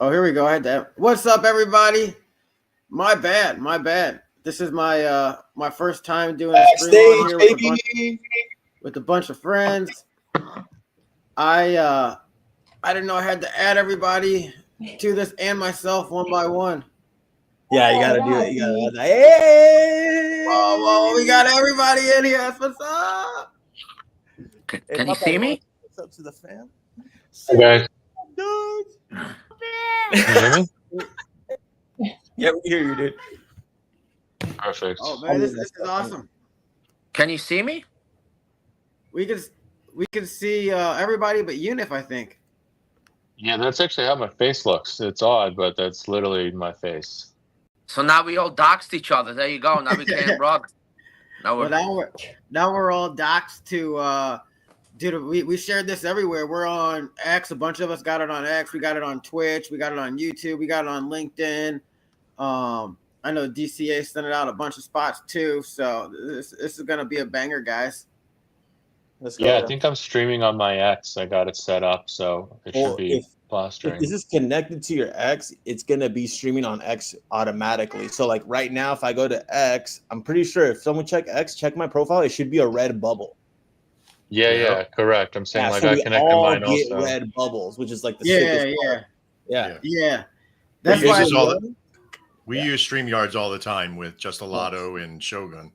Oh, here we go. I had that. What's up, everybody? My bad. This is my first time doing a stream on here with a bunch of friends. I didn't know I had to add everybody to this and myself one by one. Yeah, you gotta do it. You gotta. Hey! Whoa, we got everybody in here. That's what's up. Can you see me? What's up to the fam? Okay. Dude. You hear me? Yeah, we hear you, dude. Perfect. Oh man, this is awesome. Can you see me? We can see everybody but Unif, I think. Yeah, that's actually how my face looks. It's odd, but that's literally my face. So now we all doxed each other. There you go. Now we can't rug. Now we're all doxed to dude, we shared this everywhere. We're on X. A bunch of us got it on X. We got it on Twitch. We got it on YouTube. We got it on LinkedIn. I know DCA sent it out a bunch of spots too. So this is gonna be a banger, guys. Let's go. Yeah, I think I'm streaming on my X. I got it set up, so it should be plastering. If this is connected to your X, it's gonna be streaming on X automatically. So like right now, if I go to X, I'm pretty sure if someone check my profile, it should be a red bubble. Yeah, correct. I'm saying so I we connected all mine get also. red bubbles, which is like the sickest part. Yeah. That's why we use StreamYards all the time with Just a Lotto and Shogun.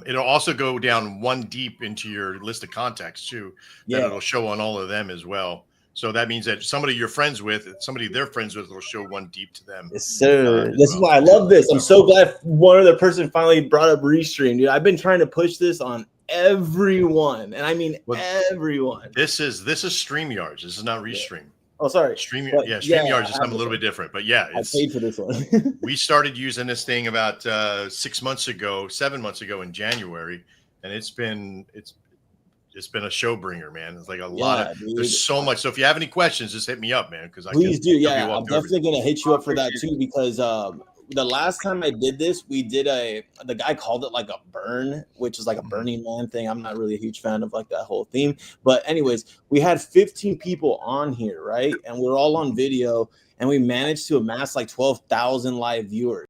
It'll also go down one deep into your list of contacts too. That it'll show on all of them as well. So that means that somebody you're friends with, somebody they're friends with, will show one deep to them. Yes, sir. This is why I love this. I'm so glad one other person finally brought up Restream, dude. I've been trying to push this on everyone, and I mean everyone. This is StreamYards. This is not Restream. Oh, sorry. StreamYards is something a little bit different, but yeah, I paid for this one. We started using this thing about 7 months ago in January, and it's been a show bringer, man. It's like a lot of there's so much. So if you have any questions, just hit me up, man. Because please do. Yeah, I'm definitely gonna hit you up for that too. Because the last time I did this, we did the guy called it like a burn, which is like a Burning Man thing. I'm not really a huge fan of like that whole theme. But anyways, we had 15 people on here, right? And we're all on video, and we managed to amass like 12,000 live viewers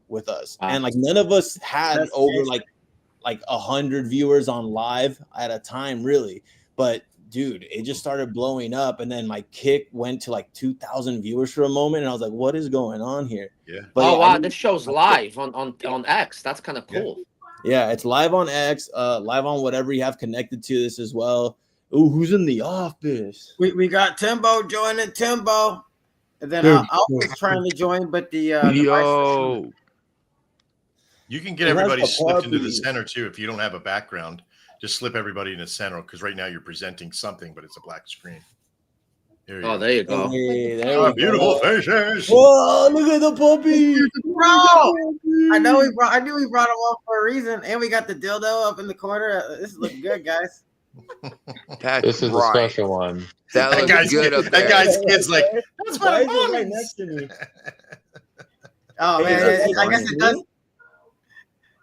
with us. Wow. And like none of us had over like 100 viewers on live at a time, really. But dude, it just started blowing up, and then my kick went to like 2,000 viewers for a moment, and I was like, "What is going on here?" Yeah. But wow, this show's live on X. That's kind of cool. Yeah, it's live on X, live on whatever you have connected to this as well. Ooh, who's in the office? We got Timbo joining Timbo, and then I'll be trying to join, but the you can get everybody slipped into the center too if you don't have a background. Just slip everybody in the center because right now you're presenting something, but it's a black screen. There you go. Hey, beautiful faces. Whoa, look at the puppy. Bro, I knew we brought him on for a reason, and we got the dildo up in the corner. This is looking good, guys. This is a special one. That guy's good up there. That guy's kid's like, that's what I'm right next to me. Oh man, I guess it does.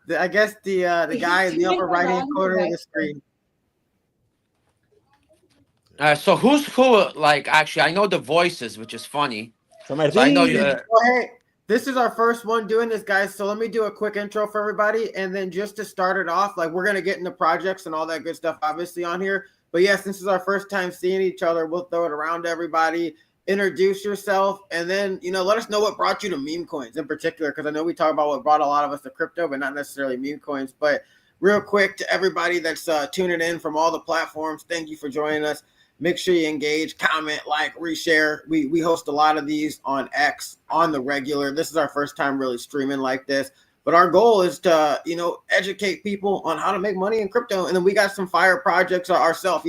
I guess the guy in the upper right hand corner of the screen. So who? Like, actually, I know the voices, which is funny. So I know you. Hey, this is our first one doing this, guys. So let me do a quick intro for everybody, and then just to start it off, like we're gonna get into projects and all that good stuff, obviously on here. But yes, this is our first time seeing each other. We'll throw it around to everybody. Introduce yourself, and then let us know what brought you to meme coins in particular, because I know we talk about what brought a lot of us to crypto, but not necessarily meme coins. But real quick to everybody that's tuning in from all the platforms, thank you for joining us. Make sure you engage, comment, like, reshare. We host a lot of these on X on the regular. This is our first time really streaming like this. But our goal is to, educate people on how to make money in crypto. And then we got some fire projects ourselves.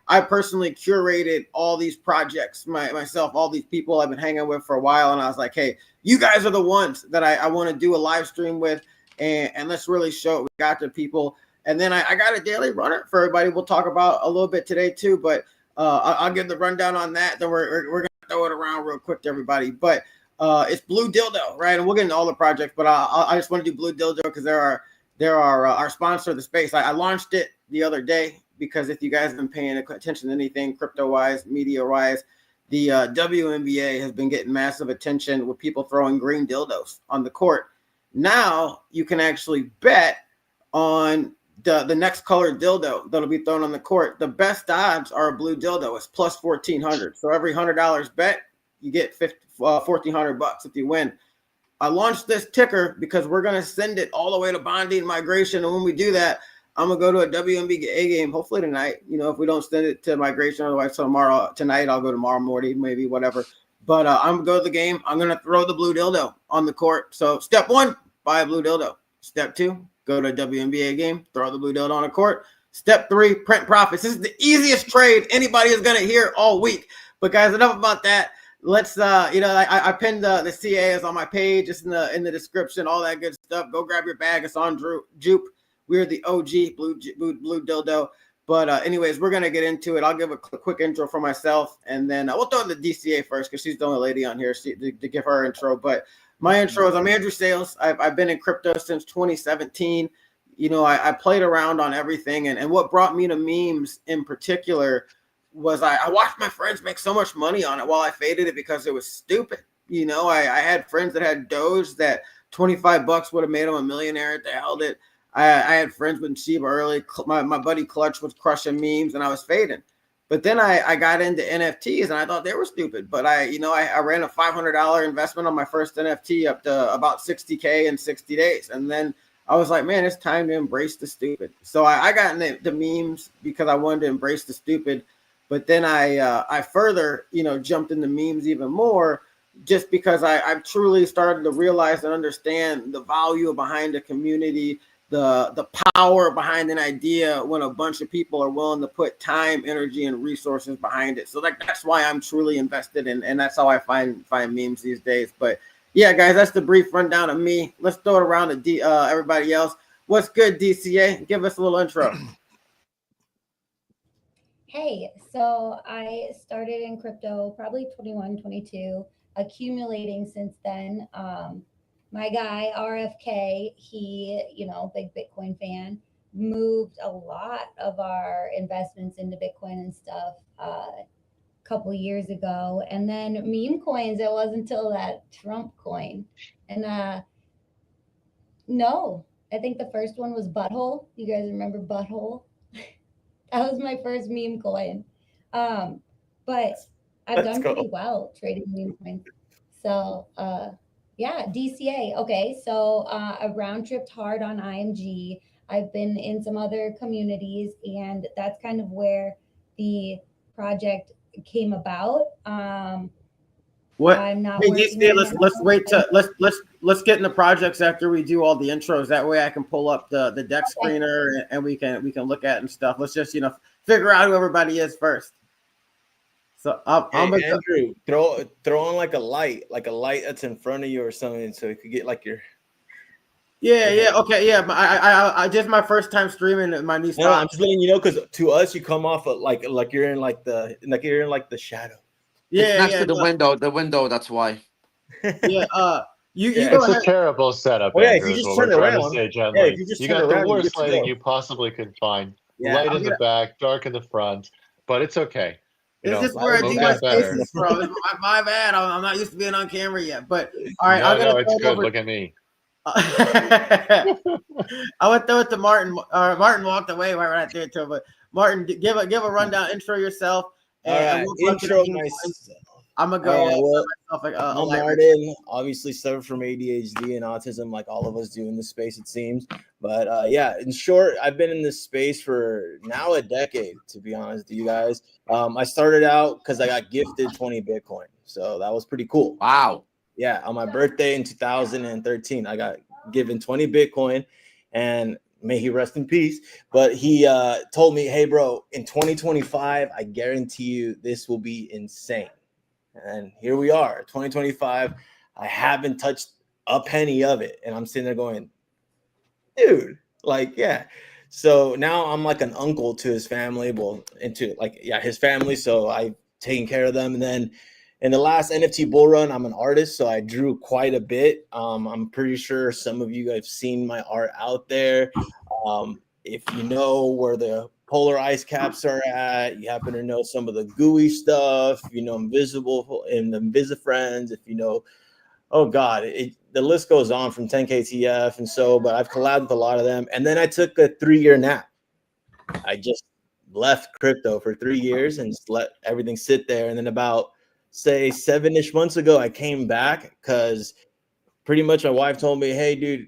I personally curated all these projects myself, all these people I've been hanging with for a while. And I was like, hey, you guys are the ones that I want to do a live stream with. And let's really show it. We got to people. And then I got a daily runner for everybody. We'll talk about a little bit today too. But I'll give the rundown on that. Then we're going to throw it around real quick to everybody. But it's Blue Dildo, right? And we'll get into all the projects, but I just want to do Blue Dildo because they're our sponsor of the space. I launched it the other day because if you guys have been paying attention to anything crypto-wise, media-wise, the WNBA has been getting massive attention with people throwing green dildos on the court. Now you can actually bet on the next colored dildo that'll be thrown on the court. The best odds are a blue dildo. It's plus 1,400. So every $100 bet, you get $1,400 if you win. I launched this ticker because we're going to send it all the way to bonding migration. And when we do that, I'm going to go to a WBA game, hopefully tonight. You know, if we don't send it to migration, otherwise tonight, I'll go tomorrow morning, maybe whatever. But I'm going to go to the game. I'm going to throw the blue dildo on the court. So step 1, buy a blue dildo. Step 2, go to a WNBA game, throw the blue dildo on the court. Step 3, print profits. This is the easiest trade anybody is going to hear all week. But guys, enough about that. Let's I pinned the CAs on my page. It's in the description, all that good stuff. Go grab your bag. It's on Jupe. We're the OG blue dildo. But anyways, we're gonna get into it. I'll give a quick intro for myself, and then we'll throw the DCA first because she's the only lady on here to give her intro. But my intro is I'm Andrew Sales. I've been in crypto since 2017. You know, I played around on everything, and what brought me to memes in particular was I watched my friends make so much money on it while I faded it because it was stupid. You know, I had friends that had Doge that $25 would have made them a millionaire if they held it. I had friends with Shiba early. My buddy Clutch was crushing memes and I was fading. But then I got into NFTs and I thought they were stupid. But I ran a $500 investment on my first NFT up to about 60K in 60 days. And then I was like, man, it's time to embrace the stupid. So I got into the memes because I wanted to embrace the stupid. But then I further, jumped into memes even more just because I've truly started to realize and understand the value behind a community, the power behind an idea when a bunch of people are willing to put time, energy, and resources behind it. So that's why I'm truly invested in, and that's how I find memes these days. But yeah, guys, that's the brief rundown of me. Let's throw it around to everybody else. What's good, DCA? Give us a little intro. Hey, so I started in crypto probably 21, 22, accumulating since then. My guy, RFK, he, big Bitcoin fan, moved a lot of our investments into Bitcoin and stuff a couple years ago. And then meme coins, it wasn't until that Trump coin. And no, I think the first one was Butthole. You guys remember Butthole? That was my first meme coin. But I've done pretty well trading meme coins. So, yeah, DCA. Okay, so I round tripped hard on IMG. I've been in some other communities, and that's kind of where the project came about. What? I'm not. Hey, DCA, let's get into projects after we do all the intros. That way, I can pull up the deck screener and we can look at it and stuff. Let's just figure out who everybody is first. So I'm Andrew, throw on like a light that's in front of you or something, so you could get like your. Yeah, okay, yeah. I just my first time streaming my new. No, I'm just letting you know because to us you come off of like you're in the shadow. Yeah, it's next to the window. That's why. Yeah, it's a terrible setup. Oh, yeah, Andrew, if you just turn around, you got the worst lighting you possibly could find. Yeah, light in the back, dark in the front, but it's okay. This is where I do my faces from. My bad. I'm not used to being on camera yet. But all right, it's good. Look at me. I would throw it to Martin. Martin walked away right there too. But Martin, give a rundown. Intro yourself. And intro myself. I'm gonna go. I'm Martin. Obviously, suffer from ADHD and autism, like all of us do in this space, it seems. But yeah, in short, I've been in this space for now a decade. To be honest with you guys, I started out because I got gifted 20 Bitcoin, so that was pretty cool. Wow. Yeah, on my birthday in 2013, I got given 20 Bitcoin, and may he rest in peace. But he told me, hey, bro, in 2025, I guarantee you this will be insane. And here we are, 2025. I haven't touched a penny of it. And I'm sitting there going, dude, yeah. So now I'm like an uncle to his family. Well, his family. So I've taken care of them. And then in the last NFT bull run, I'm an artist. So I drew quite a bit. I'm pretty sure some of you have seen my art out there. If you know where the polar ice caps are at. You happen to know some of the gooey stuff. You know, Invisible and the Invisifriends. If you know, oh God, the list goes on from 10KTF and so. But I've collabed with a lot of them. And then I took a 3-year nap. I just left crypto for 3 years and just let everything sit there. And then about say 7-ish months ago, I came back because pretty much my wife told me, hey, dude,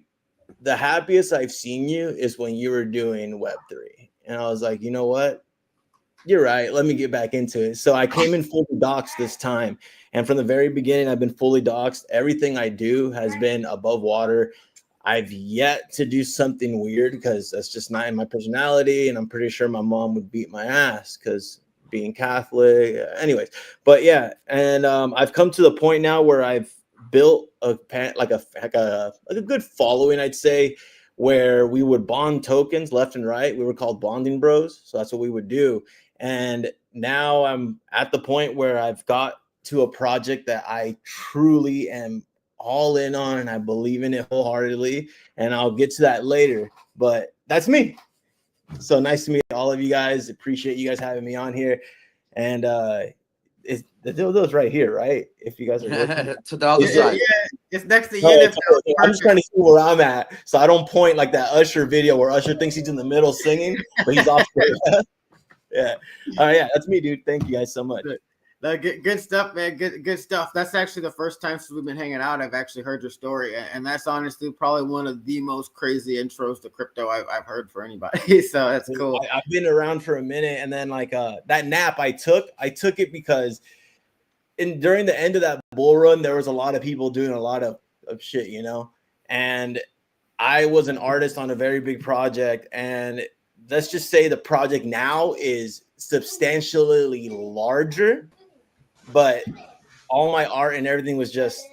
the happiest I've seen you is when you were doing Web3. And I was like, you know what? You're right. Let me get back into it. So I came in fully doxxed this time. And from the very beginning, I've been fully doxxed. Everything I do has been above water. I've yet to do something weird because that's just not in my personality. And I'm pretty sure my mom would beat my ass because being Catholic. Anyways, but yeah. And I've come to the point now where I've built a good following, I'd say, where we would bond tokens left and right. We were called bonding bros. So that's what we would do. And now I'm at the point where I've got to a project that I truly am all in on and I believe in it wholeheartedly. And I'll get to that later. But that's me. So nice to meet all of you guys. Appreciate you guys having me on here. And it's the dildo's right here, right? If you guys are looking to the other side. Yeah, it's next to you. No, I'm just trying to see where I'm at, so I don't point like that Usher video where Usher thinks he's in the middle singing, but he's off. Yeah. All right. Yeah, that's me, dude. Thank you guys so much. Good stuff, man. Good stuff. That's actually the first time since we've been hanging out I've actually heard your story, and that's honestly probably one of the most crazy intros to crypto I've heard for anybody. So that's cool. I've been around for a minute, and then like that nap I took it because during the end of that bull run, there was a lot of people doing a lot of shit, you know, and I was an artist on a very big project, and let's just say the project now is substantially larger, but all my art and everything was just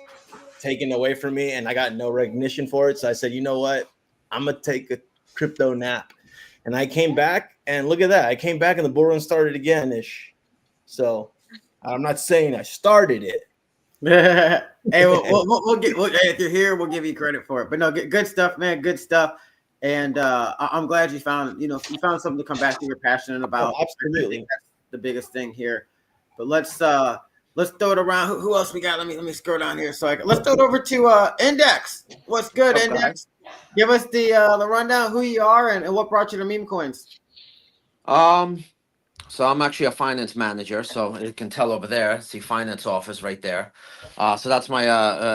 taken away from me and I got no recognition for it. So I said, you know what? I'm going to take a crypto nap. And I came back and look at that. I came back and the bull run started again-ish. So I'm not saying I started it. Hey, if you're here, we'll give you credit for it. But no, good stuff, man. Good stuff. And I'm glad you found something to come back to you're passionate about. Oh, absolutely. That's the biggest thing here. But let's throw it around. Who else we got? Let me scroll down here. Let's throw it over to Index. What's good, okay. Index? Give us the rundown, who you are and what brought you to meme coins. So I'm actually a finance manager, so you can tell over there. See finance office right there. So that's my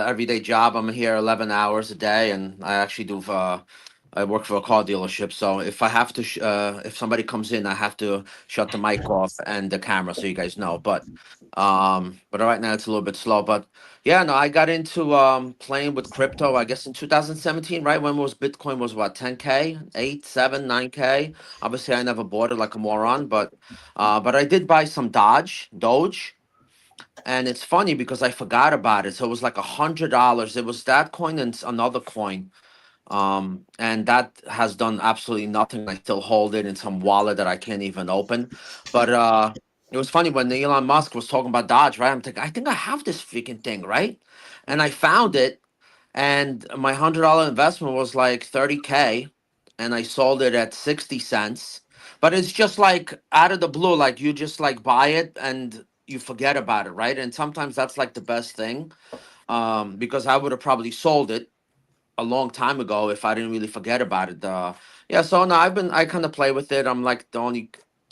everyday job. I'm here 11 hours a day, and I actually do. I work for a car dealership, so if I have to, if somebody comes in, I have to shut the mic off and the camera, so you guys know. But right now it's a little bit slow. But yeah, no, I got into playing with crypto, I guess in 2017, right? When Bitcoin was what, 10K, 8, 7, 9K. Obviously, I never bought it like a moron, but I did buy some Doge. And it's funny because I forgot about it. So it was like $100. It was that coin and another coin. And that has done absolutely nothing. I still hold it in some wallet that I can't even open. But it was funny when Elon Musk was talking about Dodge, right? I'm thinking, I think I have this freaking thing, right? And I found it, and my $100 investment was like 30K, and I sold it at 60 cents. But it's just like out of the blue, like you just like buy it and you forget about it, right? And sometimes that's like the best thing, because I would have probably sold it a long time ago if I didn't really forget about it. Yeah, so no, I kind of play with it. I'm like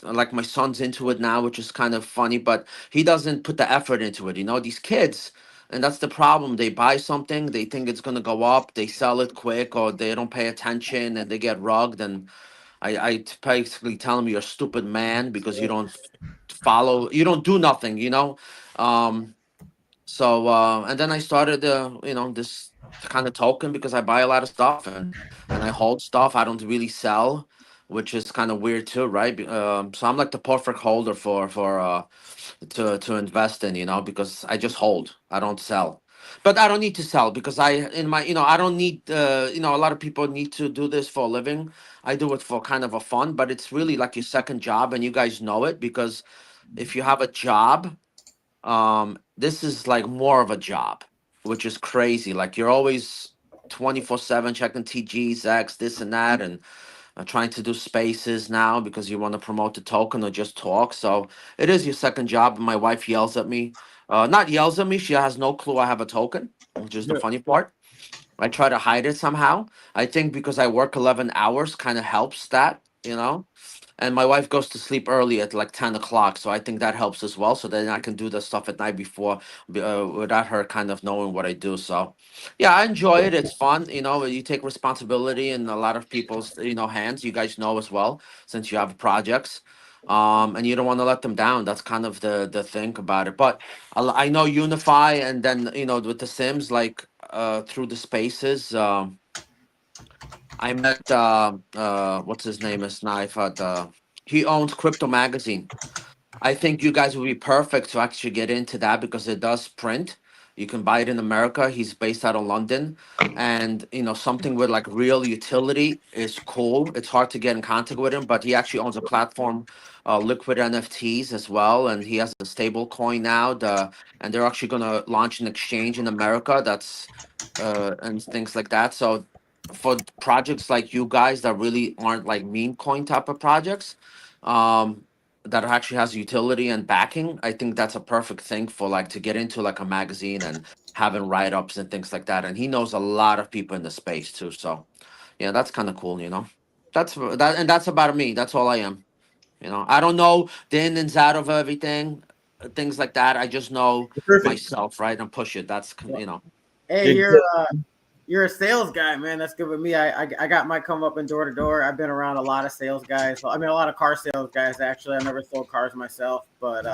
like my son's into it now, which is kind of funny, but he doesn't put the effort into it. You know, these kids, and that's the problem. They buy something, they think it's gonna go up, they sell it quick, or they don't pay attention and they get rugged. And I basically tell them, you're a stupid man because you don't you don't do nothing, you know. So and then I started this kind of token because I buy a lot of stuff and I hold stuff. I don't really sell, which is kind of weird too, right? So I'm like the perfect holder for to invest in, you know, because I just hold. I don't sell. But I don't need to sell because I don't need a lot of people need to do this for a living. I do it for kind of a fun, but it's really like your second job, and you guys know it, because if you have a job, this is like more of a job, which is crazy. Like you're always 24/7 checking TGs, X, this and that, and trying to do spaces now because you want to promote the token or just talk. So it is your second job. My wife yells at me. Not yells at me. She has no clue I have a token, which is the funny part. I try to hide it somehow. I think because I work 11 hours kind of helps that, you know. And my wife goes to sleep early at like 10 o'clock. So I think that helps as well. So then I can do the stuff at night before without her kind of knowing what I do. So yeah, I enjoy it. It's fun. You know, you take responsibility in a lot of people's, you know, hands. You guys know as well, since you have projects. And you don't want to let them down. That's kind of the thing about it. But I know Unify, and then, you know, with the Sims, like through the spaces. I met what's his name is Knife at he owns Crypto Magazine. I think you guys would be perfect to actually get into that because it does print. You can buy it in America. He's based out of London, and you know, something with like real utility is cool. It's hard to get in contact with him, but he actually owns a platform, Liquid NFTs as well, and he has a stable coin now. And they're actually going to launch an exchange in America that's and things like that. So for projects like you guys that really aren't like meme coin type of projects, that actually has utility and backing, I think that's a perfect thing for like to get into like a magazine and having write-ups and things like that. And he knows a lot of people in the space too. So yeah, that's kind of cool, you know. That's that, and that's about me. That's all I am. You know, I don't know the in and out of everything, things like that. I just know myself, right, and push it. That's you know. Hey, you're a sales guy, man. That's good with me. I got my come up in door to door. I've been around a lot of sales guys. I mean, a lot of car sales guys, actually. I never sold cars myself, but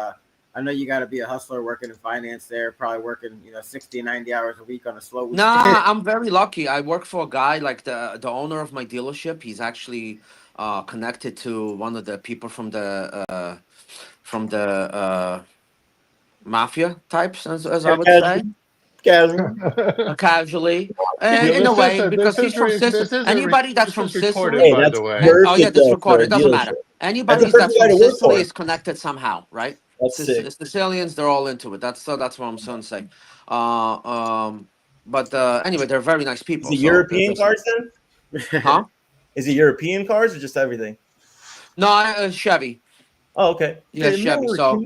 I know you got to be a hustler working in finance there, probably working, 60, 90 hours a week on a slow week. Nah, I'm very lucky. I work for a guy like the owner of my dealership. He's actually connected to one of the people from the mafia types, as I would say. Casually, in a way, because he's from Sicily. Anybody that's from Sicily, by the way. oh yeah, this recorded doesn't matter. Anybody that's from Sicily is connected somehow, right? That's sick. Sicilians, they're all into it. That's what I'm trying to say. But anyway, they're very nice people. Is it European cars then? Huh? Is it European cars or just everything? No, Chevy. Oh, okay. Yeah, Chevy. So.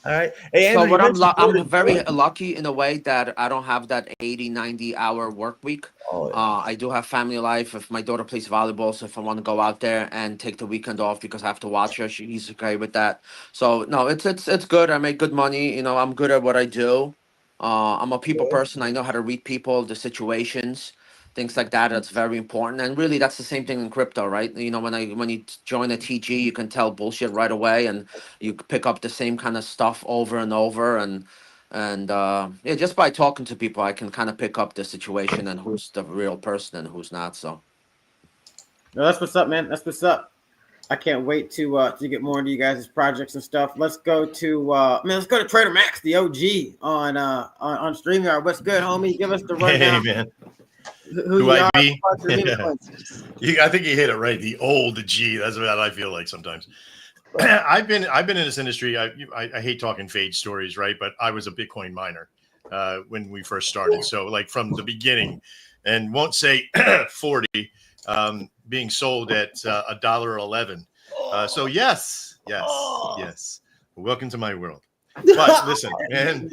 All right. Hey, Andrew, so what I'm very lucky in a way that I don't have that 80, 90 hour work week. Oh, yeah. I do have family life. If my daughter plays volleyball, so if I want to go out there and take the weekend off because I have to watch her, she's okay with that. So no, it's good. I make good money. You know, I'm good at what I do. I'm a people person. I know how to read people, the situations, things like that. That's very important. And really, that's the same thing in crypto, right? You know, when you join a TG, you can tell bullshit right away, and you pick up the same kind of stuff over and over. And yeah, just by talking to people, I can kind of pick up the situation and who's the real person and who's not. So, no, that's what's up, man. That's what's up. I can't wait to get more into you guys' projects and stuff. Let's go to let's go to Trader Max, the OG on StreamYard. What's good, homie? Give us the rundown. Hey, man. Who I be? I think you hit it right. The old G. That's what I feel like sometimes. I've been in this industry. I hate talking fade stories, right? But I was a Bitcoin miner when we first started. So like from the beginning, and won't say 40, being sold at $1.11. So yes. Welcome to my world. But listen, man, and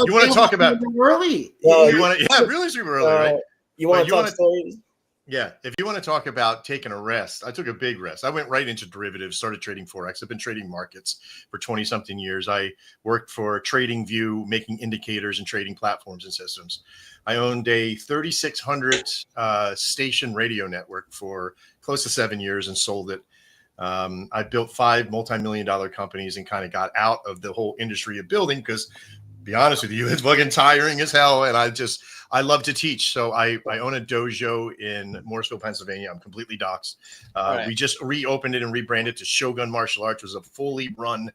you want to talk about early? Really super early, right? You want to talk stories? Yeah, if you want to talk about taking a rest, I took a big rest. I went right into derivatives, started trading Forex. I've been trading markets for 20 something years. I worked for TradingView, making indicators and trading platforms and systems. I owned a 3,600 station radio network for close to 7 years and sold it. I built 5 multi-million-dollar companies and kind of got out of the whole industry of building because, to be honest with you, it's fucking tiring as hell. And I love to teach. So I own a dojo in Morrisville, Pennsylvania. I'm completely doxxed. Right. We just reopened it and rebranded to Shogun Martial Arts. It was a fully run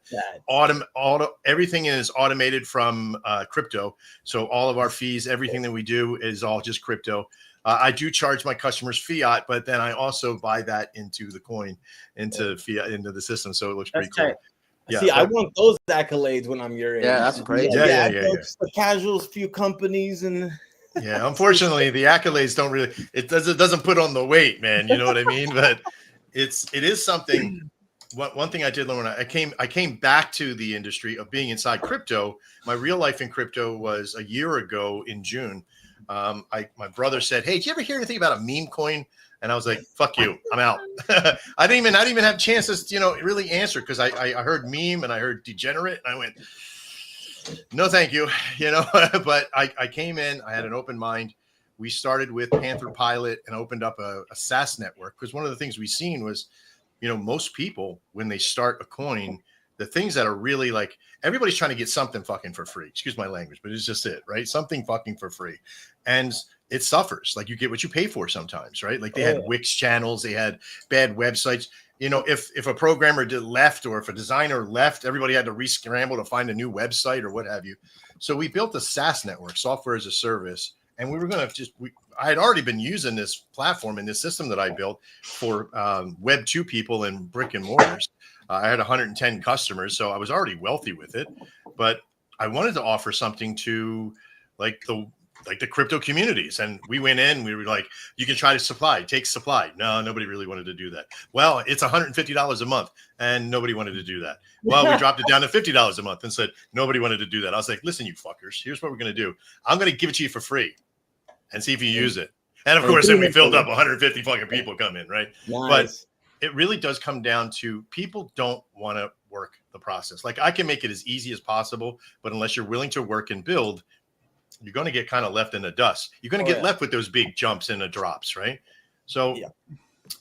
everything is automated from crypto. So all of our fees, everything that we do is all just crypto. I do charge my customers fiat, but then I also buy that into the coin, into fiat, into the system. So it looks pretty cool. Yeah, see, I want those accolades when I'm your age. Yeah, that's great. Yeah. The casuals, few companies, and Yeah, unfortunately, the accolades don't really. It doesn't put on the weight, man. You know what I mean? But it is something. One thing I did learn when I came back to the industry of being inside crypto. My real life in crypto was a year ago in June. My brother said, "Hey, did you ever hear anything about a meme coin?" And I was like, "Fuck you, I'm out." I didn't even have chances to really answer because I heard meme and I heard degenerate and I went, "No, thank you," But I came in, I had an open mind. We started with Panther Pilot and opened up a SaaS network because one of the things we seen was, most people when they start a coin, the things that are really like everybody's trying to get something fucking for free. Excuse my language, but it's just it, right? Something fucking for free, and it suffers. Like you get what you pay for sometimes, right? Like they had Wix channels, they had bad websites. If a programmer left or if a designer left, everybody had to re-scramble to find a new website or what have you. So we built a SaaS network, software as a service, and we were going to I had already been using this platform and this system that I built for Web 2 people and brick and mortars. I had 110 customers, so I was already wealthy with it. But I wanted to offer something to like the crypto communities. And we went in, we were like, you can try to take supply. No, nobody really wanted to do that. Well, it's $150 a month and nobody wanted to do that. Well, we dropped it down to $50 a month and said, nobody wanted to do that. I was like, listen, you fuckers, here's what we're going to do. I'm going to give it to you for free and see if you use it. And of course, then we filled up 150 fucking people come in, right? Nice. But it really does come down to people don't want to work the process. Like I can make it as easy as possible, but unless you're willing to work and build, you're going to get kind of left in the dust. You're going to get left with those big jumps and the drops, right? So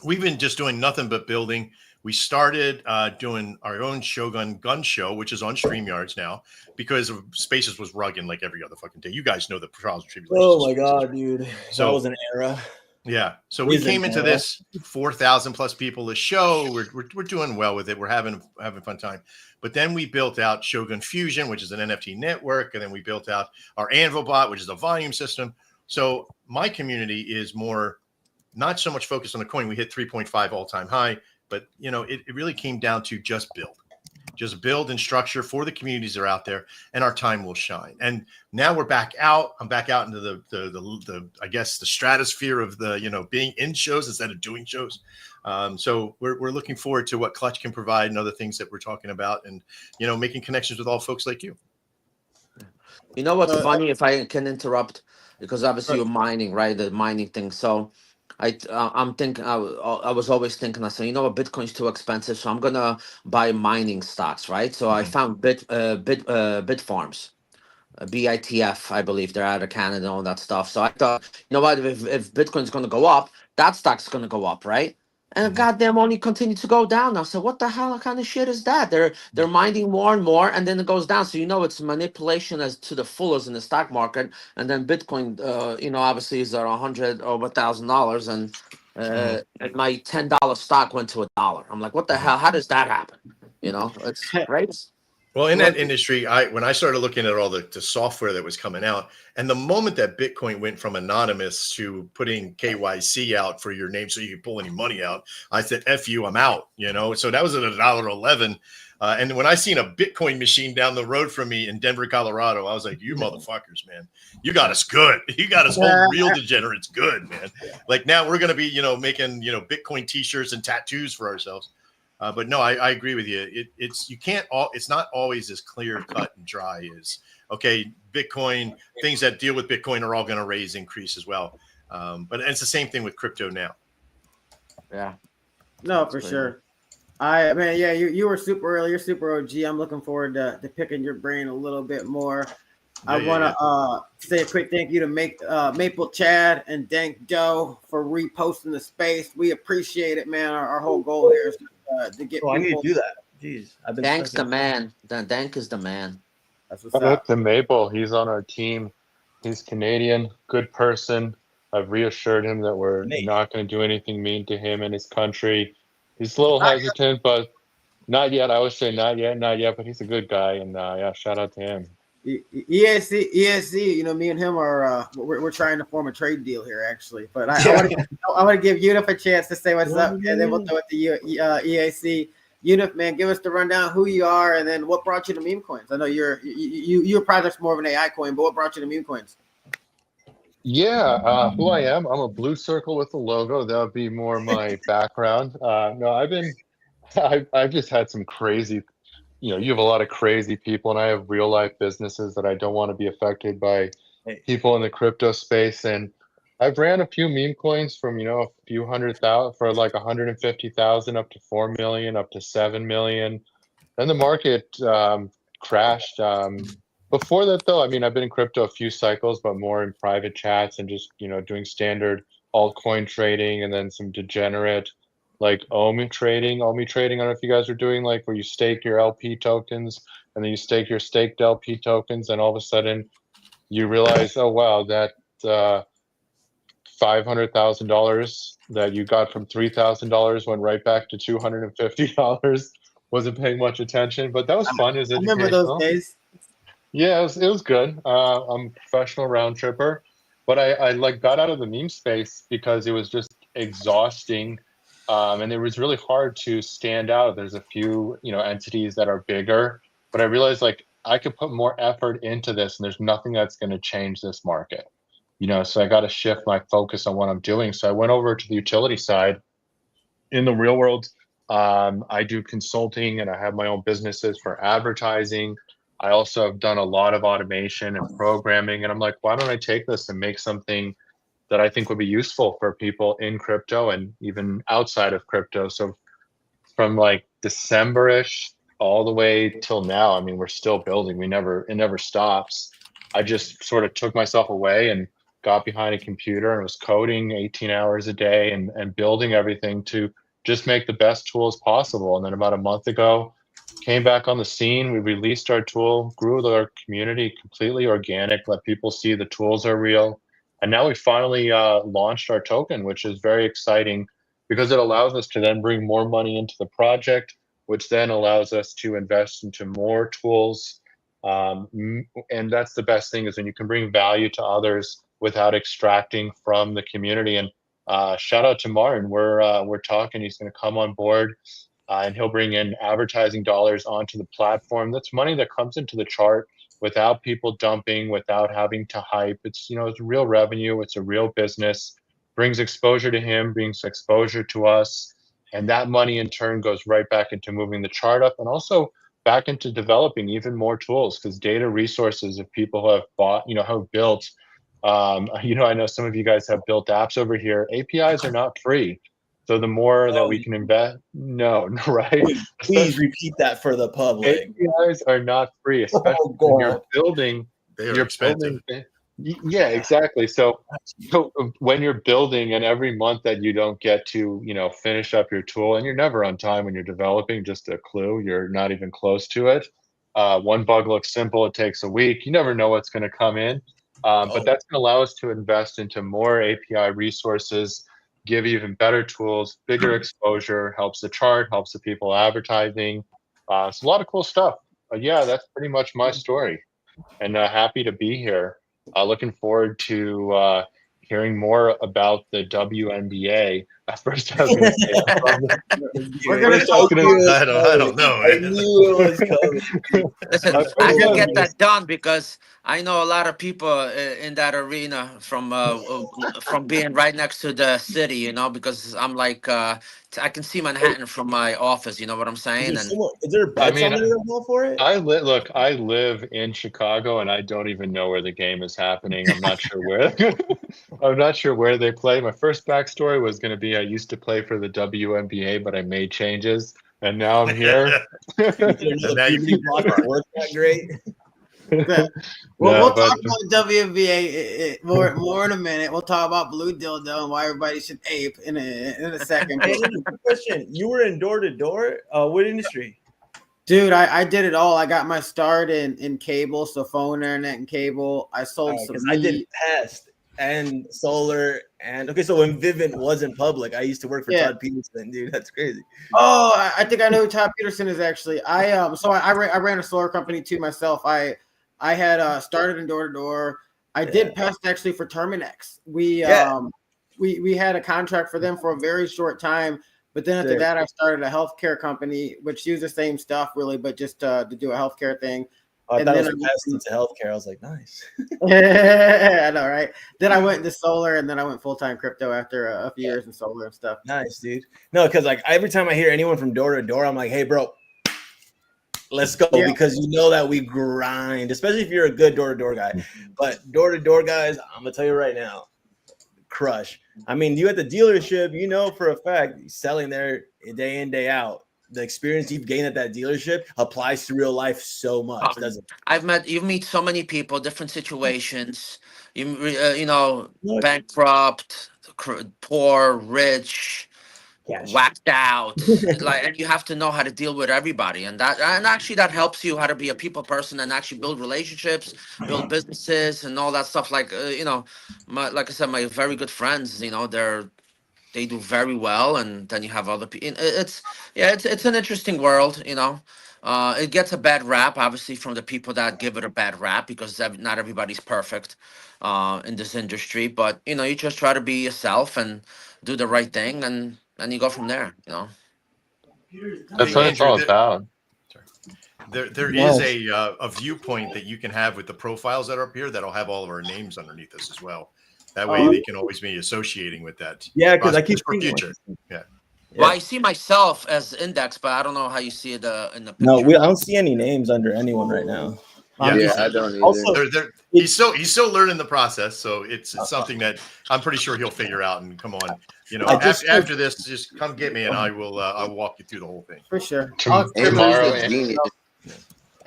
we've been just doing nothing but building. We started doing our own Shogun gun show, which is on StreamYards now because of Spaces was rugging like every other fucking day. You guys know the trials and tribulations. Oh my God, dude. So that was an era. Yeah. So we came into this 4,000 plus people a show. We're doing well with it. We're having a fun time. But then we built out Shogun Fusion, which is an NFT network. And then we built out our Anvil bot, which is a volume system. So my community is more, not so much focused on the coin. We hit 3.5 all-time high, but it really came down to just build and structure for the communities that are out there, and our time will shine. And now we're back out. I'm back out into the I guess the stratosphere of the being in shows instead of doing shows. So we're looking forward to what Clutch can provide and other things that we're talking about, and making connections with all folks like you. You know what's funny, if I can interrupt, because obviously you're mining, right? The mining thing. So I'm thinking, I was always thinking, I said, Bitcoin's too expensive, so I'm gonna buy mining stocks, right? So I found Bit Farms, BITF, I believe they're out of Canada and all that stuff. So I thought, what, if Bitcoin's gonna go up, that stock's gonna go up, right? And goddamn only continue to go down now. So what the hell kind of shit is that? They're mining more and more, and then it goes down. So it's manipulation as to the fullest in the stock market. And then Bitcoin, obviously is at $100 over $1,000, and my $10 stock went to $1. I'm like, what the hell? How does that happen? It's right. Well, in that industry, when I started looking at all the software that was coming out, and the moment that Bitcoin went from anonymous to putting KYC out for your name so you could pull any money out, I said, F you, I'm out, So that was at $1.11. And when I seen a Bitcoin machine down the road from me in Denver, Colorado, I was like, you motherfuckers, man, you got us good. You got us whole real degenerates good, man. Like now we're going to be, making, Bitcoin t-shirts and tattoos for ourselves. But no, I agree with you. It's not always as clear cut and dry as, okay, Bitcoin, things that deal with Bitcoin are all going to increase as well. But it's the same thing with crypto now. Yeah. No, for sure. You were super early. You're super OG. I'm looking forward to picking your brain a little bit more. I want to say a quick thank you to Maple Chad and Dank Doe for reposting the space. We appreciate it, man. Our whole goal here is to get people. I need to do that. Jeez, Dank's the man. Dank is the man. That's what's up. To Maple, he's on our team. He's Canadian, good person. I've reassured him that we're not going to do anything mean to him and his country. He's a little hesitant, but not yet. I always say not yet, but he's a good guy, and shout out to him. ESC, me and him are we're trying to form a trade deal here, actually. But I want to give Unif a chance to say what's up, and then we'll do it to EAC. Unif, man, give us the rundown who you are, and then what brought you to meme coins. I know your project's more of an AI coin, but what brought you to meme coins? Yeah, who I am? I'm a blue circle with a logo. That would be more my background. No, I've just had some crazy, you have a lot of crazy people, and I have real life businesses that I don't want to be affected by Hey, people in the crypto space. And I've ran a few meme coins from, a few 100,000 for like 150,000 up to 4 million, up to 7 million. Then the market crashed. Before that, though, I mean, I've been in crypto a few cycles, but more in private chats and just, doing standard altcoin trading and then some degenerate like OMI trading. OMI trading, I don't know if you guys are doing like where you stake your LP tokens and then you stake your staked LP tokens, and all of a sudden you realize, oh, wow, that $500,000 that you got from $3,000 went right back to $250. Wasn't paying much attention, but that was fun. It was I remember those educational. days. Yeah, it was good. I'm a professional round tripper, but I like got out of the meme space because it was just exhausting, and it was really hard to stand out. There's a few entities that are bigger, but I realized like I could put more effort into this, and there's nothing that's going to change this market. So I got to shift my focus on what I'm doing. So I went over to the utility side. In the real world, I do consulting and I have my own businesses for advertising. I also have done a lot of automation and programming. And I'm like, why don't I take this and make something that I think would be useful for people in crypto and even outside of crypto? So from like December-ish all the way till now, I mean, we're still building. It never stops. I just sort of took myself away and got behind a computer and was coding 18 hours a day and building everything to just make the best tools possible. And then about a month ago, came back on the scene. We released our tool, grew our community completely organic, let people see the tools are real. And now we finally launched our token, which is very exciting because it allows us to then bring more money into the project, which then allows us to invest into more tools. And that's the best thing, is when you can bring value to others without extracting from the community. And shout out to Martin. We're talking. He's going to come on board, and he'll bring in advertising dollars onto the platform. That's money that comes into the chart without people dumping, without having to hype. It's real revenue. It's a real business. Brings exposure to him, brings exposure to us, and that money in turn goes right back into moving the chart up, and also back into developing even more tools, because data resources of people who have bought, have built. I know some of you guys have built apps over here. APIs are not free. So the more that we can invest, no, right? Please repeat that for the public. APIs are not free, especially when you're building. They are expensive. Yeah, exactly. So when you're building, and every month that you don't get to, finish up your tool, and you're never on time when you're developing, just a clue, you're not even close to it. One bug looks simple, it takes a week. You never know what's going to come in. But that's going to allow us to invest into more API resources, give even better tools, bigger exposure, helps the chart, helps the people advertising. It's a lot of cool stuff. Yeah, that's pretty much my story. And happy to be here. Looking forward to hearing more about the WNBA. First, I was going to say, We're gonna talk I don't know. I knew it was coming. Listen, I can get that done because I know a lot of people in that arena from being right next to the city, because I'm like, I can see Manhattan from my office, you know what I'm saying? Is there bets on there for it? I live in Chicago, and I don't even know where the game is happening. I'm not sure where. I'm not sure where they play. My first backstory was going to be I used to play for the WNBA, but I made changes, and now I'm here. Now you work that great. We'll talk about WBA more in a minute. We'll talk about Blue Dildo and why everybody should ape in a second. Question: you were in door to door. What industry? Dude, I did it all. I got my start in cable, so phone, internet, and cable. I sold some. I did pest and solar, and so when Vivint wasn't public, I used to work for Todd Peterson. Dude, that's crazy. Oh, I think I know who Todd Peterson is actually. I ran a solar company too myself. I had started in door to door. I did pest actually for Terminex. We had a contract for them for a very short time. But then after that, I started a healthcare company, which used the same stuff really, but just to do a healthcare thing. I And thought it then was passed into healthcare. I was like, nice. I know, right? Then I went into solar, and then I went full-time crypto after a few years in solar and stuff. Nice, dude. No, because like every time I hear anyone from door to door, I'm like, hey, bro, let's go, because you know that we grind, especially if you're a good door-to-door guy. But door-to-door guys, I'm gonna tell you right now, crush. I mean, you at the dealership, you know for a fact, selling there day in, day out. The experience you've gained at that dealership applies to real life so much, doesn't it? You meet so many people, different situations. You know, bankrupt, poor, rich, whacked out. Like, and you have to know how to deal with everybody, and actually that helps you how to be a people person and actually build relationships, build businesses, and all that stuff. Like, you know, like I said, my very good friends, you know, they do very well, and then you have other people. It's an interesting world, you know. It gets a bad rap, obviously, from the people that give it a bad rap, because not everybody's perfect in this industry. But you know, you just try to be yourself and do the right thing, and you go from there. You know, that's what it's all about. There is a viewpoint that you can have with the profiles that are up here that'll have all of our names underneath us as well. That way they can always be associating with that. Yeah, because I keep for future. Yeah. Well, I see myself as index, but I don't know how you see it in the picture. No, I don't see any names under anyone right now. Yeah, I don't either. Also, he's still learning the process, so it's something that I'm pretty sure he'll figure out. And come on, you know, after this, just come get me, and I'll walk you through the whole thing For sure. Tomorrow.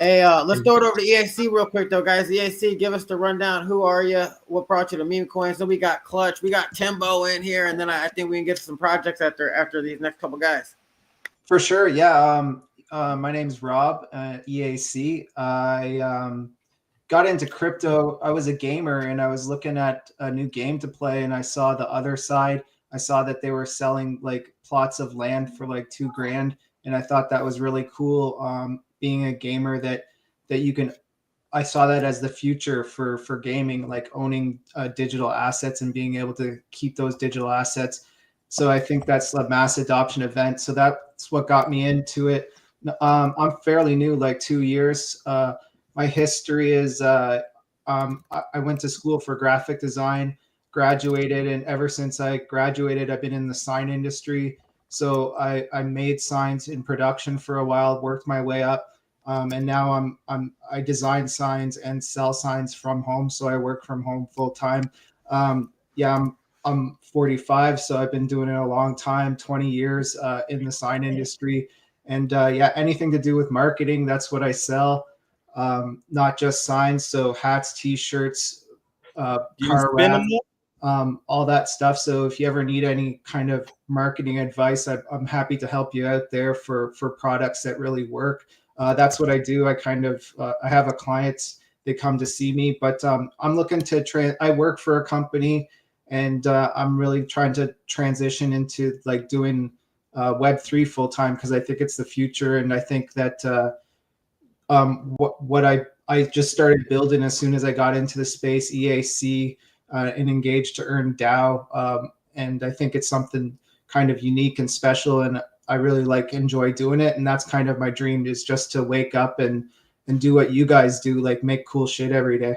Hey, let's throw it over to EAC real quick, though, guys. EAC, give us the rundown. Who are you? What brought you to Meme Coins? Then we got Clutch. We got Timbo in here, and then I think we can get some projects after these next couple guys. For sure, yeah. My name's Rob, EAC. I got into crypto. I was a gamer, and I was looking at a new game to play, and I saw the other side. I saw that they were selling like plots of land for like $2,000, and I thought that was really cool. Being a gamer, that you can, I saw that as the future for gaming, like owning digital assets and being able to keep those digital assets. So I think that's a mass adoption event. So that's what got me into it. I'm fairly new, like 2 years. My history is I went to school for graphic design, graduated, and ever since I graduated, I've been in the sign industry. So I made signs in production for a while, worked my way up, and now I design signs and sell signs from home. So I work from home full time. I'm 45, so I've been doing it a long time, 20 years in the sign industry, and anything to do with marketing, that's what I sell. Not just signs, so hats, T-shirts, car wrap, all that stuff. So if you ever need any kind of marketing advice, I'm happy to help you out there for products that really work. That's what I do. I kind of I have a client, they come to see me, but I'm looking to I work for a company, and I'm really trying to transition into like doing Web3 full time, because I think it's the future, and I think that what I just started building as soon as I got into the space, EAC, and Engaged to Earn DAO, and I think it's something kind of unique and special, and I really enjoy doing it. And that's kind of my dream, is just to wake up and do what you guys do, like make cool shit every day.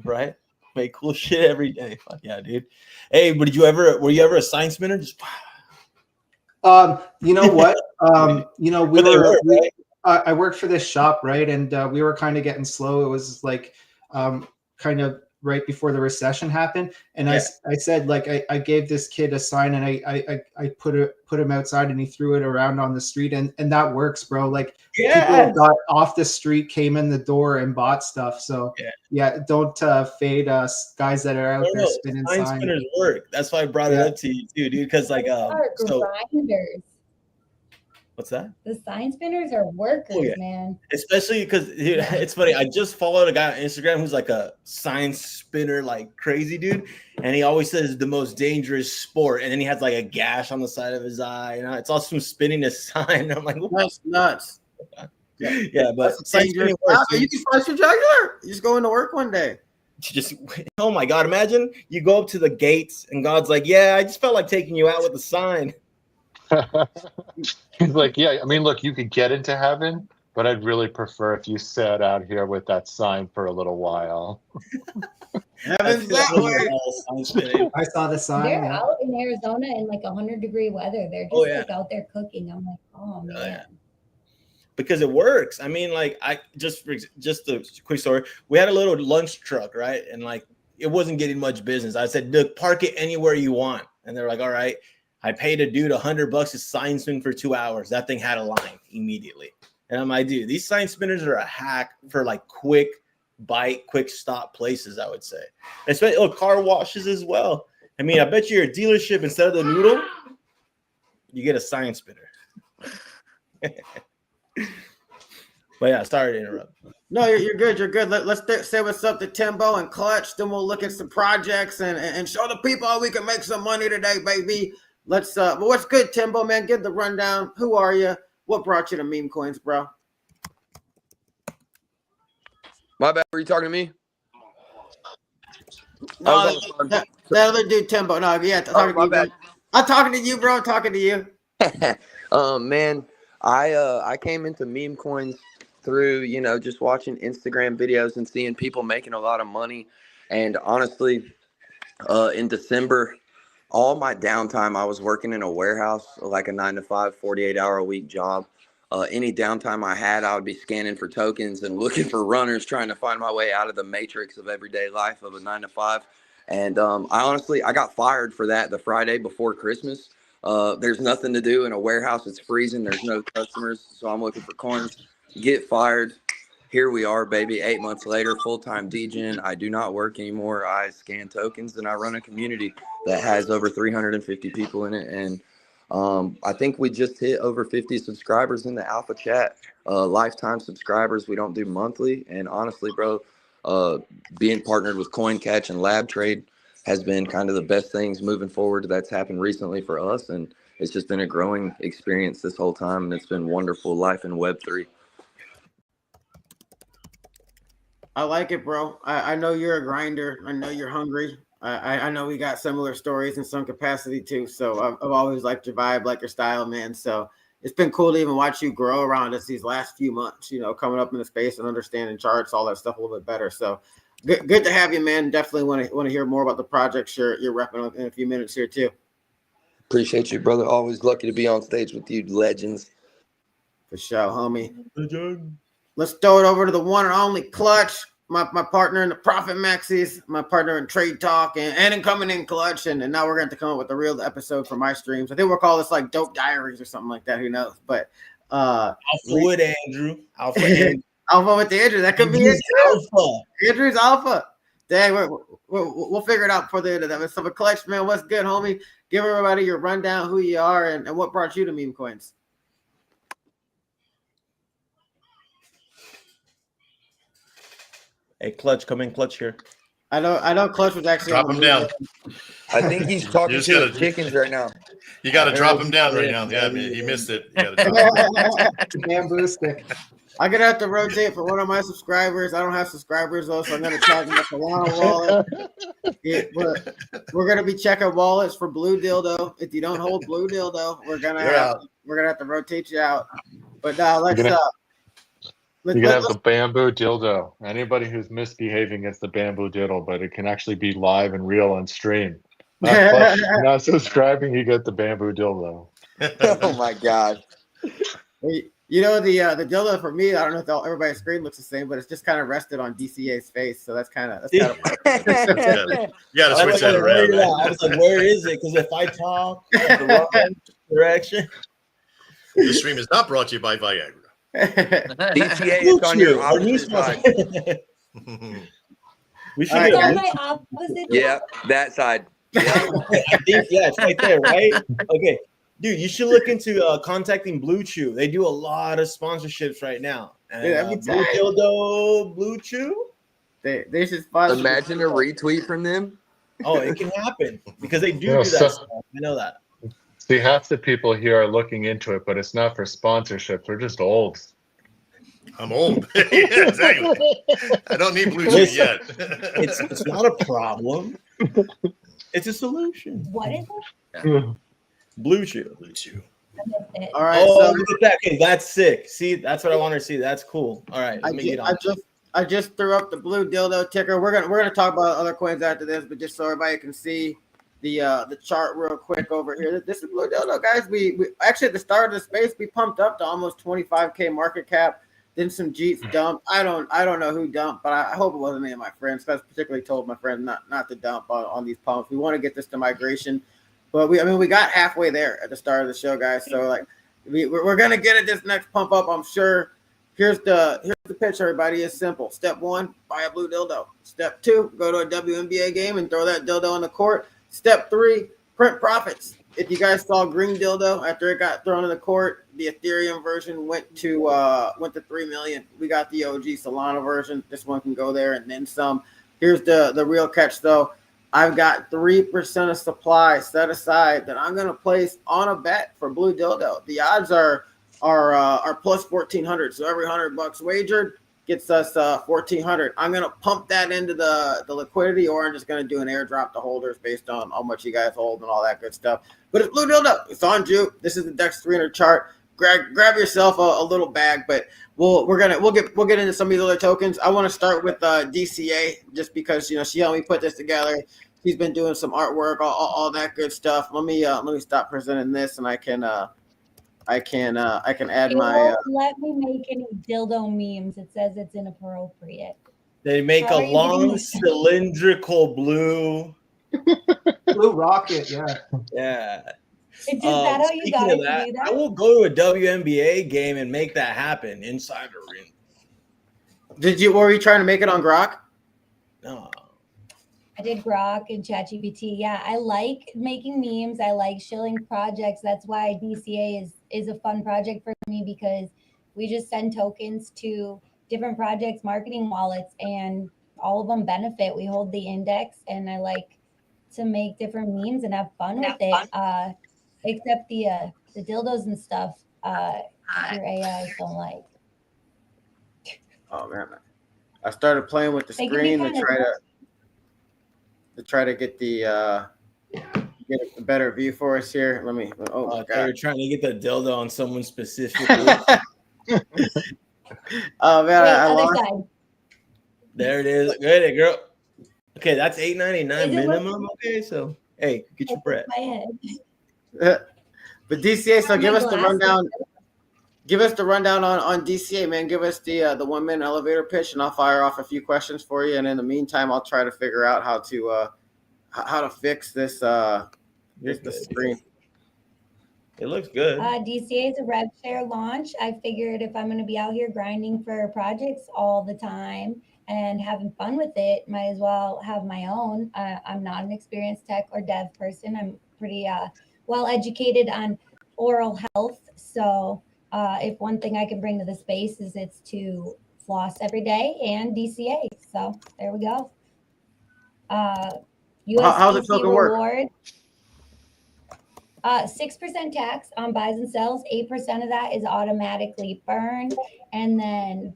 Right? Make cool shit every day. Fuck yeah, dude. Hey, were you ever a sign spinner? Just you know what? I worked for this shop, right? And we were kind of getting slow. It was like kind of right before the recession happened. And I said, I gave this kid a sign, and I put him outside, and he threw it around on the street, and that works, bro. People got off the street, came in the door, and bought stuff. So don't fade guys that are out there spinning signs. Spinners work. That's why I brought it up to you too, dude. Because grinders. What's that? The sign spinners are workers, man. Especially because it's funny. I just followed a guy on Instagram who's like a sign spinner, like crazy dude, and he always says the most dangerous sport. And then he has like a gash on the side of his eye. You know, it's also from spinning a sign. I'm like, that's nuts. Yeah, but you can flash your jugular. You just go into work one day. Oh my God! Imagine you go up to the gates, and God's like, "Yeah, I just felt like taking you out with a sign." He's like, yeah, I mean, look, you could get into heaven, but I'd really prefer if you sat out here with that sign for a little while. Heavens that way. I saw the sign. They're Yeah. out in Arizona in like 100-degree weather. They're just Oh, yeah. like out there cooking. I'm like, oh man. yeah. Because it works. I mean, like just a quick story. We had a little lunch truck, right? And like it wasn't getting much business. I said, look, park it anywhere you want. And they're like, all right. I paid a dude $100 to sign spin for 2 hours. That thing had a line immediately. And I'm like, dude, these sign spinners are a hack for like quick bite, quick stop places, I would say. Especially car washes as well. I mean, I bet you your dealership, instead of the noodle, you get a sign spinner. But yeah, sorry to interrupt. No, you're good. You're good. Let's say what's up to Timbo and Clutch. Then we'll look at some projects and show the people how we can make some money today, baby. Let's. But what's good, Timbo, man? Give the rundown. Who are you? What brought you to meme coins, bro? My bad. Were you talking to me? No, that other dude, Timbo. No, yeah, talking to you, bro. I'm talking to you, bro. I'm talking to you. Man, I came into meme coins through, just watching Instagram videos and seeing people making a lot of money. And honestly, in December, all my downtime, I was working in a warehouse, like a 9-to-5, 48-hour-a-week job. Any downtime I had, I would be scanning for tokens and looking for runners, trying to find my way out of the matrix of everyday life of a 9-to-5. And I got fired for that the Friday before Christmas. There's nothing to do in a warehouse. It's freezing. There's no customers. So I'm looking for coins. Get fired. Here we are, baby. 8 months later, full-time DGen. I do not work anymore. I scan tokens and I run a community that has over 350 people in it. And I think we just hit over 50 subscribers in the alpha chat, lifetime subscribers. We don't do monthly. And honestly, bro, being partnered with CoinCatch and Lab Trade has been kind of the best things moving forward that's happened recently for us. And it's just been a growing experience this whole time. And it's been wonderful life in Web3. I like it, bro. I know you're a grinder. I know you're hungry. I know we got similar stories in some capacity too. So I've always liked your vibe, like your style, man. So it's been cool to even watch you grow around us these last few months, coming up in the space and understanding charts, all that stuff a little bit better. So good to have you, man. Definitely want to hear more about the projects you're repping in a few minutes here too. Appreciate you, brother. Always lucky to be on stage with you, legends. For sure, homie. Let's throw it over to the one and only Clutch, my partner in the Profit Maxis, my partner in Trade Talk, and in coming in Clutch. And now we're going to come up with a real episode for my streams. I think we'll call this like Dope Diaries or something like that. Who knows? But Alpha with Andrew. Alpha Andrew. Alpha with Andrew. That could be it. Alpha. Andrew's Alpha. Dang, we'll figure it out before the end of that. So, but Clutch, man, what's good, homie? Give everybody your rundown, who you are, and what brought you to meme coins. Hey, Clutch, come in, Clutch here. I know Clutch was actually drop him down. I think he's talking to the chickens right now. You got to drop him down right now. Yeah, he missed it. You gotta Bamboo stick. I'm gonna have to rotate for one of my subscribers. I don't have subscribers though, so I'm gonna tag them with the wallet. We're gonna be checking wallets for Blue Dildo. If you don't hold Blue Dildo, we're gonna have to rotate you out. But now let's you're gonna have the bamboo dildo. Anybody who's misbehaving gets the bamboo dildo, but it can actually be live and real on stream. Not subscribing, you get the bamboo dildo. Oh my god! The dildo for me, I don't know if everybody's screen looks the same, but it's just kind of rested on DCA's face, so that's kind of. You gotta switch that around. I was like, where is it? Because if I talk the wrong direction, the stream is not brought to you by Viagra. DCA is on your opposite side. We should on my opposite. Yeah, that side. Yeah. I think, it's right there, right? Okay. Dude, you should look into contacting Blue Chew. They do a lot of sponsorships right now. And, Blue Dildo, Blue Chew. They should sponsor. Imagine a retweet from them. Oh, it can happen because they do that stuff. I know that. See, half the people here are looking into it, but it's not for sponsorships. We're just old. I'm old. Yeah, exactly. I don't need Blue Chew yet. It's not a problem. It's a solution. What is it? Blue Chew. Blue Chew. missed it. All right. Oh, So look at that. Okay, that's sick. See, that's what I want to see. That's cool. All right, let me get on. I just threw up the Blue Dildo ticker. We're gonna talk about other coins after this, but just so everybody can see the chart real quick over here. This is Blue Dildo, guys. We actually at the start of the space we pumped up to almost 25K market cap. Then some Jeets dumped. I don't know who dumped, but I hope it wasn't any of my friends. Because I particularly told my friends not to dump on these pumps. We want to get this to migration, but we got halfway there at the start of the show, guys. So like we're gonna get it this next pump up, I'm sure. Here's the pitch, everybody. It's simple. Step 1, buy a Blue Dildo. Step 2, go to a WBA game and throw that dildo on the court. Step 3, print profits. If you guys saw Green Dildo after it got thrown in the court, the Ethereum version went to 3 million. We got the OG Solana version. This one can go there and then some. Here's the real catch though. I've got 3% of supply set aside that I'm gonna place on a bet for Blue Dildo. The odds are plus 1,400. So every $100 wagered gets us 1,400. I'm gonna pump that into the liquidity, or I'm just gonna do an airdrop to holders based on how much you guys hold and all that good stuff. But it's Blue Dildo. It's on Juke. This is the DEX 300 chart. Grab yourself a little bag, but we'll get into some of these other tokens. I want to start with DCA just because she helped me put this together. She's been doing some artwork, all that good stuff. Let me stop presenting this, and I can add my. Let me make any dildo memes. It says it's inappropriate. They make a long cylindrical blue rocket. Yeah. Is that how you got it to do that? I will go to a WNBA game and make that happen inside a ring. Were you trying to make it on Grok? No. I did Grok and ChatGPT. Yeah, I like making memes. I like shilling projects. That's why DCA is a fun project for me, because we just send tokens to different projects, marketing wallets, and all of them benefit. We hold the index, and I like to make different memes and have fun with it. Except the dildos and stuff, your AI don't like. Oh man, I started playing with the screen to try to get get a better view for us here. Let me. Oh my God! You're trying to get the dildo on someone specifically. Oh man, other side. There it is. Good, girl. Okay, that's $8.99 minimum. Okay, so hey, get your bread. My head. But DCA, so give us the rundown. Give us the rundown on DCA, man. Give us the 1 minute elevator pitch, and I'll fire off a few questions for you. And in the meantime, I'll try to figure out how to fix this screen. It looks good. DCA is a rev share launch. I figured if I'm going to be out here grinding for projects all the time and having fun with it, might as well have my own. I'm not an experienced tech or dev person. I'm pretty well educated on oral health. So if one thing I can bring to the space is it's to floss every day and DCA. So there we go. How's the token reward. 6% tax on buys and sells. 8% of that is automatically burned. And then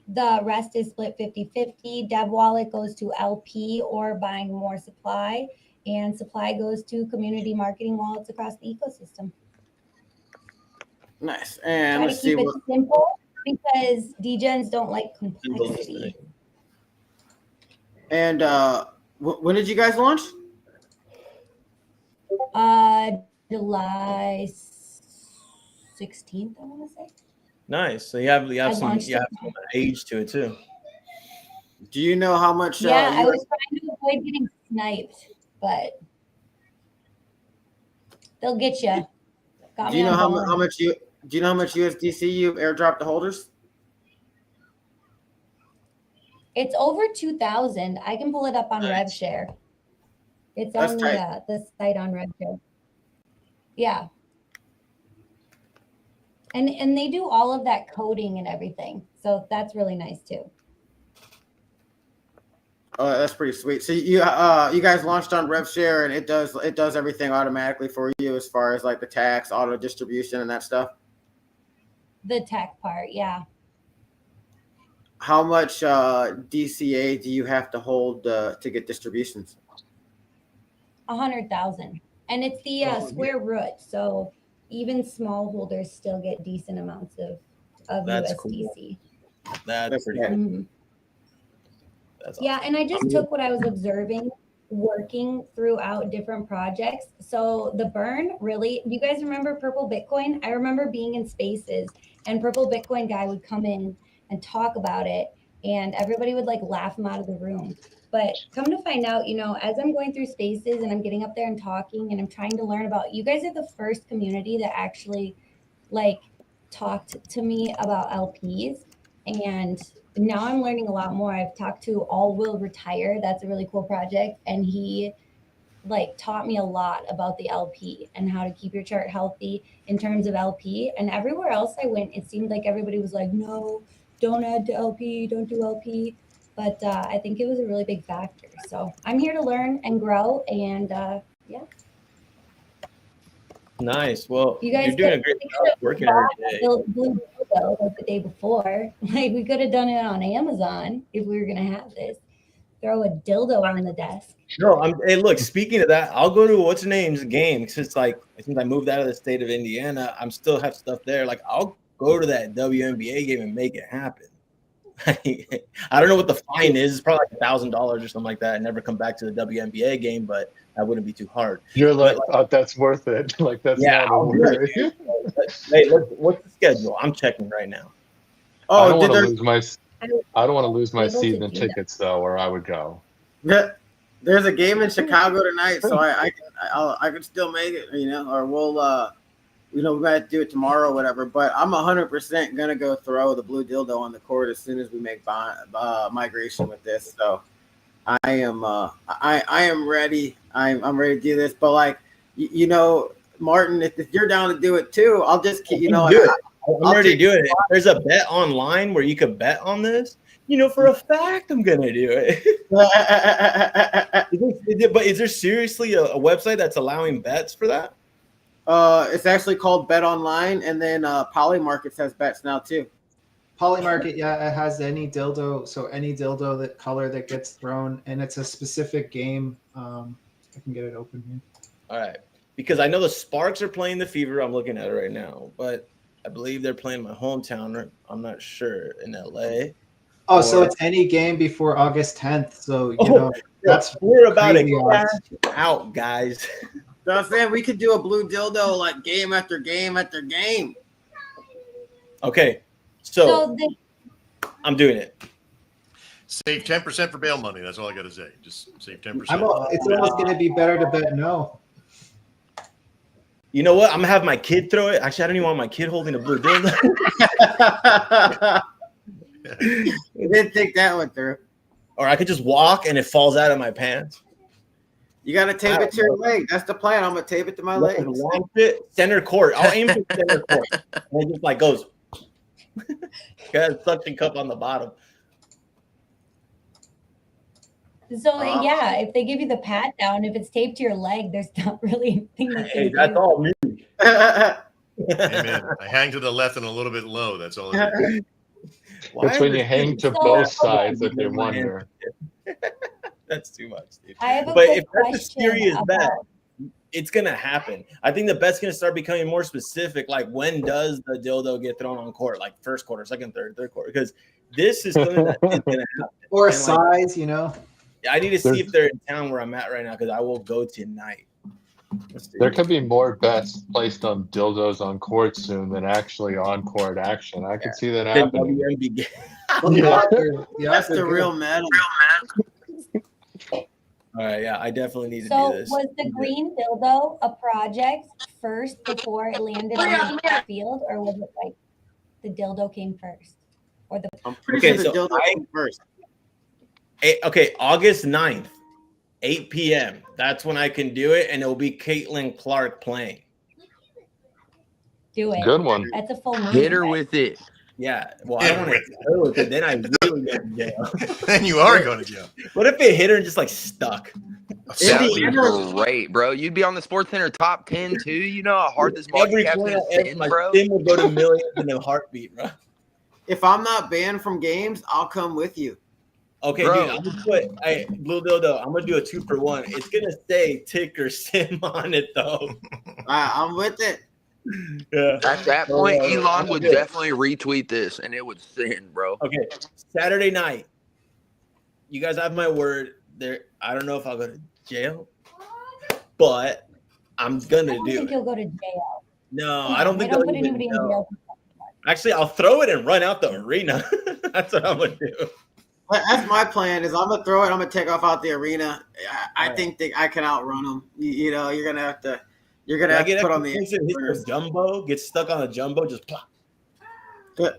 the rest is split 50-50. Dev wallet goes to LP or buying more supply. And supply goes to community marketing wallets across the ecosystem. Nice. And let's keep it simple, because degens don't like complexity. And when did you guys launch? July 16th, I want to say. Nice. So you have some age to it too. Do you know how much? I was trying to avoid getting sniped, but they'll get you. Do you know how much USDC you've airdropped to holders? It's over 2,000. I can pull it up on RevShare. It's on the site on RevShare. Yeah. And they do all of that coding and everything. So that's really nice too. Oh, that's pretty sweet. So you guys launched on RevShare, and it does everything automatically for you as far as like the tax, auto distribution, and that stuff. The tech part, yeah. How much DCA do you have to hold to get distributions? 100,000, and it's the square root. So even small holders still get decent amounts of That's USDC. Cool. That's pretty cool. Mm-hmm. That's awesome. Yeah, and I just took what I was observing working throughout different projects. So the burn really, do you guys remember Purple Bitcoin? I remember being in spaces and Purple Bitcoin guy would come in and talk about it and everybody would like laugh him out of the room. But come to find out, you know, as I'm going through spaces and I'm getting up there and talking and I'm trying to learn about, you guys are the first community that actually like talked to me about LPs. And now I'm learning a lot more. I've talked to All Will Retire. That's a really cool project. And he like taught me a lot about the LP and how to keep your chart healthy in terms of LP. And everywhere else I went, it seemed like everybody was like, no, don't add to LP, don't do LP. But I think it was a really big factor. So I'm here to learn and grow. And yeah. Nice. Well, you guys you're doing a great job working every day. Blue Dildo like the day before. Like we could have done it on Amazon if we were gonna have this. Throw a dildo on the desk. No, hey, look. Speaking of that, I'll go to what's her name's game since I moved out of the state of Indiana. I'm still have stuff there. Like I'll go to that WNBA game and make it happen. I don't know what the fine is. It's probably like $1,000 or something like that. I never come back to the WNBA game, but that wouldn't be too hard. You're like, oh, that's worth it. Like that's not worth it. Hey, what's the schedule? I'm checking right now. Oh, I don't want to lose my season tickets though, or I would go. Yeah, there's a game in Chicago tonight, so I can still make it, you know, or we'll we might do it tomorrow or whatever. But I'm 100% gonna go throw the Blue Dildo on the court as soon as we make migration with this. So I am ready. I'm ready to do this. But like you know, Martin, if you're down to do it too, I'll just keep I'm ready to do it. If there's a bet online where you could bet on this, you know, for a fact, I'm gonna do it. But is there seriously a website that's allowing bets for that? It's actually called Bet Online, and then Polymarkets has bets now too. Polymarket, yeah, it has any dildo, so any dildo that color that gets thrown, and it's a specific game. I can get it open here. All right, because I know the Sparks are playing the Fever. I'm looking at it right now, but I believe they're playing my hometown. I'm not sure in LA. Oh, so it's any game before August 10th. So you know that's we're about to cash out, guys. So I'm saying we could do a Blue Dildo like game after game after game. Okay, so I'm doing it. Save 10% for bail money. That's all I got to say. Just save 10%. It's almost going to be better to bet no. You know what? I'm gonna have my kid throw it. Actually, I don't even want my kid holding a Blue Dildo. You didn't think that one through. Or I could just walk and it falls out of my pants. You got to tape it to your leg. That's the plan. I'm going to tape it to my leg. Center court. I'll aim for center court. And it just like goes. Got a suction cup on the bottom. So yeah, if they give you the pat down, if it's taped to your leg, there's not really anything. Hey, that's all me. Amen. I hang to the left and a little bit low. That's all it is. That's when you hang to both sides that they wonder. That's too much, dude. But if that's a serious bet, it's gonna happen. I think the bet's gonna start becoming more specific. Like, when does the dildo get thrown on court? Like first quarter, second, third quarter, because this is something that is gonna happen. Or a size, you know. I need to see if they're in town where I'm at right now, because I will go tonight. There could be more bets placed on dildos on court soon than actually on court action. I could see that happening. That's the real medal. All right, yeah, I definitely need to do this. So was the green dildo a project first before it landed on the field, or was it like the dildo came first? Or the I'm pretty sure the dildo came first. Okay, August 9th, 8 p.m. That's when I can do it, and it'll be Caitlin Clark playing. Do it. Good one. That's a full month. Hit her with it. Yeah. Well, I don't want to hit her with it. Then I really go to jail. Then you are going to jail. What if it hit her and just like stuck? That'd be great, bro. You'd be on the Sports Center top 10 too. You know how hard this market cap is, bro. Tim will go to millions in a heartbeat, bro. If I'm not banned from games, I'll come with you. Okay, bro. Dude, I'm gonna put Blue Dildo. I'm gonna do a 2-for-1. It's gonna say ticker sim on it though. I'm with it. Yeah. At that point, Elon would definitely retweet this, and it would send, bro. Okay, Saturday night. You guys have my word. There, I don't know if I'll go to jail, but I'm gonna I don't do think it. you'll go to jail. No, Come I don't on, think they don't they'll put even anybody in know. jail. Actually, I'll throw it and run out the arena. That's what I'm gonna do. That's my plan. Is I'm gonna throw it. I'm gonna take off out the arena. I think that I can outrun them. You know, you're gonna have to. You're gonna have to put on the. Hit the jumbo. Get stuck on the jumbo. Just plop. Good.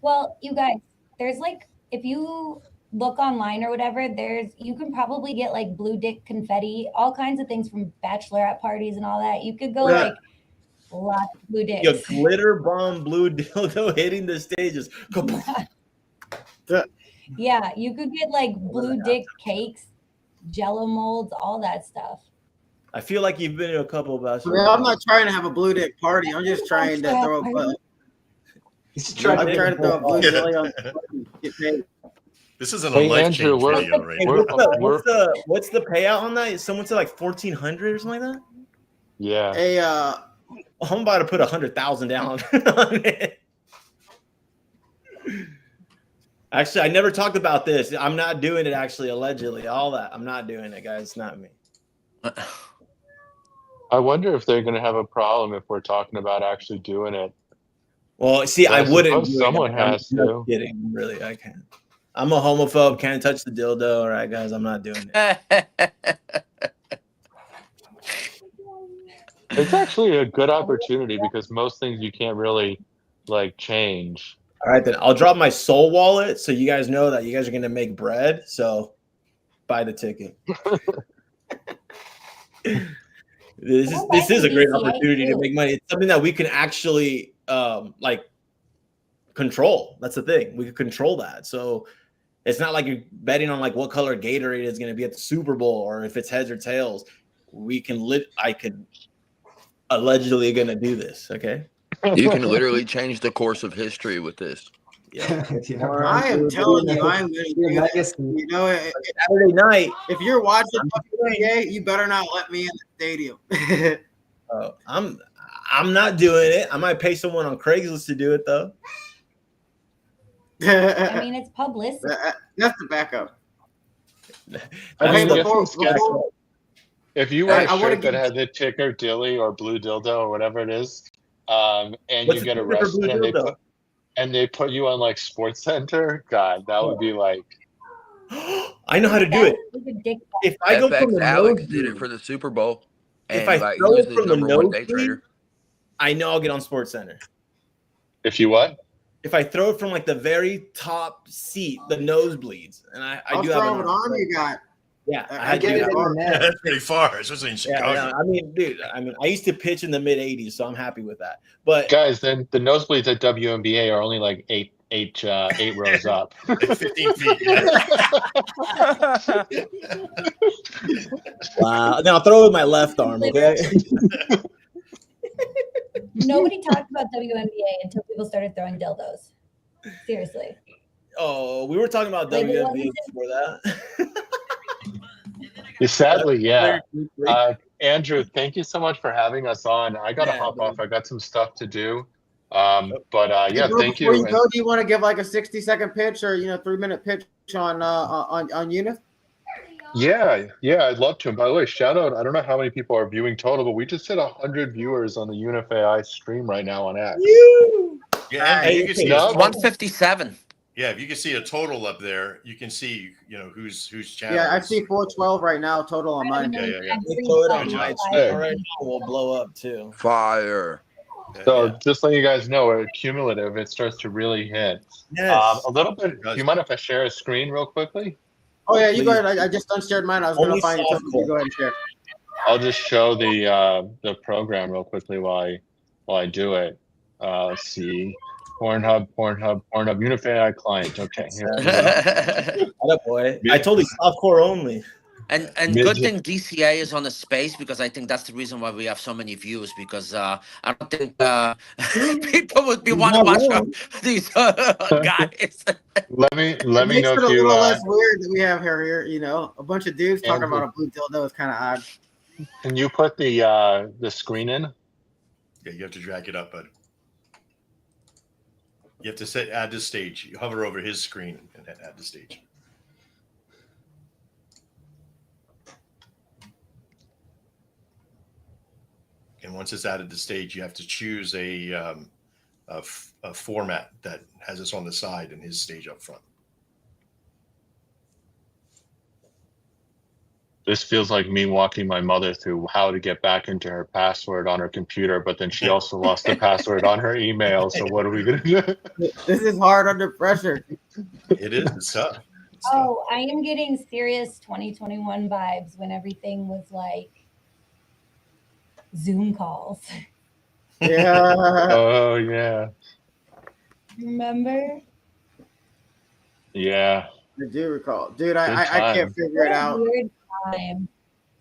Well, you guys, there's like, if you look online or whatever, you can probably get like blue dick confetti, all kinds of things from bachelorette parties and all that. You could go like lots of blue dicks. Your glitter bomb blue dildo hitting the stages. Yeah, you could get like blue dick cakes, jello molds, all that stuff. I feel like you've been to a couple of us. I'm not trying to have a blue dick party. I'm just trying to throw a. He's trying to throw a blue dilly on. Get paid. This isn't a life change video right now. What's the payout on that? Someone said like 1,400 or something like that. Yeah. I'm about to put 100,000 down on it. Actually, I never talked about this. I'm not doing it. Actually, allegedly, all that. I'm not doing it, guys. It's not me. I wonder if they're going to have a problem if we're talking about actually doing it. Well, see, I wouldn't. Do someone has to. Kidding, really, I can't. I'm a homophobe. Can't touch the dildo. All right, guys, I'm not doing it. It's actually a good opportunity because most things you can't really like change. All right, then I'll drop my soul wallet so you guys know that you guys are going to make bread. So buy the ticket. This is a great opportunity to make money. It's something that we can actually like control. That's the thing. We can control that. So it's not like you're betting on like what color Gatorade is going to be at the Super Bowl or if it's heads or tails. I could allegedly going to do this. Okay. You can literally change the course of history with this. Yeah. I am telling you, I'm going to do this. You know, Saturday night. If you're watching WBA, you better not let me in the stadium. I'm not doing it. I might pay someone on Craigslist to do it though. I mean, it's publicity. That's the backup. If you wear a shirt that has the ticker dilly or blue dildo or whatever it is, and you get arrested and they put you on like Sports Center, God, that would be like. I know how to do it. If I go from the Alex did it for the Super Bowl. And if I like, throw he was it the from the number one day nosebleed, trader. I know I'll get on Sports Center. If you what? If I throw it from like the very top seat, the nosebleeds, and I do have an arm you got. Yeah, I get it. That's pretty far, especially in Chicago. Yeah, I mean, dude, I used to pitch in the mid '80s, so I'm happy with that. But guys, then the nosebleeds at WNBA are only like eight rows up. Like 15 feet. Wow. Now I'll throw it with my left arm, okay? Nobody talked about WNBA until people started throwing dildos. Seriously. Oh, we were talking about WNBA before that. Sadly, yeah. Andrew, thank you so much for having us on. I got to hop off. I got some stuff to do. But yeah, thank you. Before you go, do you want to give like a 60-second pitch or 3-minute pitch on Unif? Yeah, I'd love to. And by the way, shout out. I don't know how many people are viewing total, but we just hit 100 viewers on the Unif AI stream right now on X. Yeah, and you can see 157. Yeah, if you can see a total up there, you can see who's channel. Yeah, I see 412 right now total on mine. Yeah. Throw it on my screen right now, we'll blow up too. Fire. So just letting you guys know, cumulative, it starts to really hit. Yes. A little bit. Do you mind if I share a screen real quickly? Oh yeah, you go ahead. I just unshared mine. I was going to find you. You go ahead and share. I'll just show the program real quickly while I do it. Let's see. Pornhub, Unif AI client. Okay. Boy. I told you softcore only. And good thing DCA is on the space because I think that's the reason why we have so many views because I don't think people would be want to watch these guys. Let me know if you. A little less weird that we have here. A bunch of dudes talking about a blue dildo is kind of odd. Can you put the screen in? Yeah, you have to drag it up, bud. You have to add this stage. You hover over his screen and add the stage. And once it's added to stage, you have to choose a format that has us on the side and his stage up front. This feels like me walking my mother through how to get back into her password on her computer, but then she also lost the password on her email. So what are we going to do? This is hard under pressure. It is. It's tough. It's tough. Oh, I am getting serious 2021 vibes when everything was like Zoom calls. Yeah. Oh, yeah. Remember? Yeah. I do recall. Dude, I can't figure it What a out. weird time.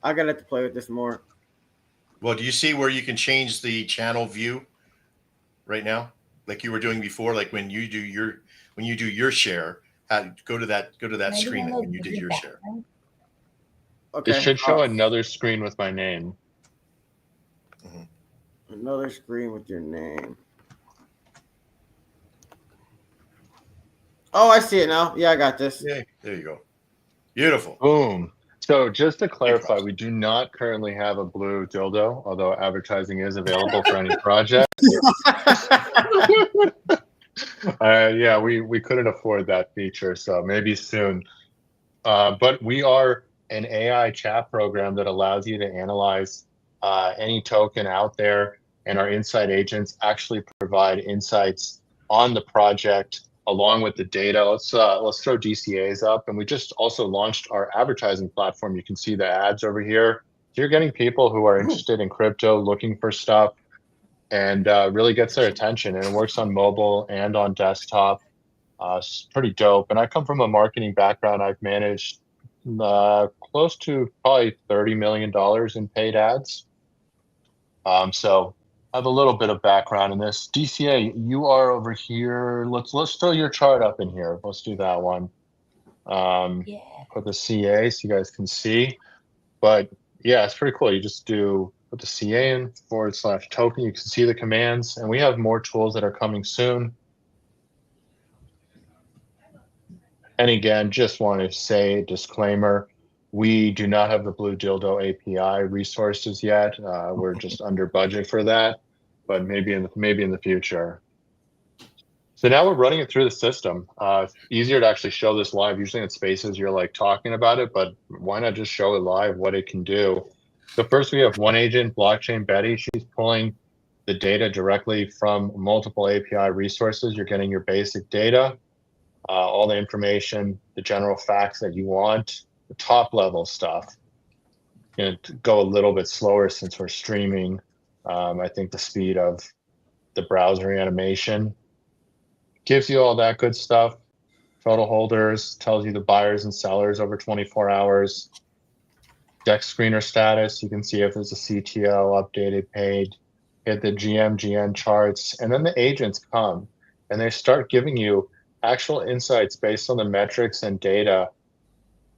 I gotta have to play with this more. Well, do you see where you can change the channel view right now, like you were doing before? Like when you do your share, go to that screen when you did your share. Okay. It should show another screen with my name. Another screen with your name. Oh, I see it now. Yeah, I got this. Yeah, there you go. Beautiful. Boom. So just to clarify, we do not currently have a Blue Dildo, although advertising is available for any project. Yeah, we couldn't afford that feature, so maybe soon. But we are an AI chat program that allows you to analyze any token out there, and our insight agents actually provide insights on the project along with the data. Let's throw DCAs up, and we just also launched our advertising platform. You can see the ads over here. So you're getting people who are interested in crypto, looking for stuff, and really gets their attention. And it works on mobile and on desktop. It's pretty dope. And I come from a marketing background. I've managed close to probably $30 million in paid ads. So I have a little bit of background in this. DCA, you are over here. Let's throw your chart up in here. Let's do that one. Yeah. Put the CA so you guys can see. But yeah, it's pretty cool. You just put the CA in /token. You can see the commands, and we have more tools that are coming soon. And again, just want to say, disclaimer, we do not have the Blue Dildo API resources yet. We're just under budget for that, but maybe in the future. So now we're running it through the system. It's easier to actually show this live. Usually in Spaces, you're like talking about it, but why not just show it live, what it can do? So first we have one agent, Blockchain Betty. She's pulling the data directly from multiple API resources. You're getting your basic data, all the information, the general facts that you want, the top level stuff. Going to go a little bit slower since we're streaming. I think the speed of the browser animation gives you all that good stuff. Total holders, tells you the buyers and sellers over 24 hours. Dex screener status, you can see if there's a CTO updated, paid, hit the GM charts, and then the agents come and they start giving you actual insights based on the metrics and data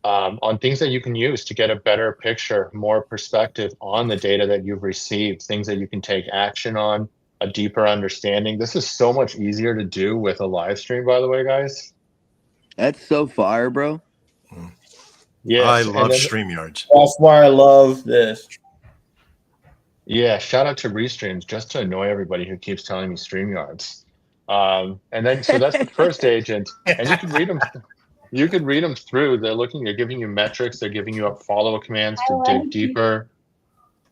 on things that you can use to get a better picture, more perspective on the data that you've received, things that you can take action on, a deeper understanding. This is so much easier to do with a live stream, by the way, guys. That's so fire, bro. Yeah, I love StreamYards. That's why I love this. Yeah, shout out to Restreams, just to annoy everybody who keeps telling me StreamYards. And then, so that's the first agent, and you can read them. You can read them through. They're giving you metrics. They're giving you follow commands to dig deeper,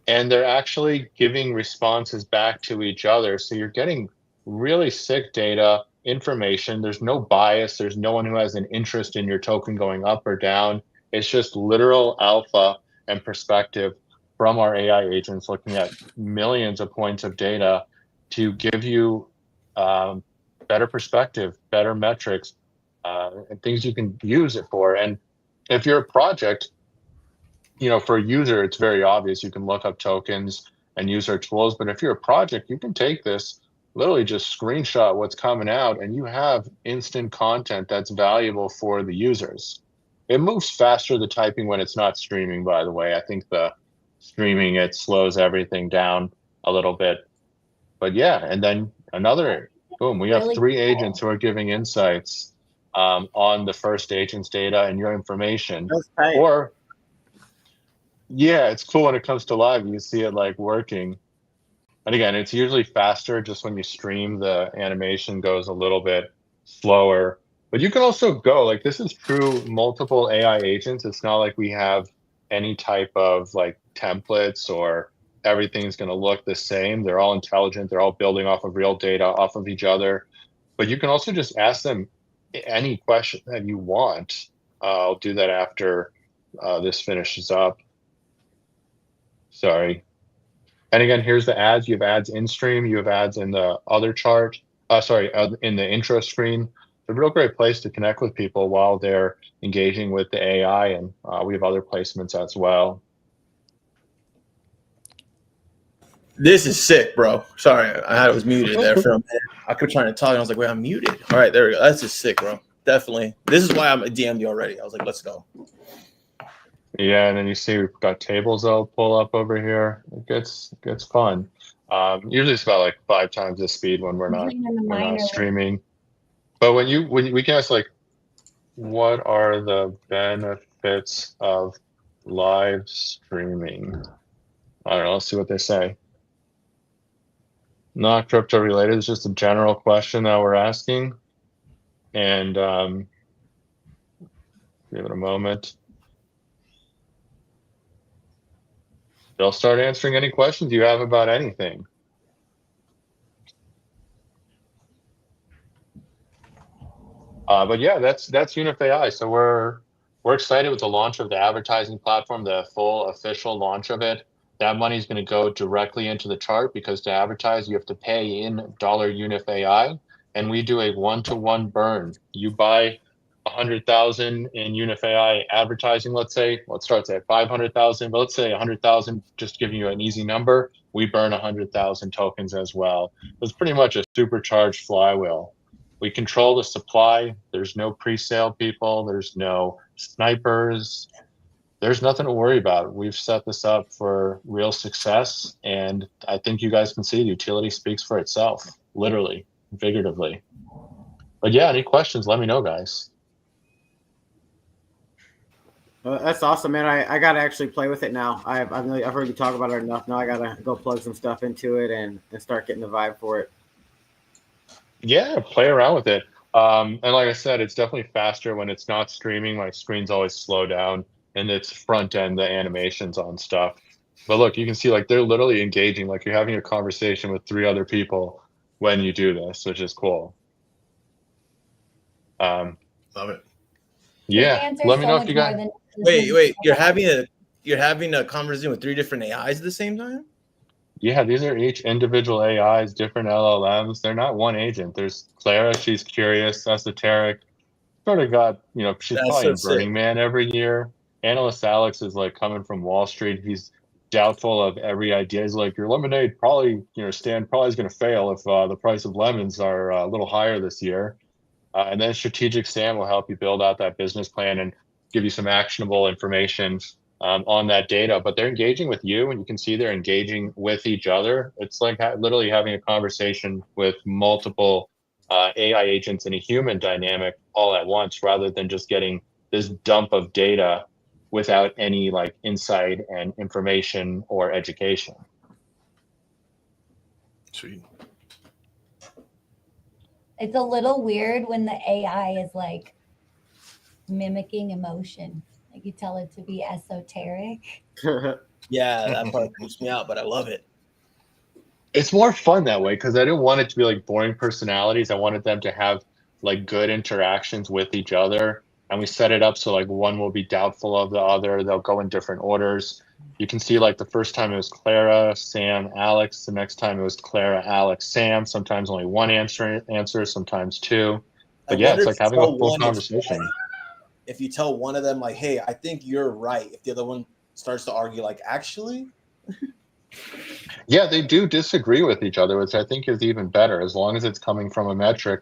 and they're actually giving responses back to each other. So you're getting really sick data, information. There's no bias. There's no one who has an interest in your token going up or down. It's just literal alpha and perspective from our AI agents looking at millions of points of data to give you better perspective, better metrics, and things you can use it for. And if you're a project, for a user, it's very obvious. You can look up tokens and use our tools. But if you're a project, you can take this, literally just screenshot what's coming out, and you have instant content that's valuable for the users. It moves faster, the typing, when it's not streaming, by the way. I think the streaming, it slows everything down a little bit. But yeah, and then another boom. We have Really 3 cool. agents who are giving insights on the first agent's data and your information. That's tight. Or yeah, it's cool when it comes to live. You can see it like working. And again, it's usually faster. Just when you stream, the animation goes a little bit slower. But you can also go like this is true multiple AI agents. It's not like we have any type of like templates or everything's going to look the same. They're all intelligent. They're all building off of real data, off of each other. But you can also just ask them any question that you want. I'll do that after this finishes up. Sorry. And again, here's the ads. You have ads in stream. You have ads in the other chart. In the intro screen. It's a real great place to connect with people while they're engaging with the AI. And we have other placements as well. This is sick, bro. Sorry, I was muted there for a minute. I kept trying to talk, and I was like, wait, I'm muted. All right, there we go. That's just sick, bro. Definitely. This is why I'm DM'd you already. I was like, let's go. Yeah, and then you see we've got tables that'll pull up over here. It gets fun. Usually it's about like 5 times the speed when we're not streaming. But when we can ask like, what are the benefits of live streaming? I don't know. Let's see what they say. Not crypto related. It's just a general question that we're asking. And give it a moment. They'll start answering any questions you have about anything. But yeah, that's Unif AI. So we're excited with the launch of the advertising platform, the full official launch of it. That money is going to go directly into the chart because to advertise, you have to pay in $Unif AI, and we do a 1-to-1 burn. You buy 100,000 in Unif AI advertising. Let's start at 500,000, but let's say 100,000. Just giving you an easy number. We burn 100,000 tokens as well. It's pretty much a supercharged flywheel. We control the supply. There's no pre-sale people. There's no snipers. There's nothing to worry about. We've set this up for real success, and I think you guys can see the utility speaks for itself, literally, figuratively. But yeah, any questions, let me know, guys. That's awesome, man. I got to actually play with it now. I've heard you talk about it enough. Now I got to go plug some stuff into it and start getting the vibe for it. Yeah, play around with it. And like I said, it's definitely faster when it's not streaming. My screens always slow down, and it's front end, the animations on stuff. But look, you can see like they're literally engaging, like you're having a conversation with 3 other people when you do this, which is cool. Love it. Yeah, let me know if you got. Wait, you're having a conversation with 3 different AIs at the same time? Yeah, these are each individual AIs, different LLMs. They're not one agent. There's Clara, she's curious, esoteric. Sort of got, she's probably in Burning Man every year. Analyst Alex is like coming from Wall Street. He's doubtful of every idea. He's like, your lemonade probably, stand probably is going to fail if the price of lemons are a little higher this year. And then Strategic Sam will help you build out that business plan and give you some actionable information on that data. But they're engaging with you, and you can see they're engaging with each other. It's like literally having a conversation with multiple AI agents in a human dynamic all at once, rather than just getting this dump of data without any like insight and information or education. Sweet. It's a little weird when the AI is like mimicking emotion. Like you tell it to be esoteric. Yeah, that part creeps me out, but I love it. It's more fun that way because I didn't want it to be like boring personalities. I wanted them to have like good interactions with each other. And we set it up so like one will be doubtful of the other. They'll go in different orders. You can see like the first time it was Clara, Sam, Alex. The next time it was Clara, Alex, Sam. Sometimes only one answer, sometimes 2. But yeah, it's like having a full conversation. If you tell one of them like, hey, I think you're right. If the other one starts to argue like, actually? Yeah, they do disagree with each other, which I think is even better. As long as it's coming from a metric,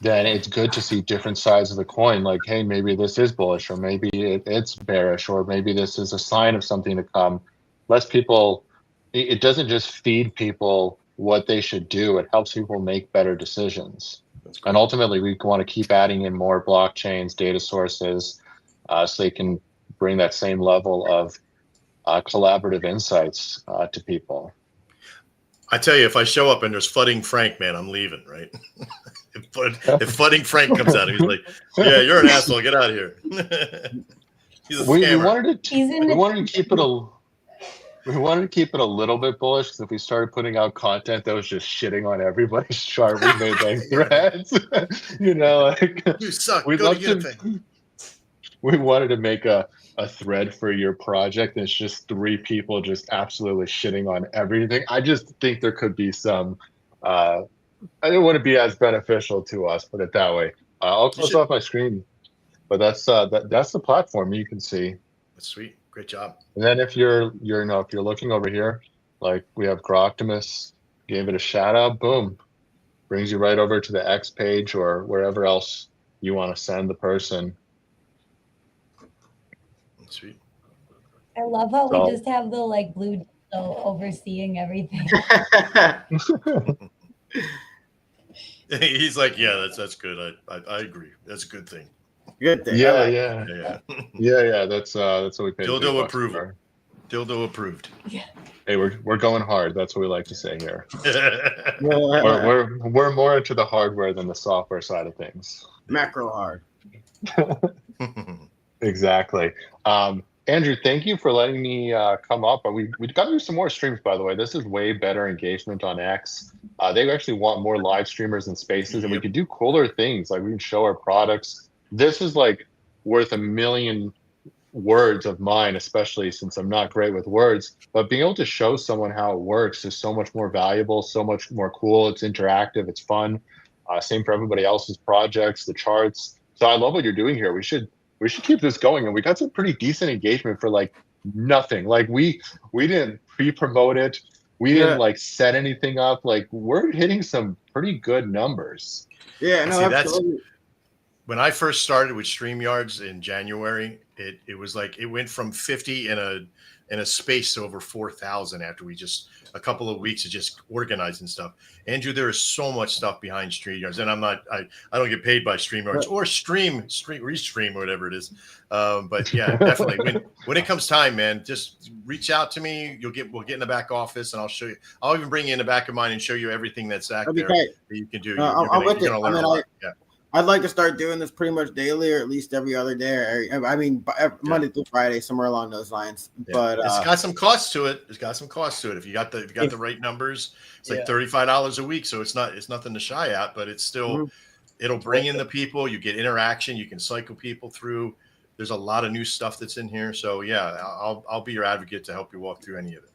then it's good to see different sides of the coin. Like, hey, maybe this is bullish, or maybe it's bearish, or maybe this is a sign of something to come. Less people, it doesn't just feed people what they should do. It helps people make better decisions. And ultimately, we want to keep adding in more blockchains, data sources, so they can bring that same level of collaborative insights to people. I tell you, if I show up and there's Fudding Frank, man, I'm leaving, right? if Fudding Frank comes out, he's like, "Yeah, you're an asshole. Get out of here." He's a scammer. We wanted to keep it a little bit bullish, because if we started putting out content that was just shitting on everybody's chart, we made like threads. You know, like, you suck. We wanted to make a thread for your project, and it's just 3 people just absolutely shitting on everything. I just think there could be some. I don't want to be as beneficial to us, put it that way. I'll close off my screen, but that's the platform you can see. That's sweet. Great job. And then if you're if you're looking over here, like we have Groctimus, gave it a shout out, boom, brings you right over to the X page or wherever else you want to send the person. Sweet. I love how we just have the like Blue Dildo overseeing everything. He's like, yeah, that's good. I agree. That's a good thing. Good thing. Yeah, like yeah. That's what we paid. Dildo approval. Dildo approved. Yeah. Hey, we're going hard. That's what we like to say here. we're more into the hardware than the software side of things. Macro hard. Exactly. Andrew, thank you for letting me come up. We got to do some more streams, by the way. This is way better engagement on X. They actually want more live streamers and spaces, and we could do cooler things. Like we can show our products. This is like worth 1 million words of mine, especially since I'm not great with words. But being able to show someone how it works is so much more valuable, so much more cool. It's interactive. It's fun. Same for everybody else's projects, the charts. So I love what you're doing here. We should keep this going, and we got some pretty decent engagement for like nothing. Like we didn't pre-promote it, we didn't like set anything up. Like we're hitting some pretty good numbers. Yeah, no, absolutely. When I first started with StreamYards in January, it was like it went from 50 in a space to over 4,000 after we just a couple of weeks of just organizing stuff. Andrew, there is so much stuff behind StreamYards, and I don't get paid by StreamYards or Restream or whatever it is. But yeah, definitely. When it comes time, man, just reach out to me. We'll get in the back office, and I'll show you. I'll even bring you in the back of mine and show you everything that's there that you can do. I'm with it. I'd like to start doing this pretty much daily, or at least every other day. I mean, Monday through Friday, somewhere along those lines. Yeah. But it's got some cost to it. It's got some cost to it. If you got the right numbers, it's like $35 a week. So it's nothing to shy at, but it's still it'll bring in the people. You get interaction. You can cycle people through. There's a lot of new stuff that's in here. So yeah, I'll be your advocate to help you walk through any of it.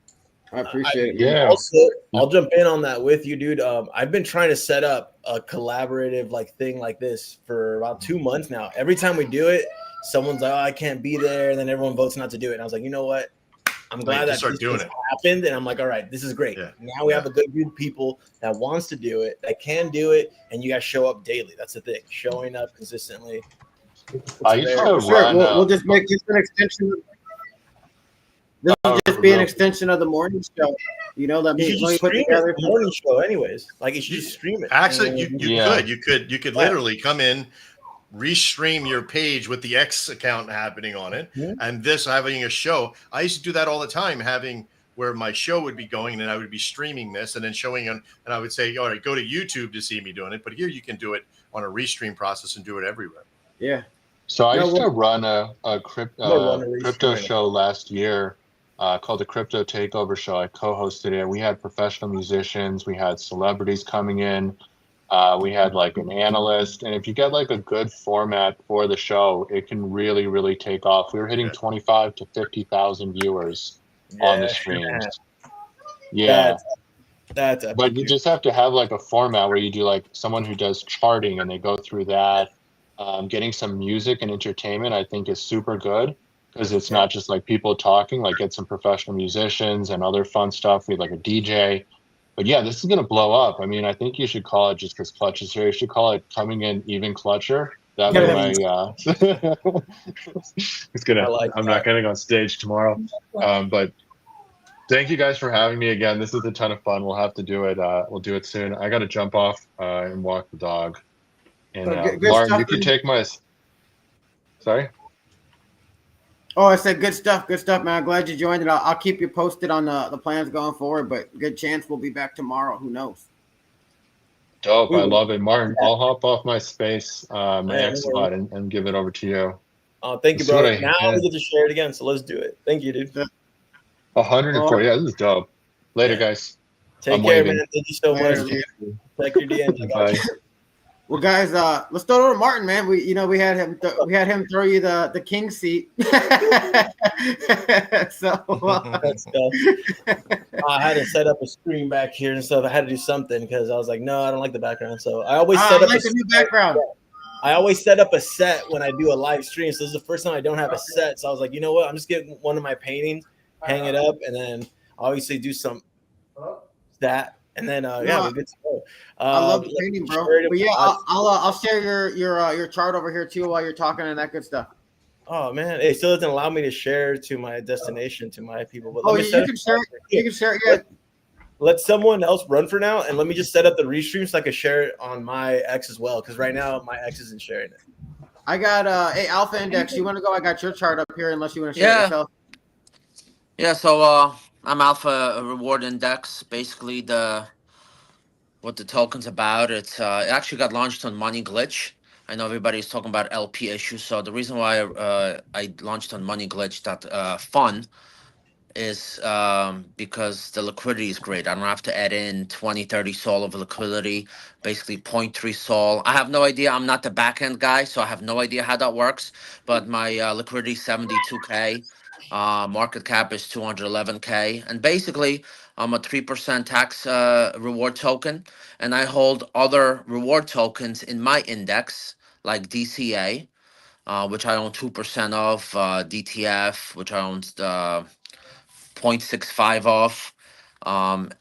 I appreciate it. Yeah. Also, I'll jump in on that with you, dude. I've been trying to set up a collaborative thing like this for about 2 months now. Every time we do it, someone's like, "Oh, I can't be there," and then everyone votes not to do it. And I was like, you know what? I'm glad that this happened, and I'm like, all right, this is great. Yeah. Now we have a good group of people that wants to do it, that can do it, and you guys show up daily. That's the thing, showing up consistently. We'll just make this an extension. This will just be an extension of the morning show. You know, that you should put together the morning show, anyways. Like you should just stream it. Actually, you could literally come in, restream your page with the X account happening on it, and this having a show. I used to do that all the time, having where my show would be going, and I would be streaming this and then showing on, and I would say, all right, go to YouTube to see me doing it. But here you can do it on a restream process and do it everywhere. Yeah. So I used to run a crypto show last year. Called the Crypto Takeover Show. I co-hosted it. We had professional musicians. We had celebrities coming in. We had like an analyst. And if you get like a good format for the show, it can really, really take off. We were hitting 25 to 50,000 viewers on the streams. Yeah. But you just have to have like a format where you do like someone who does charting and they go through that. Getting some music and entertainment, I think, is super good. Because it's not just like people talking, like get some professional musicians and other fun stuff. We have like a DJ. But yeah, this is going to blow up. I mean, I think you should call it, just because Clutch is here, you should call it Coming In Even Clutcher. That way it's going to, I'm not getting on stage tomorrow. But Thank you guys for having me again. This is a ton of fun. We'll have to do it. We'll do it soon. I got to jump off and walk the dog. And Good Martin, stuff, you can man. take my. Sorry. Oh, I said good stuff, man. I'm glad you joined it. I'll keep you posted on the plans going forward, but good chance we'll be back tomorrow. Who knows? Dope. I love it. Martin, I'll hop off my space, my Yeah, X no spot, and give it over to you. Oh, thank you, Let's see what bro. I Now had. we get to share it again, so let's do it. Thank you, dude. 104. Yeah, this is dope. Later, Yeah. guys. Take I'm care, waving. man. Thank you so Later, much. dude. Check your DMs. I got Bye. you. Well, guys, let's throw it over to Martin, man. We had him throw you the king seat. So Let's go. I had to set up a screen back here and stuff. I had to do something because I was like, no, I don't like the background. So I always set up like the new background. I always set up a set when I do a live stream. So this is the first time I don't have a set. So I was like, you know what? I'm just getting one of my paintings, hang it up, and then obviously do some that, and then yeah, we're good to go. I love the painting, bro. But yeah, I'll share your chart over here too while you're talking and that good stuff. Oh man, it still doesn't allow me to share to my destination to my people. But you can share it. You can share it. Yeah. Let someone else run for now, and let me just set up the restream so I can share it on my X as well. Because right now my X isn't sharing it. I got Alpha Index. You want to go? I got your chart up here. Unless you want to share it yourself. Yeah. So I'm Alpha Reward Index. Basically, what the token's about. It actually got launched on Money Glitch. I know everybody's talking about LP issues. So the reason why I launched on Money Glitch that fun is because the liquidity is great. I don't have to add in 20, 30 sol of liquidity, basically 0.3 sol. I have no idea. I'm not the back end guy, so I have no idea how that works. But my liquidity is 72K. Market cap is 211K. And basically, I'm a 3% tax reward token. And I hold other reward tokens in my index, like DCA, which I own 2% of, DTF, which I own 0.65 off.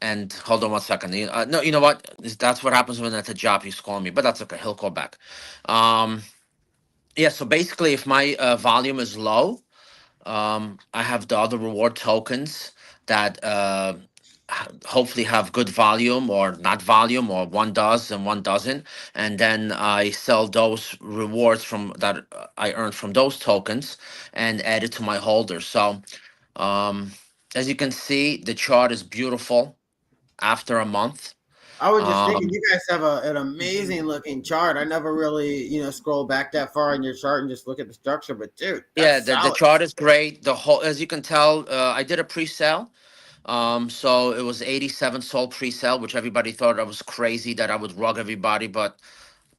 And hold on one second. No, you know what? That's what happens when at the job he's calling me, but that's okay. He'll call back. Yeah. So basically, if my volume is low, I have the other reward tokens that hopefully have good volume or not volume, or one does and one doesn't, and then I sell those rewards from that I earned from those tokens and add it to my holders. So as you can see, the chart is beautiful after a month. I was just thinking, you guys have an amazing looking chart. I never really, scroll back that far in your chart and just look at the structure. But dude, yeah, the chart is great. The whole, as you can tell, I did a pre-sale. So it was 87 sold pre-sale, which everybody thought I was crazy that I would rug everybody, but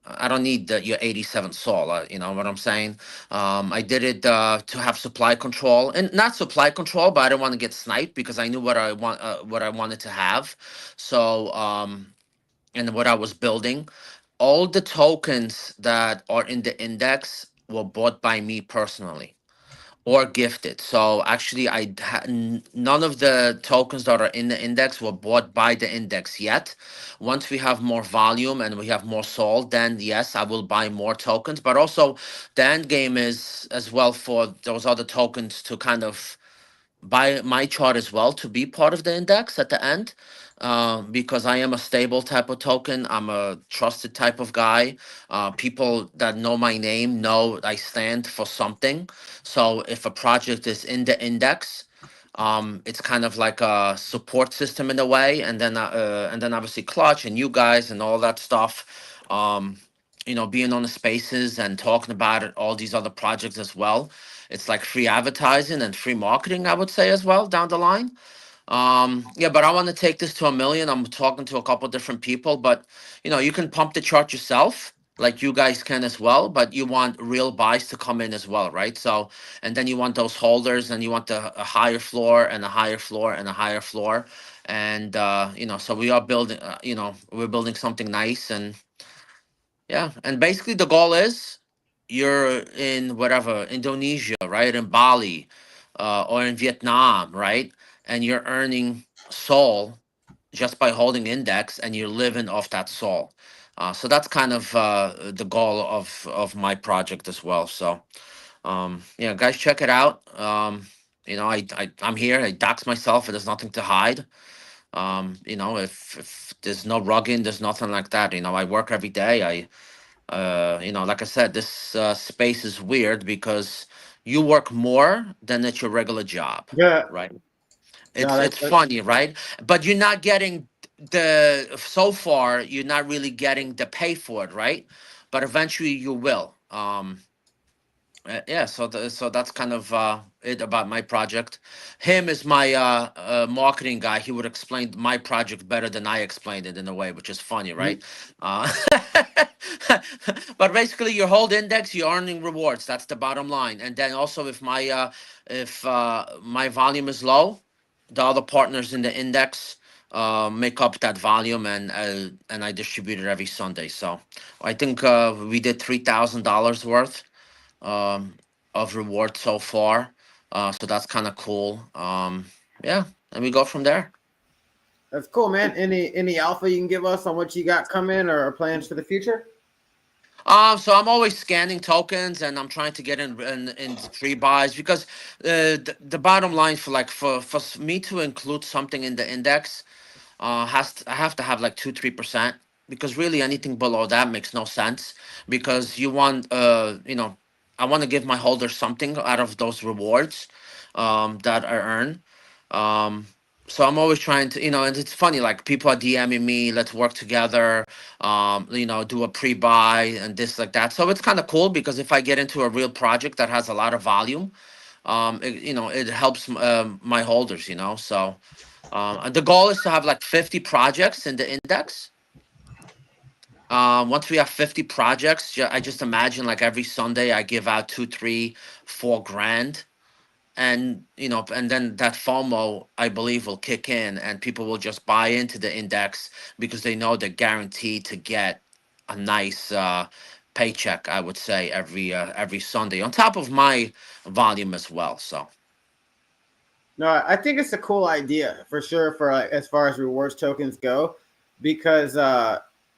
I don't need your 87 sol. You know what I'm saying? I did it to have supply control, and not supply control, but I didn't want to get sniped because I knew what I wanted to have. So and what I was building, all the tokens that are in the index were bought by me personally or gifted. So actually, none of the tokens that are in the index were bought by the index yet. Once we have more volume and we have more sold, then yes, I will buy more tokens. But also, the end game is as well for those other tokens to kind of buy my chart as well to be part of the index at the end. Because I am a stable type of token. I'm a trusted type of guy. People that know my name know I stand for something. So if a project is in the index, it's kind of like a support system in a way, and then obviously Clutch and you guys and all that stuff. Being on the spaces and talking about it, all these other projects as well. It's like free advertising and free marketing, I would say, as well down the line. Yeah, but I want to take this to 1 million. I'm talking to a couple different people, but you can pump the chart yourself, like you guys can as well, but you want real buys to come in as well, right? So, and then you want those holders, and you want a higher floor and a higher floor and a higher floor. And so we are building, we're building something nice. And yeah, and basically the goal is you're in whatever, Indonesia, right? In Bali, or in Vietnam, right? And you're earning sol just by holding index, and you're living off that sol. So that's kind of the goal of my project as well. So yeah, guys, check it out. I'm here. I dox myself. There's nothing to hide. If there's no rugging, there's nothing like that. I work every day. Like I said, this space is weird because you work more than at your regular job, Yeah. right? No, It's funny, right? But you're not getting so far, you're not really getting the pay for it, right? But eventually you will. Yeah, so that's kind of it about my project. Him is my marketing guy. He would explain my project better than I explained it in a way, which is funny, right? Uh, but basically, your hold index, you're earning rewards. That's the bottom line. And then also, if my volume is low, the other partners in the index make up that volume, and I distribute it every Sunday. So I think we did $3,000 worth of reward so far. So that's kind of cool. Yeah, and we go from there. That's cool, man. Any alpha you can give us on what you got coming or plans for the future? So I'm always scanning tokens, and I'm trying to get in free buys because the bottom line for me to include something in the index I have to have like 2-3%, because really anything below that makes no sense, because you want I want to give my holders something out of those rewards that I earn. Um, so I'm always trying to, and it's funny, like people are DMing me, let's work together, do a pre-buy and this like that. So it's kind of cool because if I get into a real project that has a lot of volume, it helps my holders, so the goal is to have like 50 projects in the index. Once we have 50 projects, I just imagine like every Sunday I give out 2, 3, 4 grand. And, and then that FOMO, I believe, will kick in and people will just buy into the index because they know they're guaranteed to get a nice paycheck, I would say, every Sunday on top of my volume as well. So. No, I think it's a cool idea for sure for as far as rewards tokens go, because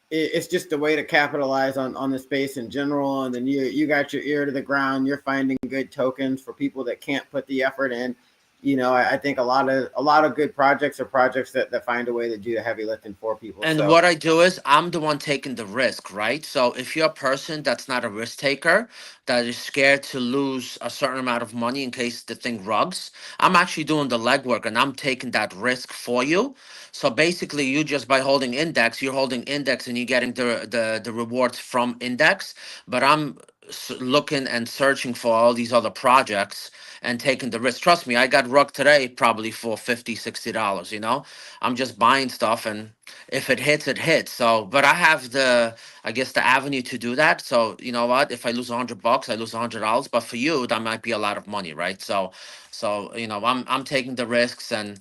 it's just a way to capitalize on the space in general. And then you got your ear to the ground. You're finding good tokens for people that can't put the effort in. I think a lot of good projects are projects that find a way to do the heavy lifting for people. And what I do is I'm the one taking the risk, right? So if you're a person that's not a risk taker, that is scared to lose a certain amount of money in case the thing rugs, I'm actually doing the legwork and I'm taking that risk for you. So basically, you just by holding index, you're holding index and you're getting the rewards from index. But I'm looking and searching for all these other projects and taking the risk. Trust me, I got rugged today probably for $50-$60. I'm just buying stuff, and if it hits, it hits. So, but I have I guess the avenue to do that. So you know what? If I lose $100, I lose $100. But for you, that might be a lot of money, right? So I'm taking the risks and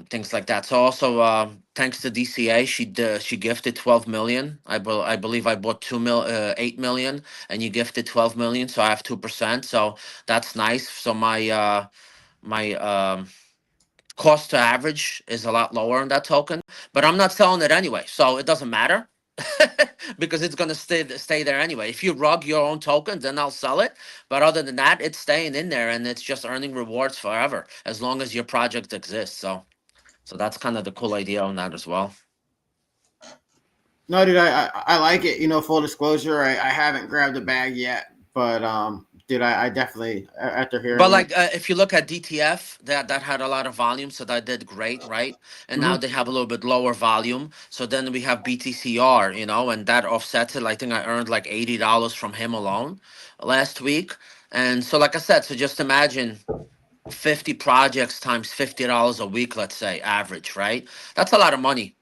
things like that. So also thanks to DCA, she gifted 12 million. I believe I bought 8 million, and you gifted 12 million. So I have 2%. So that's nice. So my cost to average is a lot lower on that token, but I'm not selling it anyway, so it doesn't matter. Because it's gonna stay there anyway. If you rug your own token, then I'll sell it. But other than that, it's staying in there and it's just earning rewards forever as long as your project exists. So that's kind of the cool idea on that as well. No, dude, I like it. Full disclosure, I haven't grabbed a bag yet, but dude, I definitely after hearing. But like, if you look at DTF, that had a lot of volume, so that did great, right? And now they have a little bit lower volume. So then we have BTCR, and that offsets it. I think I earned like $80 from him alone last week. And so, like I said, so just imagine 50 projects times $50 a week, let's say, average, right? That's a lot of money.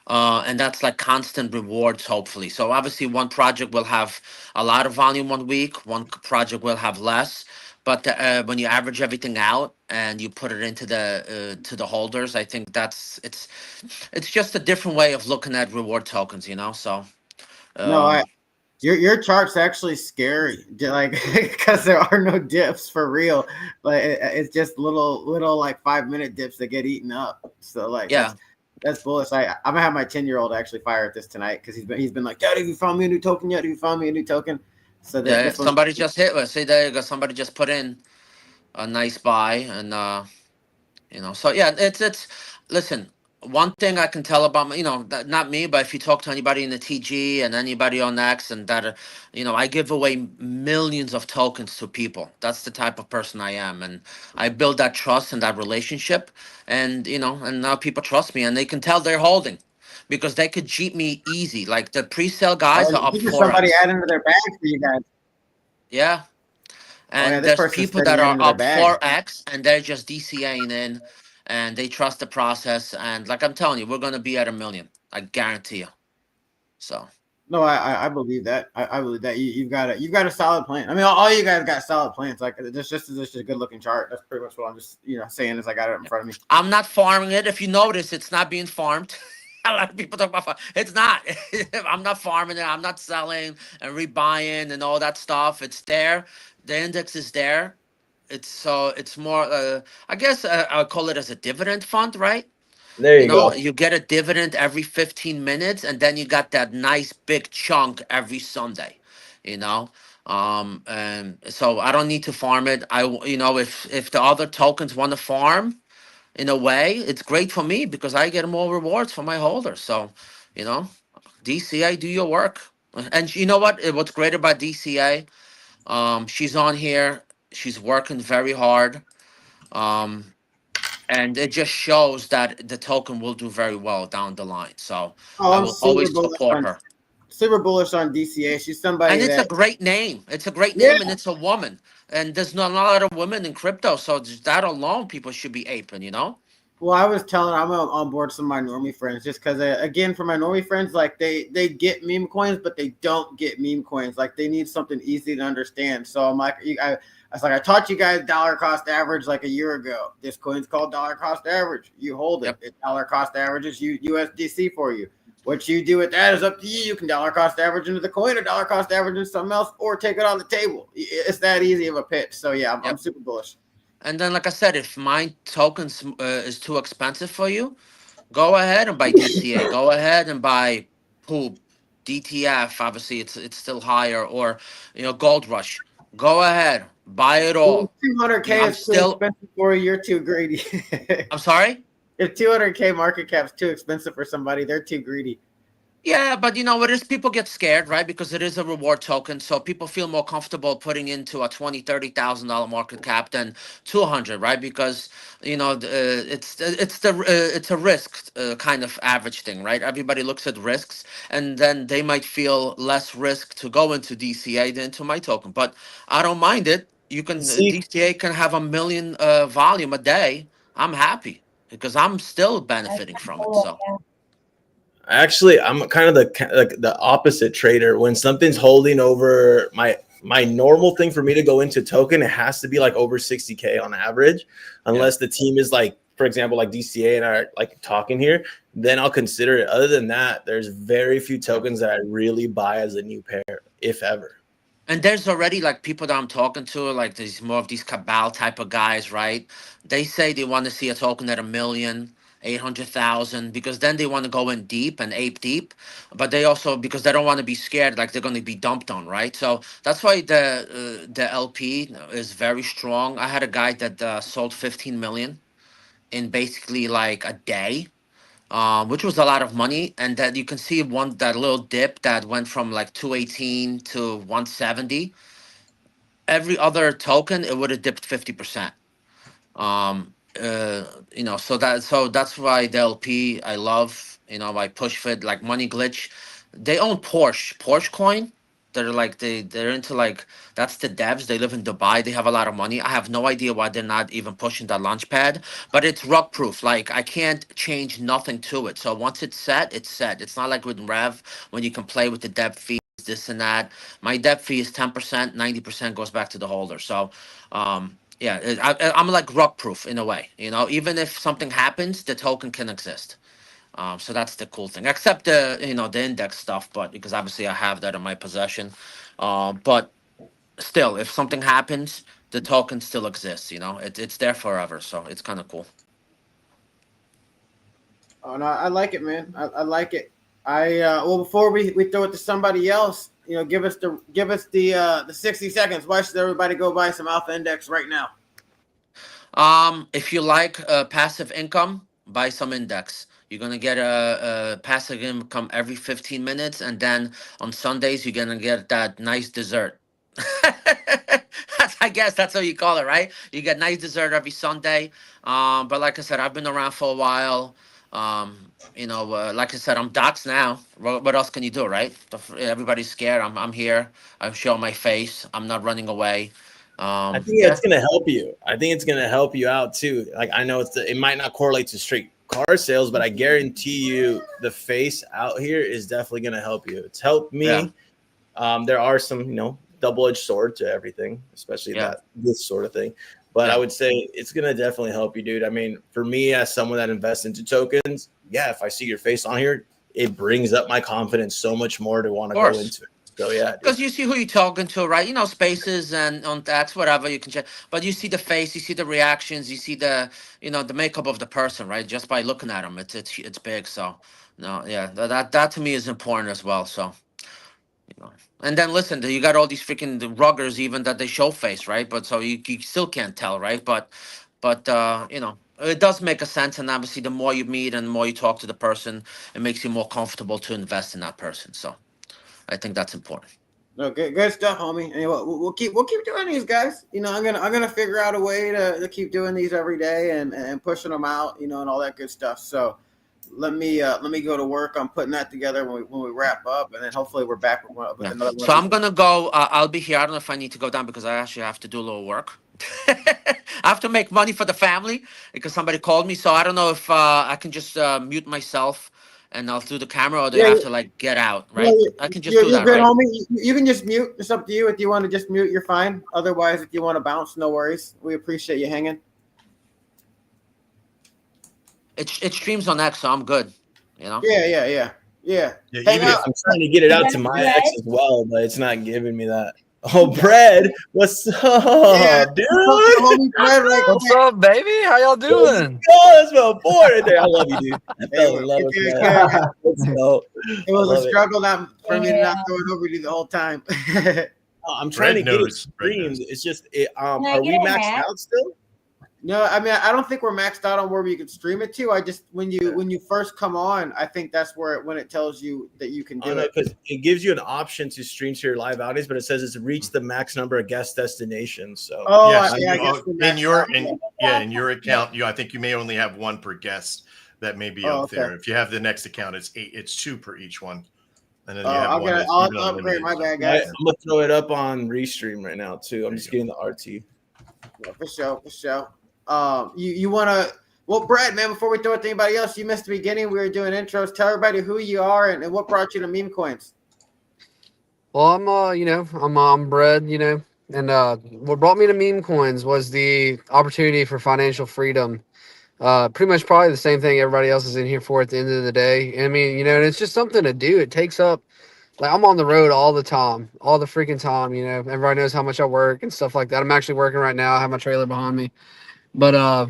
And that's like constant rewards, hopefully. So obviously, one project will have a lot of volume 1 week, one project will have less. But when you average everything out and you put it into to the holders, I think it's just a different way of looking at reward tokens, So no, your chart's actually scary, like because there are no dips for real. Like it's just little like 5-minute dips that get eaten up. So like yeah. That's bullish. I'm gonna have my 10-year-old actually fire at this tonight because he's been like, Dad, have you found me a new token yet? Have you found me a new token? So somebody just hit us. See, there you go. Somebody just put in a nice buy, and so yeah, it's listen. One thing I can tell about not me, but if you talk to anybody in the TG and anybody on X, and that, I give away millions of tokens to people. That's the type of person I am, and I build that trust and that relationship, and now people trust me, and they can tell they're holding, because they could cheat me easy. Like the pre-sale guys are up This is somebody 4x. adding to their bag for you guys. Yeah. Oh yeah, And this there's person's people spending that it are into their up bag. 4x and they're just DCAing in, and they trust the process. And like I'm telling you, we're going to be at 1 million. I guarantee you. So. No, I believe that. I believe that you've got a solid plan. I mean, all you guys got solid plans. Like this just a good looking chart. That's pretty much what I'm just saying as I got it in front of me. I'm not farming it. If you notice, it's not being farmed. A lot of people talk about farm. It's not. I'm not farming it. I'm not selling and rebuying and all that stuff. It's there. The index is there. It's more. I guess I'll call it as a dividend fund, right? There you go. You get a dividend every 15 minutes, and then you got that nice big chunk every Sunday, you know. And so I don't need to farm it. If the other tokens want to farm, in a way, it's great for me because I get more rewards for my holders. So, you know, DCA, do your work. And you know what? What's great about DCA? She's on here. She's working very hard. Um, and it just shows that the token will do very well down the line. So Oh, I I'm will always support her. super bullish on DCA. She's somebody And it's that a great name. It's a great name, and it's a woman. And there's not a lot of women in crypto, so just that alone, people should be aping. Well, I was telling I'm on board some of my normie friends just because again for my normie friends, like they get meme coins, but they don't get meme coins. Like they need something easy to understand. So I'm like, I taught you guys dollar cost average like a year ago. This coin's called dollar cost average. You hold it. Yep. It dollar cost averages USDC for you. What you do with that is up to you. You can dollar cost average into the coin or dollar cost average into something else or take it on the table. It's that easy of a pitch. So yeah, I'm super bullish. And then, like I said, if my tokens is too expensive for you, go ahead and buy DCA. Go ahead and buy Poop, DTF. Obviously, it's still higher, or Gold Rush. Go ahead, buy it all. 200K is too expensive for you. You're too greedy. I'm sorry? If 200K market cap's too expensive for somebody, they're too greedy. Yeah, but what is, people get scared, right? Because it is a reward token, so people feel more comfortable putting into a $20,000-$30,000 market cap than 200, right? Because it's a risk kind of average thing, right? Everybody looks at risks, and then they might feel less risk to go into DCA than into my token. But I don't mind it. DCA can have 1 million volume a day. I'm happy because I'm still benefiting from it. So. Actually, I'm kind of the opposite trader. When something's holding over my normal thing for me to go into token, it has to be like over 60K on average, unless the team is like, for example, like DCA and I are like talking here, then I'll consider it. Other than that, there's very few tokens that I really buy as a new pair, if ever. And there's already like people that I'm talking to, like there's more of these cabal type of guys, right? They say they want to see a token at 1,800,000 because then they want to go in deep and ape deep, but they also, because they don't want to be scared like they're going to be dumped on, right? So that's why the LP is very strong. I had a guy that sold 15 million in basically like a day. Which was a lot of money, and that you can see that little dip that went from like 218 to 170. Every other token, it would have dipped 50%. So that's why the LP I love. I push fit like Money Glitch. They own Porsche coin. They're into like, that's the devs. They live in Dubai. They have a lot of money. I have no idea why they're not even pushing that launch pad, but it's rug proof. Like I can't change nothing to it. So once it's set, it's set. It's not like with Rev when you can play with the dev fees, this and that. My dev fee is 10%, 90% goes back to the holder. So yeah, I'm like rug proof in a way. Even if something happens, the token can exist. So that's the cool thing, except the index stuff, but because obviously I have that in my possession. But still, if something happens, the token still exists. It's there forever, so it's kind of cool. Oh no, I like it, man. I like it. Well, before we throw it to somebody else, give us the 60 seconds. Why should everybody go buy some Alpha Index right now? If you like passive income, buy some index. You're gonna get a passive income every 15 minutes, and then on Sundays you're gonna get that nice dessert. I guess that's how you call it, right? You get nice dessert every Sunday. But like I said, I've been around for a while. Like I said, I'm docs now. What else can you do, right? Everybody's scared. I'm here. I'm showing my face. I'm not running away. I think it's gonna help you. I think it's gonna help you out too. Like I know it might not correlate to straight car sales, but I guarantee you the face out here is definitely gonna help you. It's helped me. Yeah. There are some, double-edged sword to everything, especially this sort of thing. But I would say it's gonna definitely help you, dude. I mean, for me as someone that invests into tokens, if I see your face on here, it brings up my confidence so much more to want to go into it. So because you see who you're talking to, right? Spaces and on X, whatever you can check. But you see the face, you see the reactions, you see the the makeup of the person, right? Just by looking at them, it's big. So that to me is important as well. So and then listen, you got all these freaking ruggers even that they show face, right? But so you still can't tell, right? But it does make a sense, and obviously the more you meet and the more you talk to the person, it makes you more comfortable to invest in that person. So I think that's important. No, good stuff, homie. Anyway, we'll keep doing these, guys. I'm gonna figure out a way to keep doing these every day and pushing them out, and all that good stuff. So let me go to work on putting that together when we wrap up, and then hopefully we're back with another one. So I'm gonna go. I'll be here. I don't know if I need to go down because I actually have to do a little work. I have to make money for the family because somebody called me. So I don't know if I can just mute myself and I'll do the camera, or do I have to get out? Right? I can just do that. Good, right? homie. You can just mute. It's up to you. If you want to just mute, you're fine. Otherwise, if you want to bounce, no worries. We appreciate you hanging. It streams on X, so I'm good. Yeah. I'm trying to get it out to my X as well, but it's not giving me that. Oh, Brad, what's up, dude? What's up, baby? How y'all doing? That's my boy right there. I love you, dude. Let's go. It was a struggle for me to not throw it over to you the whole time. I'm trying to get it streamed. It's just, are we maxed out still? No, I mean, I don't think we're maxed out on where we can stream it to. I just when you first come on, I think that's when it tells you that you can do it, because it gives you an option to stream to your live audience, but it says it's reached the max number of guest destinations. So in your account, I think you may only have one per guest that may be up there. If you have the next account, it's 2 per each one. And then I'll upgrade my bad, guys. I'm gonna throw it up on Restream right now too. I'm just getting the RT. Yeah, for sure. You want to? Well, Brad, man, before we throw it to anybody else, you missed the beginning. We were doing intros. Tell everybody who you are and what brought you to meme coins. Well, I'm Brad, and what brought me to meme coins was the opportunity for financial freedom. Pretty much probably the same thing everybody else is in here for at the end of the day. And I mean, and it's just something to do. It takes up, I'm on the road all the time, all the freaking time. Everybody knows how much I work and stuff like that. I'm actually working right now. I have my trailer behind me. But I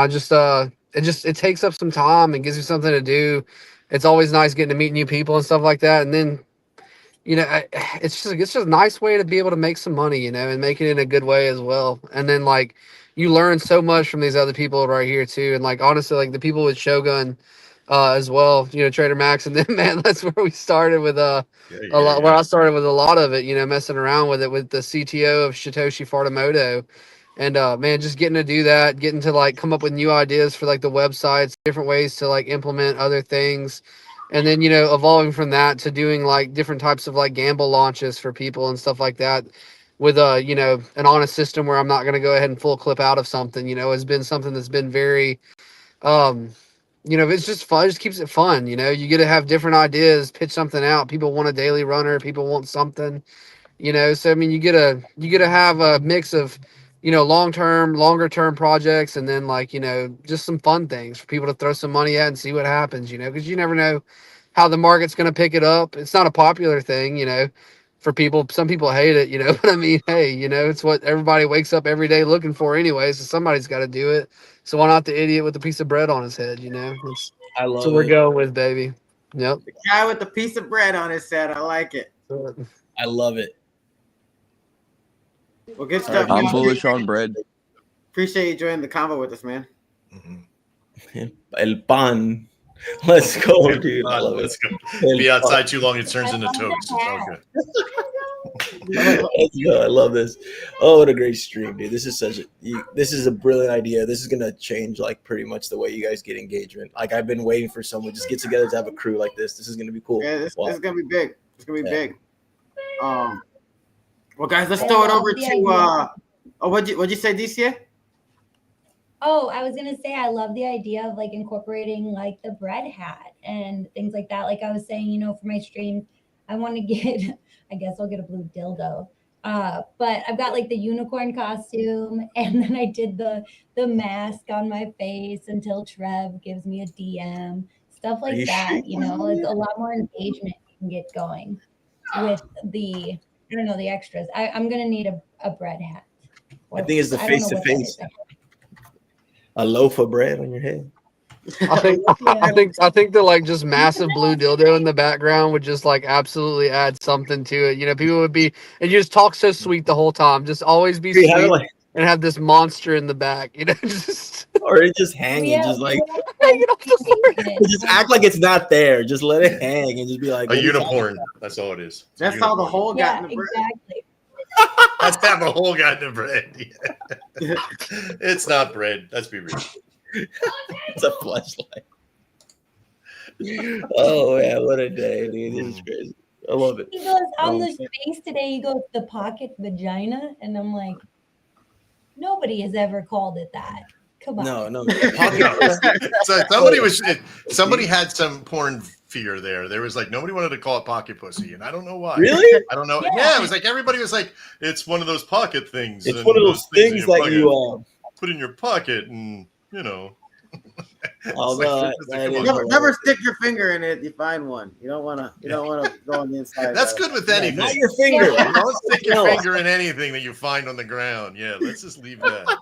just it takes up some time and gives you something to do. It's always nice getting to meet new people and stuff like that. And then, it's just a nice way to be able to make some money, and make it in a good way as well. And then you learn so much from these other people right here too. And honestly, the people with Shogun as well, Trader Max, and then man, that's where we started with a lot. Where I started with a lot of it, messing around with it with the CTO of Satoshi Fujimoto. And man, just getting to do that, getting to come up with new ideas for the websites, different ways to implement other things, and then evolving from that to doing different types of gamble launches for people and stuff like that, with an honest system where I'm not going to go ahead and full clip out of something. Has been something that's been very, it's just fun. It just keeps it fun. You get to have different ideas, pitch something out. People want a daily runner. People want something. So I mean, you get to have a mix of longer term projects, and then just some fun things for people to throw some money at and see what happens, because you never know how the market's going to pick it up. It's not a popular thing, for people. Some people hate it, but I mean, hey, it's what everybody wakes up every day looking for anyway. So somebody's got to do it. So why not the idiot with a piece of bread on his head? I love what we're going with, baby. Yep. The guy with the piece of bread on his head. I like it. I love it. Well, good stuff. I'm bullish on bread. Appreciate you joining the convo with us, man. El pan. Let's go, dude. I love Let's it. go. Be outside too long, it turns into toast. It's all good. Let's go. I love this. Oh, what a great stream, dude. This is a brilliant idea. This is gonna change like pretty much the way you guys get engagement. Like I've been waiting for someone to just get together to have a crew like this. This is gonna be cool. Yeah, this is gonna be big. It's gonna be big. Well, guys, let's throw it over to what'd you say, DCA? Oh, I was gonna say I love the idea of like incorporating like the bread hat and things like that. Like I was saying, you know, for my stream, I want to get, I guess I'll get a blue dildo. But I've got like the unicorn costume, and then I did the mask on my face until Trev gives me a DM, stuff like that. You know, it's a lot more engagement you can get going with the, I don't know, the extras. I'm gonna need a bread hat. I think it's the face to face. A loaf of bread on your head. I think the like just massive blue dildo in the background would just like absolutely add something to it. You know, people would be, and you just talk so sweet the whole time. Just always be sweet and have this monster in the back. You know, just or it just hanging, just like hanging off the floor. Just act like it's not there. Just let it hang and just be like a unicorn. That's all it is. That's how the hole got in the bread. Exactly. That's how the hole got in the bread. Yeah. It's not bread. Let's be real. It's a flashlight. Oh man, what a day, dude! This is crazy. I love it. He goes on the space today. He goes the pocket vagina, and I'm like, nobody has ever called it that. Come on. No. So somebody had some porn fear there. There was like nobody wanted to call it pocket pussy, and I don't know why. Really? I don't know. Yeah, it was like everybody was like, it's one of those pocket things. It's one of those things that you put in your pocket, and you know. Never stick your finger in it. You find one. You don't want to go on the inside. That's good with anything. Not your finger. Don't stick your finger in anything that you find on the ground. Yeah, let's just leave that.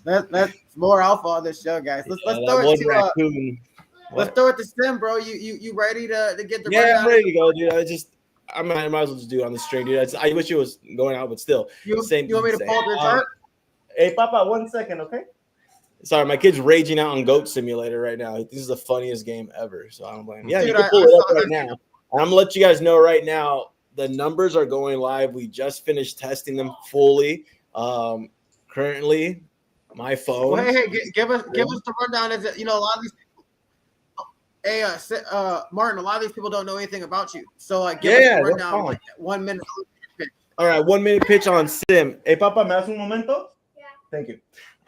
That's more alpha on this show, guys. Let's throw it to let's throw it to Sim, bro. You ready to get the I'm ready to go, dude. I might as well just do it on the string, dude. I wish it was going out, but still. You want me to pull up your chart? Hey, Papa, 1 second, okay? Sorry, my kid's raging out on Goat Simulator right now. This is the funniest game ever, so I don't blame him. Yeah, dude, you can pull it up right now. And I'm gonna let you guys know right now, the numbers are going live. We just finished testing them fully. Currently, my phone. Hey, give us the rundown. Is it, you know, a lot of these Martin, a lot of these people don't know anything about you. So give us the rundown, like 1 minute pitch. All right, 1 minute pitch on Sim. Hey, Papa, ¿me das un momento? Yeah. Thank you.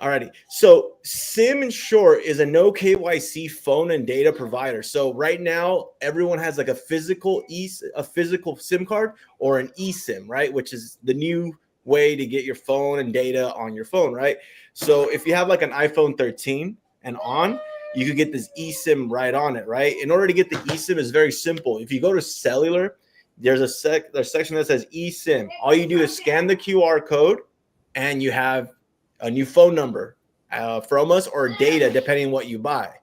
Alrighty. So Sim in short is a no KYC phone and data provider. So right now, everyone has like a physical SIM card or an eSIM, right? Which is the new way to get your phone and data on your phone, right? So if you have like an iPhone 13 and on, you could get this eSIM right on it, right? In order to get the eSIM is very simple. If you go to cellular, there's a section that says eSIM. All you do is scan the QR code and you have a new phone number from us or data, depending on what you buy.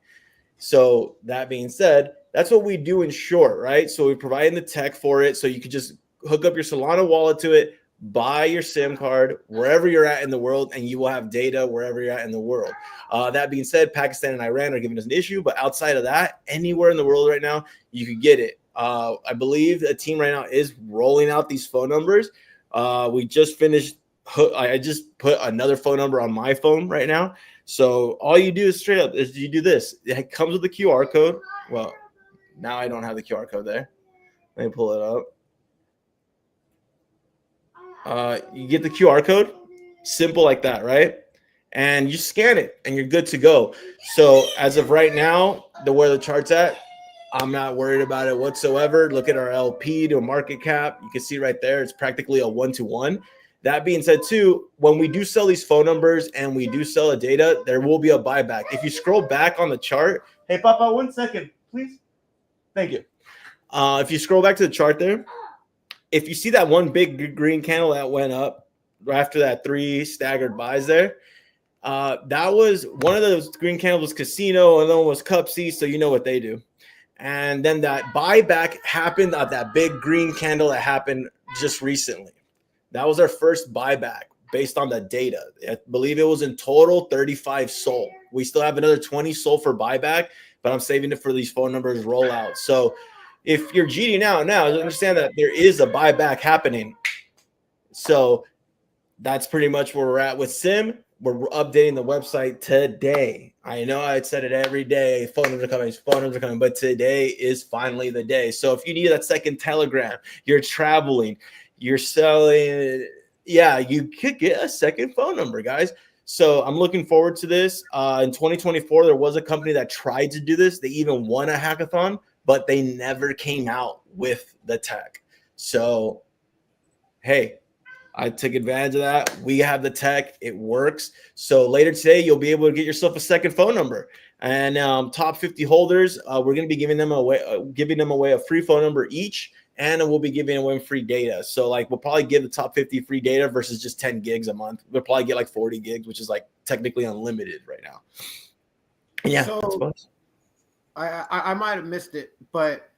So that being said, that's what we do in short, right? So we provide the tech for it. So you could just hook up your Solana wallet to it, buy your SIM card wherever you're at in the world, and you will have data wherever you're at in the world. That being said, Pakistan and Iran are giving us an issue, but outside of that, anywhere in the world right now, you could get it. I believe the team right now is rolling out these phone numbers. We just finished. I just put another phone number on my phone right now. So all you do is straight up is you do this. It comes with a QR code. Well, now I don't have the QR code there. Let me pull it up. You get the QR code, simple like that, right? And you scan it and you're good to go. So as of right now, where the chart's at, I'm not worried about it whatsoever. Look at our LP to a market cap. You can see right there, it's practically a 1-to-1. That being said, too, when we do sell these phone numbers and we do sell the data, there will be a buyback. If you scroll back on the chart, hey, Papa, 1 second, please. Thank you. If you scroll back to the chart there, if you see that one big green candle that went up after that 3 staggered buys there, that was one of those green candles was Casino, and another one was Cup C, so you know what they do. And then that buyback happened at that big green candle that happened just recently. That was our first buyback. based on the data. I believe it was in total 35 sold. We still have another 20 sold for buyback, but I'm saving it for these phone numbers rollout. So if you're GDing out now, understand that there is a buyback happening. So that's pretty much where we're at with Sim. We're updating the website today. I know I said it every day. Phone numbers are coming, but today is finally the day. So if you need that second Telegram, you're traveling, you're selling, yeah, you could get a second phone number, guys. So I'm looking forward to this. In 2024, there was a company that tried to do this. They even won a hackathon, but they never came out with the tech. So, hey, I took advantage of that. We have the tech. It works. So later today, you'll be able to get yourself a second phone number. And top 50 holders, we're going to be giving them away a free phone number each, and we'll be giving away free data. So like we'll probably give the top 50 free data versus just 10 gigs a month. We'll probably get like 40 gigs, which is like technically unlimited right now. Yeah. So, I might have missed it, but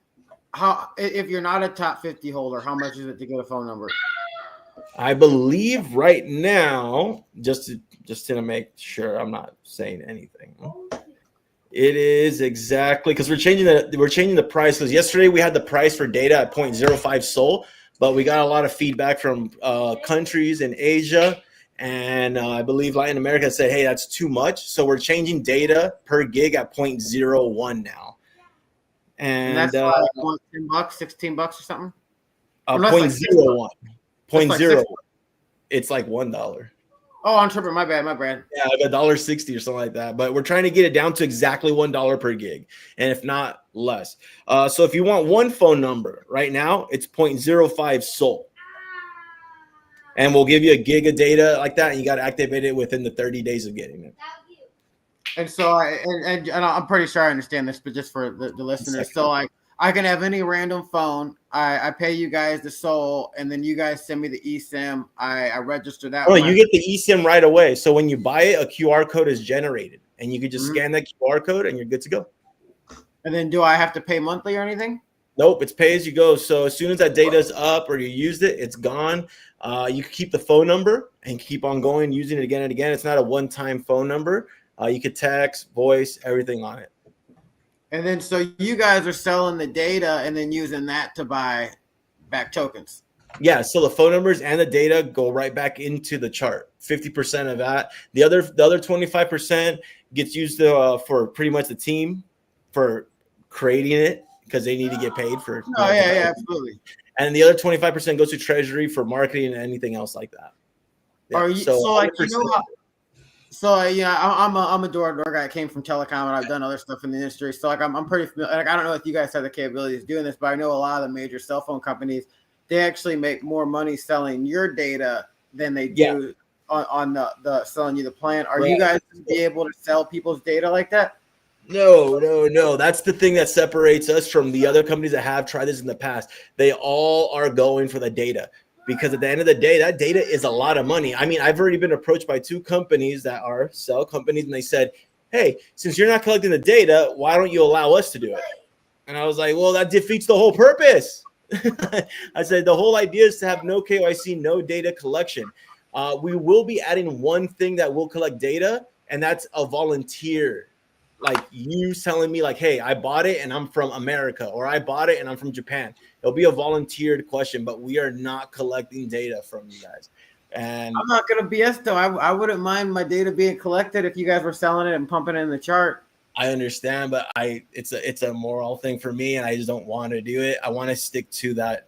how if you're not a top 50 holder, how much is it to get a phone number? I believe right now, just to make sure I'm not saying anything, it is exactly because we're changing the price. Because yesterday we had the price for data at 0.05 SOL, but we got a lot of feedback from countries in Asia and I believe Latin America said, hey, that's too much. So we're changing data per gig at 0.01 now, and that's like $10, $16 or something. 0.01. 0.0. It's like $1. Oh, I'm tripping. My bad. Yeah, like $1.60 or something like that. But we're trying to get it down to exactly $1 per gig, and if not less. So if you want one phone number right now, it's 0.05 SOL, and we'll give you a gig of data like that, and you got to activate it within the 30 days of getting it. And so and I'm pretty sure I understand this, but just for the listeners, so like I can have any random phone. I pay you guys the SOL, and then you guys send me the eSIM. I register that. Oh, you get the eSIM right away. So when you buy it, a QR code is generated, and you can just scan that QR code, and you're good to go. And then do I have to pay monthly or anything? Nope, it's pay as you go. So as soon as that data is up or you used it, it's gone. You can keep the phone number and keep on going, using it again and again. It's not a one-time phone number. You could text, voice, everything on it. And then so you guys are selling the data and then using that to buy back tokens. Yeah, so the phone numbers and the data go right back into the chart. 50% of that. The other 25% gets used for pretty much the team for creating it because they need to get paid for. Oh, yeah, absolutely. And the other 25% goes to treasury for marketing and anything else like that. Yeah, are you so like you know how, so yeah, I'm a door-to-door guy. I came from telecom and I've done other stuff in the industry. So like I'm pretty familiar. Like I don't know if you guys have the capabilities of doing this, but I know a lot of the major cell phone companies, they actually make more money selling your data than they do on the selling you the plan. Are you guys be able to sell people's data like that? No. That's the thing that separates us from the other companies that have tried this in the past. They all are going for the data. Because at the end of the day, that data is a lot of money. I mean, I've already been approached by 2 companies that are cell companies, and they said, hey, since you're not collecting the data, why don't you allow us to do it? And I was like, well, that defeats the whole purpose. I said, the whole idea is to have no KYC, no data collection. We will be adding one thing that will collect data, and that's a volunteer. Like you telling me like, hey, I bought it and I'm from America, or I bought it and I'm from Japan. It'll be a volunteered question, but we are not collecting data from you guys. And I'm not going to BS though. I wouldn't mind my data being collected if you guys were selling it and pumping it in the chart. I understand, but it's a moral thing for me, and I just don't want to do it. I want to stick to that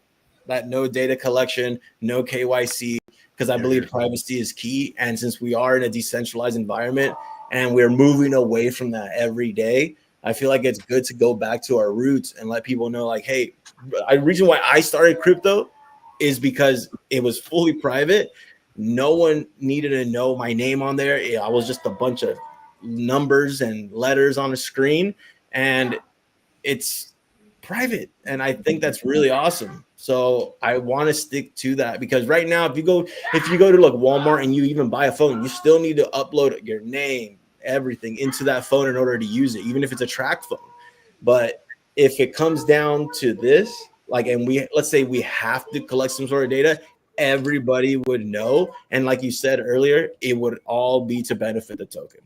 no data collection, no KYC, because I believe privacy is key. And since we are in a decentralized environment and we're moving away from that every day, I feel like it's good to go back to our roots and let people know, like, hey, the reason why I started crypto is because it was fully private. No one needed to know my name on there. I was just a bunch of numbers and letters on a screen, and it's private. And I think that's really awesome. So I want to stick to that, because right now, if you go to like Walmart and you even buy a phone, you still need to upload your name, everything into that phone in order to use it, even if it's a tracked phone. But if it comes down to this, like, and let's say we have to collect some sort of data, everybody would know. And like you said earlier, it would all be to benefit the token.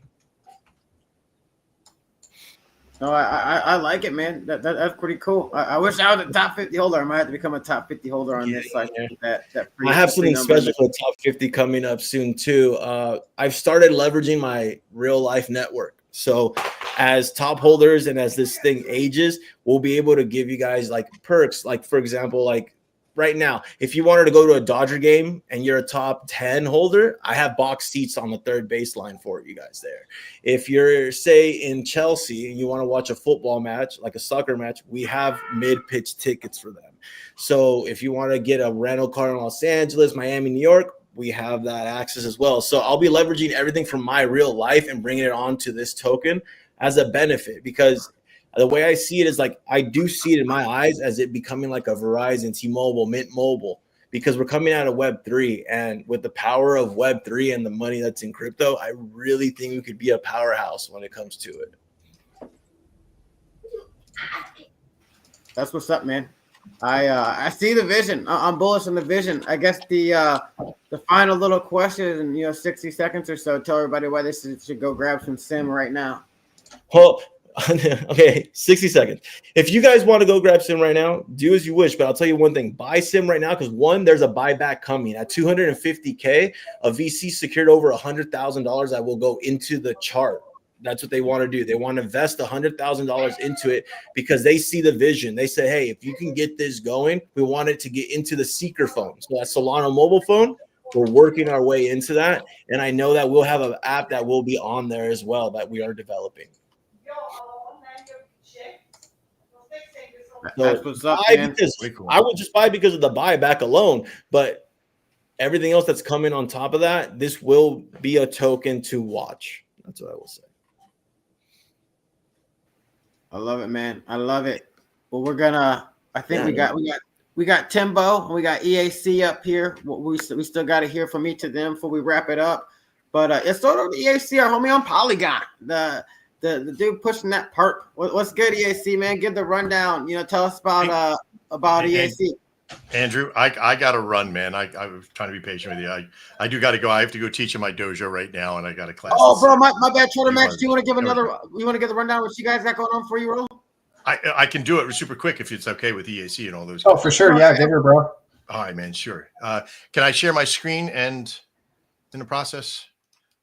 No, I like it, man. That's pretty cool. I wish I was a top 50 holder. I might have to become a top 50 holder on this site. I have something special for top 50 coming up soon too. I've started leveraging my real life network. So as top holders and as this thing ages, we'll be able to give you guys like perks. Like for example, like right now, if you wanted to go to a Dodger game and you're a top 10 holder, I have box seats on the third baseline for you guys there. If you're, say, in Chelsea and you want to watch a football match, like a soccer match, we have mid-pitch tickets for them. So if you want to get a rental car in Los Angeles, Miami, New York, we have that access as well. So I'll be leveraging everything from my real life and bringing it onto this token as a benefit, because the way I see it is like I do see it in my eyes as it becoming like a Verizon, T-Mobile, Mint Mobile, because we're coming out of Web3. And with the power of Web3 and the money that's in crypto, I really think we could be a powerhouse when it comes to it. That's what's up, man. I see the vision. I'm bullish on the vision. I guess the final little question in 60 seconds or so. Tell everybody why they should go grab some sim right now. Well, okay, 60 seconds. If you guys want to go grab sim right now, do as you wish. But I'll tell you one thing: buy sim right now, because one, there's a buyback coming at 250K. A VC secured over $100,000 that will go into the chart. That's what they want to do. They want to invest $100,000 into it because they see the vision. They say, hey, if you can get this going, we want it to get into the Seeker phone. So that Solana mobile phone, we're working our way into that. And I know that we'll have an app that will be on there as well that we are developing. That's what's up, man. I would just buy because of the buyback alone, but everything else that's coming on top of that, this will be a token to watch. That's what I will say. I love it, man. I love it. Well, we're gonna. I think we got Timbo and we got EAC up here. We still got to hear from each of them before we wrap it up. But let's start with EAC, our homie on Polygon. The dude pushing that perp. What's good, EAC, man? Give the rundown. Tell us about EAC. Andrew, I got to run, man. I was trying to be patient with you. I do got to go. I have to go teach in my dojo right now, and I got a class. Oh, bro, my bad. Trader Max, do you want to give another? You want to give the rundown what you guys got going on for you, bro? I can do it super quick if it's okay with EAC and all those. Oh, for sure. Yeah, give her, bro. All right, man. Sure. Can I share my screen and in the process?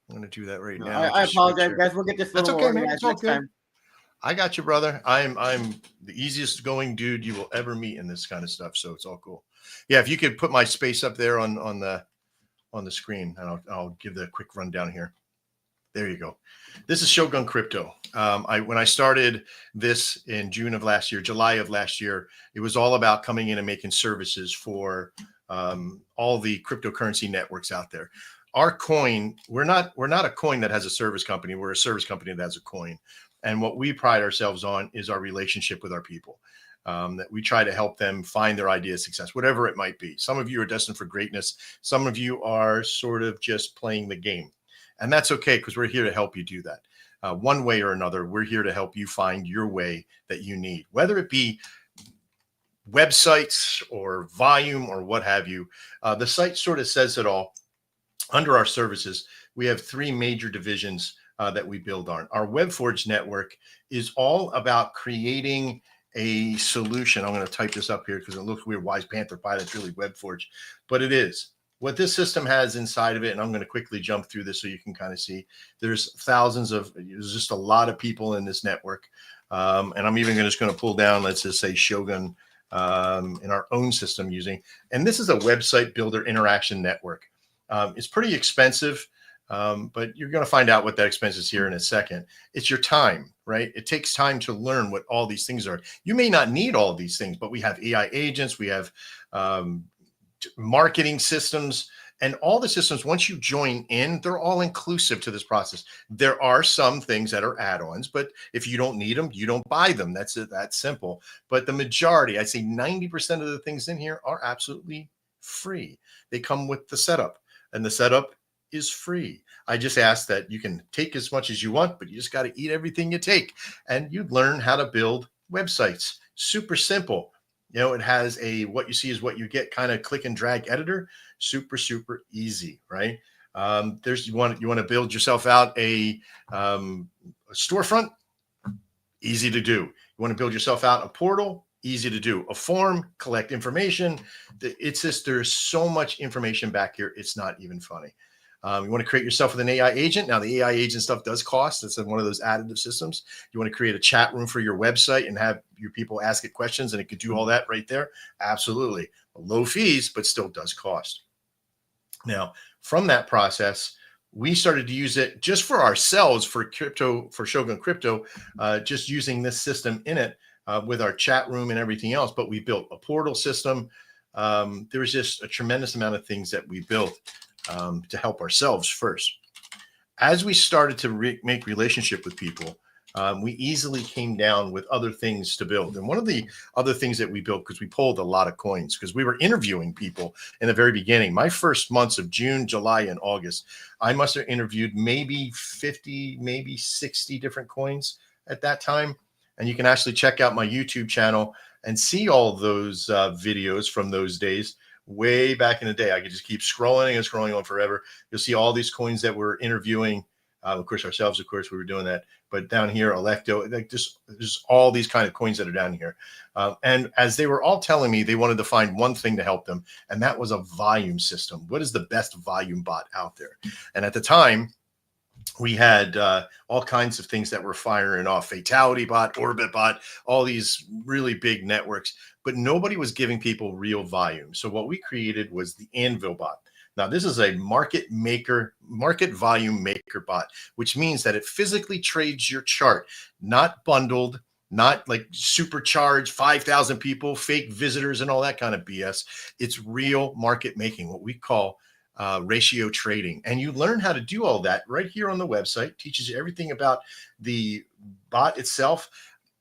I'm going to do that right now. I apologize, guys. We'll get this. That's okay, man. It's all good. Time. I got you, brother. I'm the easiest going dude you will ever meet in this kind of stuff, so it's all cool. Yeah, if you could put my space up there on the screen, and I'll give the quick rundown here. There you go. This is Shogun Crypto. When I started this in July of last year, it was all about coming in and making services for all the cryptocurrency networks out there. Our coin, we're not a coin that has a service company. We're a service company that has a coin. And what we pride ourselves on is our relationship with our people, that we try to help them find their idea of success, whatever it might be. Some of you are destined for greatness. Some of you are sort of just playing the game. And that's okay, because we're here to help you do that. One way or another, we're here to help you find your way that you need, whether it be websites or volume or what have you. The site sort of says it all. Under our services, we have three major divisions that we build on. Our WebForge network is all about creating a solution. I'm going to type this up here because it looks weird. Wise Panther Pie, that's really WebForge, but it is. What this system has inside of it, and I'm going to quickly jump through this so you can kind of see, there's just a lot of people in this network. And I'm even just going to pull down, let's just say Shogun in our own system using, and this is a website builder interaction network. It's pretty expensive, but you're going to find out what that expense is here in a second. It's your time, right? It takes time to learn what all these things are. You may not need all of these things, but we have AI agents, we have marketing systems, and all the systems, once you join in, they're all inclusive to this process. There are some things that are add-ons, but if you don't need them, you don't buy them. That's it. That's simple. But the majority, I'd say 90% of the things in here are absolutely free. They come with the setup, and the setup is free. I just ask that you can take as much as you want, but you just got to eat everything you take, and you learn how to build websites. Super simple. It has a what you see is what you get kind of click and drag editor. super easy, right? You want to build yourself out a storefront, easy to do. You want to build yourself out a portal, easy to do. A form, collect information. It's just, there's so much information back here. It's not even funny. You want to create yourself with an AI agent. Now, the AI agent stuff does cost. It's one of those additive systems. You want to create a chat room for your website and have your people ask it questions, and it could do all that right there. Absolutely. Low fees, but still does cost. Now, from that process, we started to use it just for ourselves for crypto, for Shogun Crypto, just using this system in it with our chat room and everything else. But we built a portal system. There was just a tremendous amount of things that we built to help ourselves first. As we started to make relationship with people, we easily came down with other things to build. And one of the other things that we built, because we pulled a lot of coins, because we were interviewing people in the very beginning. My first months of June, July, and August, I must have interviewed maybe 50, maybe 60 different coins at that time. And you can actually check out my YouTube channel and see all those videos from those days. Way back in the day, I could just keep scrolling and scrolling on forever. You'll see all these coins that we're interviewing. Of course, ourselves, of course, we were doing that. But down here, Electo, like just all these kind of coins that are down here. And as they were all telling me, they wanted to find one thing to help them, and that was a volume system. What is the best volume bot out there? And at the time, we had all kinds of things that were firing off: Fatality Bot, Orbit Bot, all these really big networks, but nobody was giving people real volume. So what we created was the Anvil Bot. Now, this is a market volume maker bot, which means that it physically trades your chart, not bundled, not like supercharged 5,000 people, fake visitors, and all that kind of BS. It's real market making, what we call ratio trading. And you learn how to do all that right here on the website. Teaches you everything about the bot itself,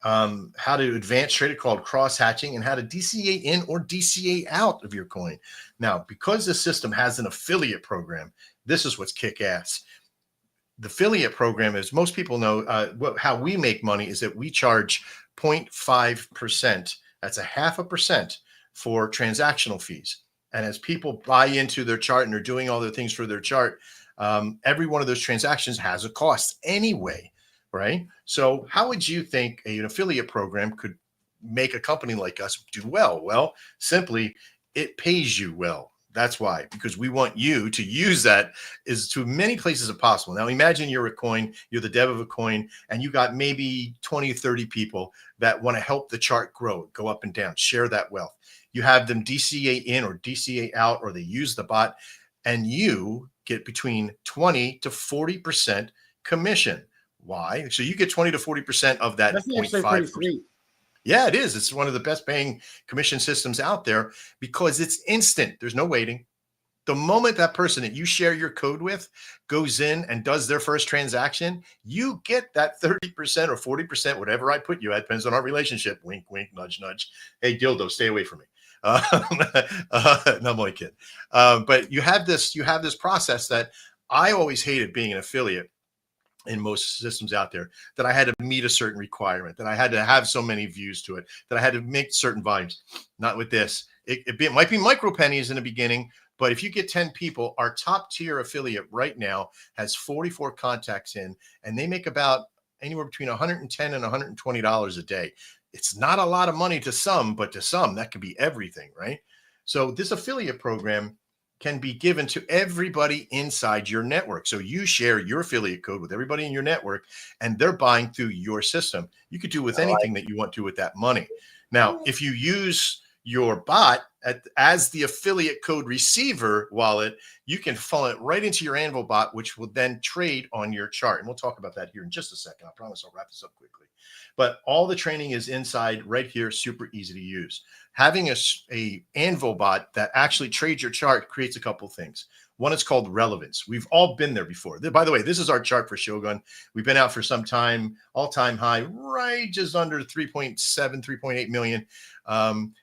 how to advance trade it, called cross hatching, and how to DCA in or DCA out of your coin. Now, because this system has an affiliate program, this is what's kick ass. The affiliate program, as most people know, how we make money is that we charge 0.5%. That's 0.5% for transactional fees. And as people buy into their chart and they're doing all the things for their chart, every one of those transactions has a cost anyway, right? So how would you think an affiliate program could make a company like us do well? Well, simply, it pays you well. That's why, because we want you to use that as to many places as possible. Now, imagine you're a coin, you're the dev of a coin, and you got maybe 20, 30 people that want to help the chart grow, go up and down, share that wealth. You have them DCA in or DCA out, or they use the bot, and you get between 20 to 40% commission. Why? So you get 20 to 40% of that 0.5%. Yeah, it is. It's one of the best paying commission systems out there because it's instant. There's no waiting. The moment that person that you share your code with goes in and does their first transaction, you get that 30% or 40%, whatever I put you at, depends on our relationship. Wink, wink, nudge, nudge. Hey, dildo, stay away from me. No, I'm only kidding. But you have this process that I always hated being an affiliate in most systems out there, that I had to meet a certain requirement, that I had to have so many views to it, that I had to make certain volumes. Not with this. It might be micro pennies in the beginning, but if you get 10 people, our top tier affiliate right now has 44 contacts in, and they make about anywhere between $110 and $120 a day. It's not a lot of money to some, but to some, that could be everything, right? So this affiliate program can be given to everybody inside your network. So you share your affiliate code with everybody in your network, and they're buying through your system. You could do with anything that you want to with that money. Now, if you use your bot as the affiliate code receiver wallet, you can funnel it right into your Anvil bot, which will then trade on your chart. And we'll talk about that here in just a second. I promise I'll wrap this up quickly. But all the training is inside right here, super easy to use. Having a Anvil bot that actually trades your chart creates a couple things. One is called relevance. We've all been there before. By the way, this is our chart for Shogun. We've been out for some time, all-time high, right just under 3.7, 3.8 million.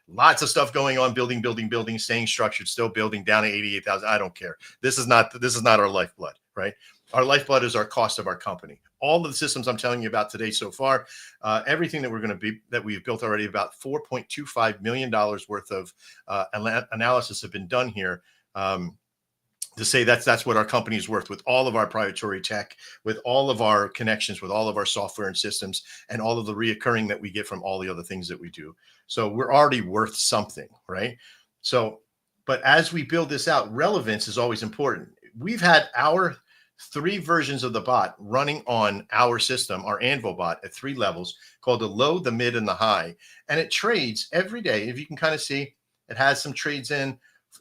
Lots of stuff going on, building, staying structured, still building, down to 88,000. I don't care. This is not our lifeblood, right? Our lifeblood is our cost of our company. All of the systems I'm telling you about today so far, everything that we've built already, about $4.25 million worth of analysis have been done here. to say that's what our company is worth, with all of our proprietary tech, with all of our connections, with all of our software and systems, and all of the reoccurring that we get from all the other things that we do. So we're already worth something, right? So, but as we build this out, relevance is always important. We've had our 3 versions of the bot running on our system, our Anvil bot, at 3 levels, called the low, the mid, and the high. And it trades every day. If you can kind of see, it has some trades in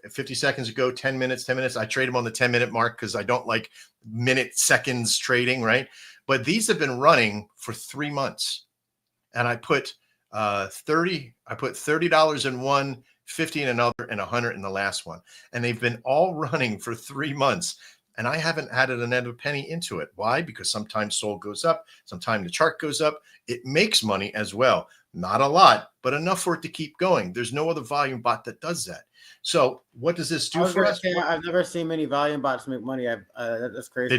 50 seconds ago, 10 minutes, 10 minutes. I trade them on the 10-minute mark because I don't like seconds trading, right? But these have been running for 3 months. And I put $30 in one, 50 in another, and 100 in the last one. And they've been all running for 3 months. And I haven't added another penny into it. Why? Because sometimes SOL goes up, sometimes the chart goes up. It makes money as well. Not a lot, but enough for it to keep going. There's no other volume bot that does that. So what does this do for us? I've never seen many volume bots make money. That's crazy.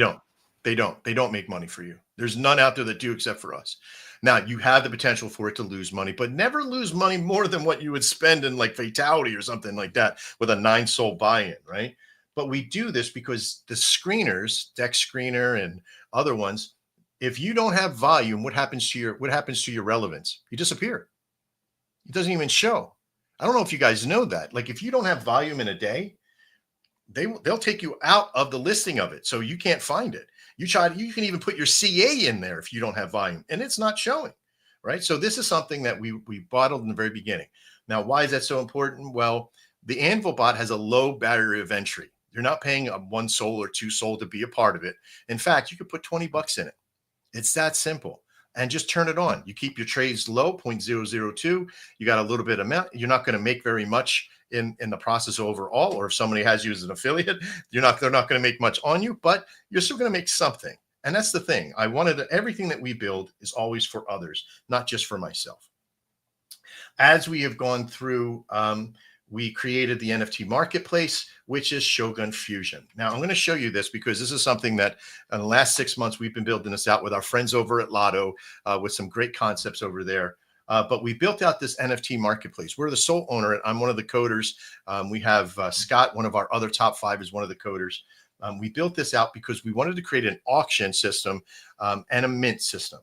They don't make money for you. There's none out there that do except for us. Now, you have the potential for it to lose money, but never lose money more than what you would spend in like Fatality or something like that with a 9 SOL buy-in, right? But we do this because the screeners, Dex Screener and other ones, if you don't have volume, what happens to your relevance? You disappear. It doesn't even show. I don't know if you guys know that. Like if you don't have volume in a day, they'll take you out of the listing of it. So you can't find it. You can even put your CA in there if you don't have volume, and it's not showing, right? So this is something that we bottled in the very beginning. Now, why is that so important? Well, the Anvil bot has a low barrier of entry. You're not paying a 1 SOL or 2 SOL to be a part of it. In fact, you could put 20 bucks in it. It's that simple. And just turn it on. You keep your trades low, 0.002. You got a little bit of amount. You're not going to make very much in the process overall. Or if somebody has you as an affiliate, they're not going to make much on you, but you're still going to make something. And that's the thing. Everything that we build is always for others, not just for myself. As we have gone through, we created the NFT marketplace, which is Shogun Fusion. Now, I'm going to show you this because this is something that in the last 6 months, we've been building this out with our friends over at Lotto with some great concepts over there. But we built out this NFT marketplace. We're the sole owner. I'm one of the coders. We have Scott, one of our other top 5, is one of the coders. We built this out because we wanted to create an auction system and a mint system.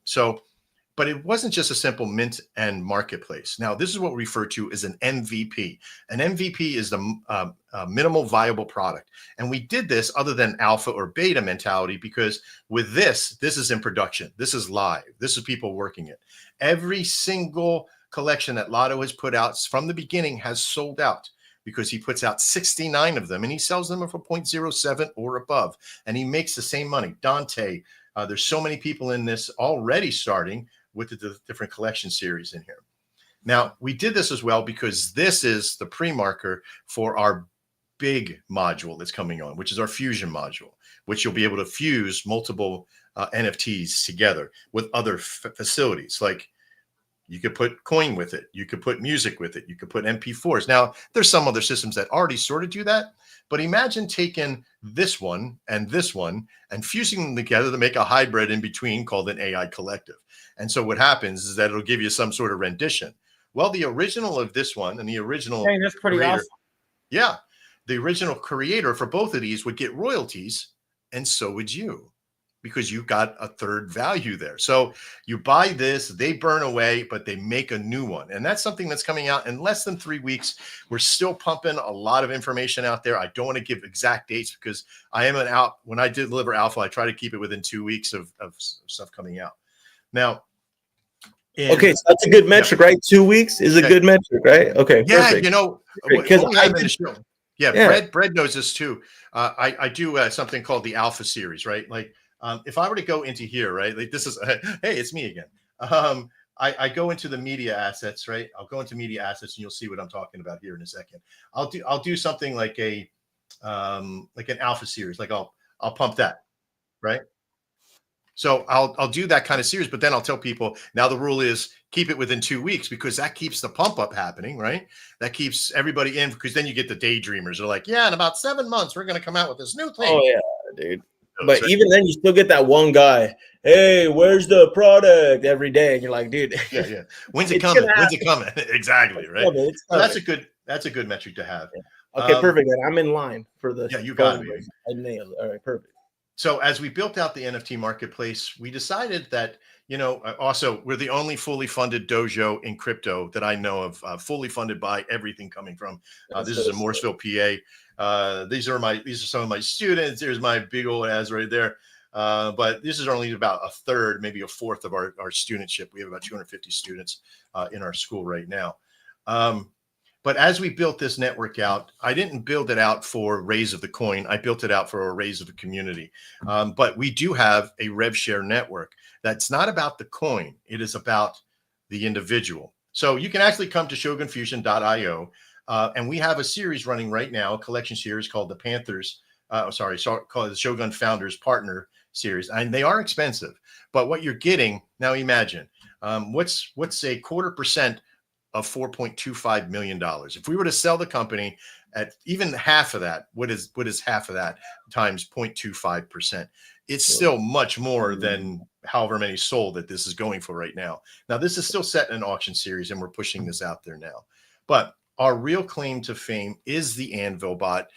But it wasn't just a simple mint and marketplace. Now, this is what we refer to as an MVP. An MVP is the minimal viable product. And we did this other than alpha or beta mentality because with this is in production. This is live. This is people working it. Every single collection that Lotto has put out from the beginning has sold out because he puts out 69 of them and he sells them for 0.07 or above. And he makes the same money. Dante, there's so many people in this already starting with the different collection series in here. Now, we did this as well because this is the pre-marker for our big module that's coming on, which is our fusion module, which you'll be able to fuse multiple NFTs together with other facilities. Like you could put coin with it. You could put music with it. You could put MP4s. Now, there's some other systems that already sort of do that. But imagine taking this one and fusing them together to make a hybrid in between called an AI collective. And so what happens is that it'll give you some sort of rendition. Well, the original of this one and the original that's pretty creator, awesome. Yeah, the original creator for both of these would get royalties, and so would you, because you got a third value there. So you buy this, they burn away, but they make a new one. And that's something that's coming out in less than 3 weeks. We're still pumping a lot of information out there. I don't want to give exact dates because when I deliver alpha, I try to keep it within 2 weeks of stuff coming out. Now, okay, so that's a good metric, right? 2 weeks is a good metric, right? Okay, yeah, perfect. Because Brett knows this too. I do something called the Alpha series, right? Like, if I were to go into here, right? Like this is, hey, it's me again. I go into the media assets, right? I'll go into media assets, and you'll see what I'm talking about here in a second. I'll do something like an Alpha series, like I'll pump that, right? So I'll do that kind of series, but then I'll tell people now the rule is keep it within 2 weeks because that keeps the pump up happening, right? That keeps everybody in because then you get the daydreamers. They're like, yeah, in about 7 months, we're going to come out with this new thing. Oh, yeah, dude. But even then, you still get that one guy. Hey, where's the product every day? And you're like, dude, yeah. When's it coming? When's it coming? Exactly, right? So that's a good metric to have. Okay, perfect. And I'm in line for the. Yeah, you got it. I nailed it. All right, perfect. So as we built out the NFT marketplace, we decided that, also we're the only fully funded dojo in crypto that I know of, fully funded by everything coming from. This is in Morrisville, PA. These are some of my students. There's my big old ass right there. But this is only about a third, maybe a fourth of our studentship. We have about 250 students in our school right now. But as we built this network out, I didn't build it out for raise of the coin. I built it out for a raise of the community. But we do have a rev share network that's not about the coin. It is about the individual. So you can actually come to shogunfusion.io. And we have a series running right now, a collection series called the Panthers. Called the Shogun Founders Partner Series. And they are expensive. But what you're getting, now imagine, what's a 0.25% of $4.25 million. If we were to sell the company at even half of that, what is half of that times 0.25%? It's still much more than however many sold that this is going for right now. Now, this is still set in an auction series, and we're pushing this out there now. But our real claim to fame is the Anvil bot,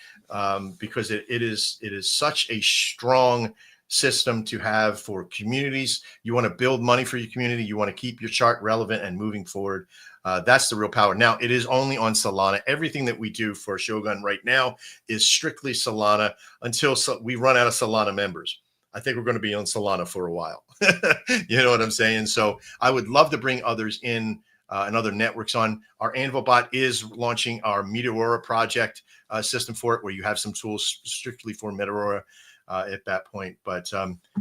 because it is such a strong system to have for communities. You want to build money for your community. You want to keep your chart relevant and moving forward. That's the real power. Now, it is only on Solana. Everything that we do for Shogun right now is strictly Solana until we run out of Solana members. I think we're going to be on Solana for a while. You know what I'm saying? So I would love to bring others in and other networks on. Our Anvil bot is launching our Meteora project system for it, where you have some tools strictly for Meteora at that point. But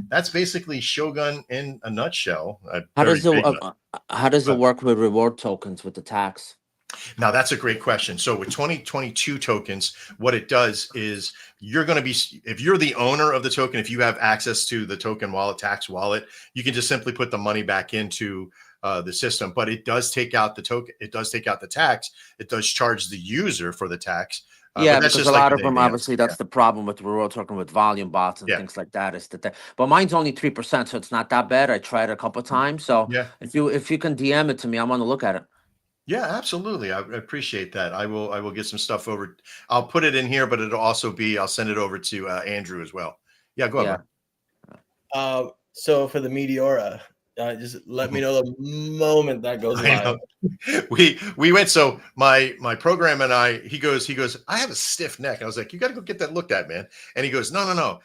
that's basically Shogun in a nutshell. How does it work with reward tokens with the tax? Now, that's a great question. So with 2022 tokens, what it does is you're going to be, if you're the owner of the token, if you have access to the token wallet, tax wallet, you can just simply put the money back into the system. But it does take out the token. It does take out the tax. It does charge the user for the tax. Yeah, because a lot of them, obviously, that's the problem with the reward token with volume bots and things like that. Is that, but mine's only 3%, so it's not that bad. I tried it a couple of times. So if you can DM it to me, I want to look at it. Yeah, absolutely. I appreciate that. I will get some stuff over. I'll put it in here, but it'll also be, I'll send it over to Andrew as well. Yeah, go ahead. So for the Meteora, just let me know the moment that goes live. We went, so my program and he goes, I have a stiff neck. I was like, you got to go get that looked at, man. And he goes, no.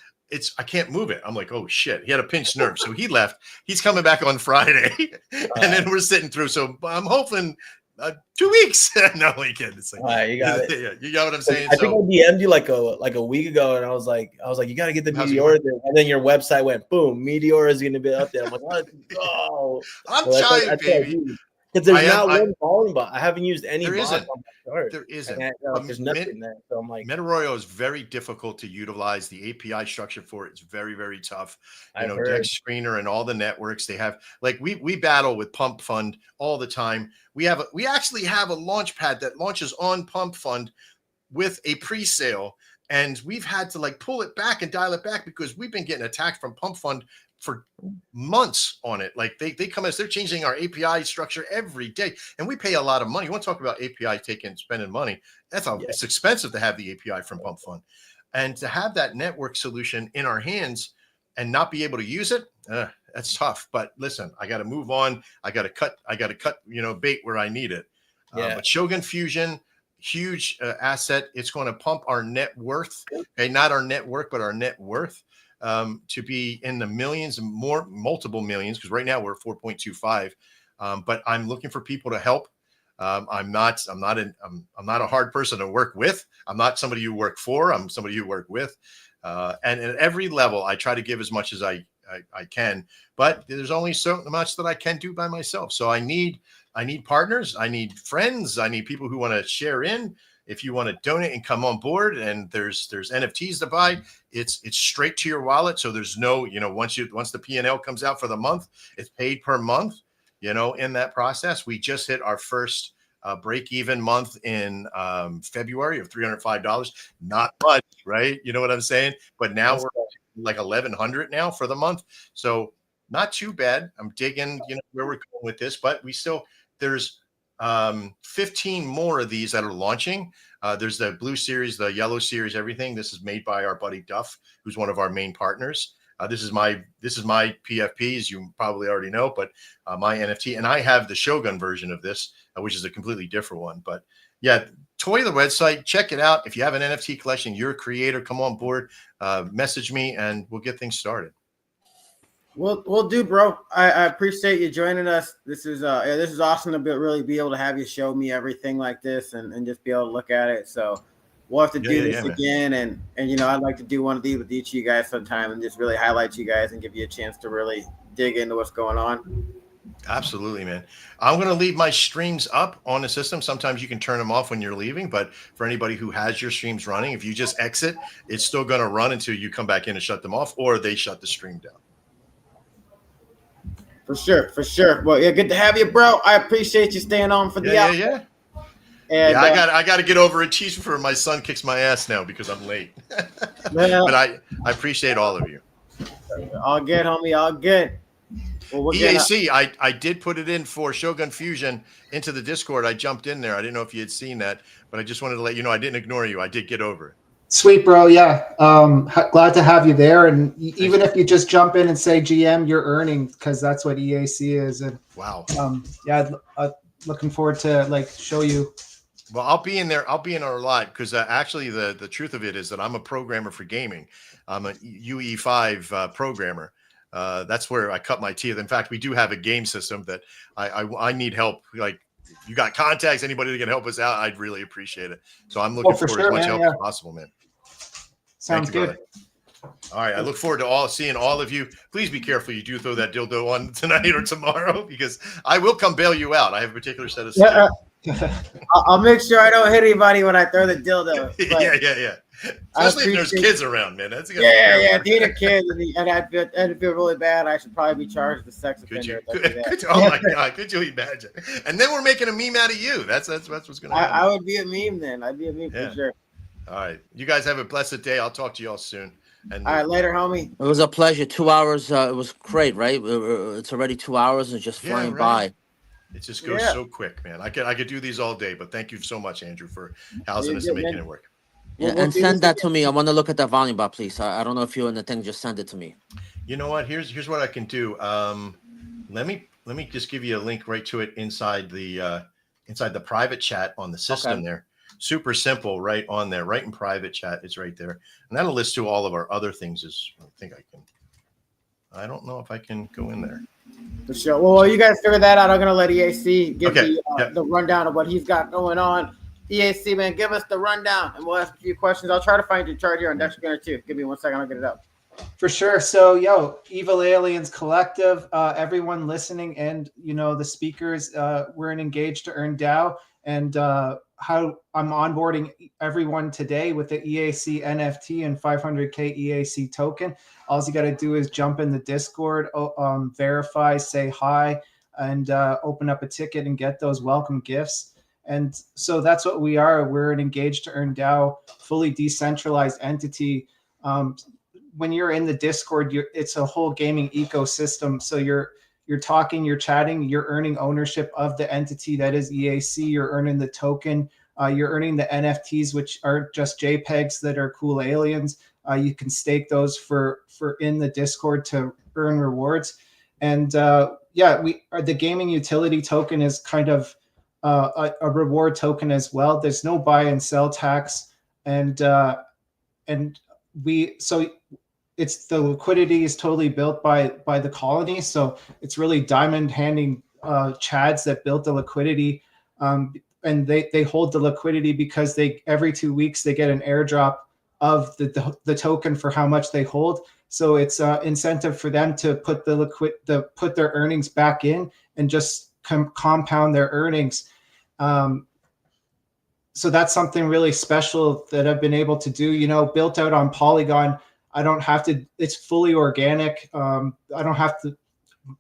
I can't move it. I'm like, oh shit. He had a pinched nerve. So he left. He's coming back on Friday. And then we're sitting through. So I'm hoping 2 weeks. No, we can't. It's like, you got it. Yeah, you got what I'm saying. I think I DM'd you like a week ago, and I was like, you got to get the Meteora there. And then your website went boom. Meteora is going to be up there. I'm like, let's go. I'm trying, baby. Because there's not one volume bot. I haven't used any. There isn't. There isn't. There's nothing there. So I'm like, Metaroyo is very difficult to utilize. The API structure for it is very, very tough. Dex Screener and all the networks they have. Like we battle with Pump Fund all the time. We actually have a launch pad that launches on Pump Fund with a pre-sale, and we've had to like pull it back and dial it back because we've been getting attacked from Pump Fund for months on it. Like they come as they're changing our API structure every day, and we pay a lot of money. You want to talk about API spending money? It's expensive to have the API from Pump Fund, and to have that network solution in our hands and not be able to use it, that's tough. But listen, I got to move on. I got to cut, bait where I need it. But Shogun Fusion, huge asset. It's going to pump our net worth. Okay, not our network, but our net worth. To be in the millions and more, multiple millions, because right now we're 4.25. But I'm looking for people to help. I'm not a hard person to work with. I'm not somebody you work for. I'm somebody you work with. And at every level, I try to give as much as I can. But there's only so much that I can do by myself. So I need partners. I need friends. I need people who want to share in. If you want to donate and come on board, and there's NFTs to buy, it's straight to your wallet. So there's no, once the P&L comes out for the month, it's paid per month. In that process, we just hit our first break-even month in February of $305. Not much, right? You know what I'm saying? But now we're like $1,100 now for the month. So not too bad. I'm digging, where we're going with this, but we still, there's 15 more of these that are launching. There's the blue series, the yellow series, everything. This is made by our buddy Duff, who's one of our main partners. This is my PFP, as you probably already know, but my NFT, and I have the Shogun version of this, which is a completely different one. But yeah, toy the website, check it out. If you have an NFT collection, you're a creator, come on board, message me, and we'll get things started. We'll do, bro. I appreciate you joining us. This is awesome to really be able to have you show me everything like this and just be able to look at it. So we'll have to do this again, and I'd like to do one of these with each of you guys sometime and just really highlight you guys and give you a chance to really dig into what's going on. Absolutely, man. I'm going to leave my streams up on the system. Sometimes you can turn them off when you're leaving, but for anybody who has your streams running, if you just exit, it's still going to run until you come back in and shut them off, or they shut the stream down. For sure. Well, yeah, good to have you, bro. I appreciate you staying on for the hour. Yeah. And, I got to get over a cheese for my son kicks my ass now because I'm late. But I appreciate all of you. All good, homie. All good. Well, EAC, I did put it in for Shogun Fusion into the Discord. I jumped in there. I didn't know if you had seen that, but I just wanted to let you know I didn't ignore you. I did get over it. Sweet, bro. Yeah. Glad to have you there. And even if you just jump in and say GM, you're earning, because that's what EAC is. And wow. Looking forward to show you. Well, I'll be in there. I'll be in there a lot because actually the truth of it is that I'm a programmer for gaming. I'm a UE5 programmer. That's where I cut my teeth. In fact, we do have a game system that I need help. Like, you got contacts, anybody that can help us out, I'd really appreciate it. So I'm looking for as much help as possible, man. Sounds good. All right. I look forward to seeing all of you. Please be careful you do throw that dildo on tonight or tomorrow, because I will come bail you out. I have a particular set of skills. I'll make sure I don't hit anybody when I throw the dildo. Yeah. Especially if there's kids around, man. That's If you hit a kid and I'd feel really bad, I should probably be charged with sex offender. Oh my God, could you imagine? And then we're making a meme out of you. That's what's going to happen. I would be a meme then. I'd be a meme for sure. All right. You guys have a blessed day. I'll talk to you all soon. And all right, later, homie. It was a pleasure. 2 hours. It was great, right? It's already 2 hours and just flying by. It just goes so quick, man. I could do these all day, but thank you so much, Andrew, for housing us and making it work. Yeah, and send that to me. I want to look at that volume bar, please. I don't know if you and the thing just send it to me. You know what? Here's what I can do. Let me just give you a link right to it inside the private chat on the system there. Super simple, right on there, right in private chat. It's right there, and that'll list to all of our other things. I don't know if I can go in there. For sure. Well, you guys figure that out. I'm gonna let EAC give the rundown of what he's got going on. EAC, man, give us the rundown, and we'll ask a few questions. I'll try to find your chart here on Dex Scanner too. Give me 1 second, I'll get it up. For sure. So, Evil Aliens Collective, everyone listening, and the speakers, we're in Engaged to Earn DAO, and how I'm onboarding everyone today with the EAC NFT and 500K EAC token. All you got to do is jump in the Discord, verify, say hi, and open up a ticket and get those welcome gifts. And so that's what we are. We're an Engaged to Earn DAO, fully decentralized entity. When you're in the Discord, it's a whole gaming ecosystem. So you're talking, you're chatting, you're earning ownership of the entity that is EAC. You're earning the token. You're earning the NFTs, which are just JPEGs that are cool aliens. You can stake those for in the Discord to earn rewards. And the gaming utility token is kind of a reward token as well. There's no buy and sell tax, it's the liquidity is totally built by the colony. So it's really diamond handing chads that built the liquidity, and they hold the liquidity because every 2 weeks they get an airdrop of the token for how much they hold. So it's incentive for them to put put their earnings back in and just compound their earnings. So that's something really special that I've been able to do. Built out on Polygon. I don't have to. It's fully organic. I don't have to.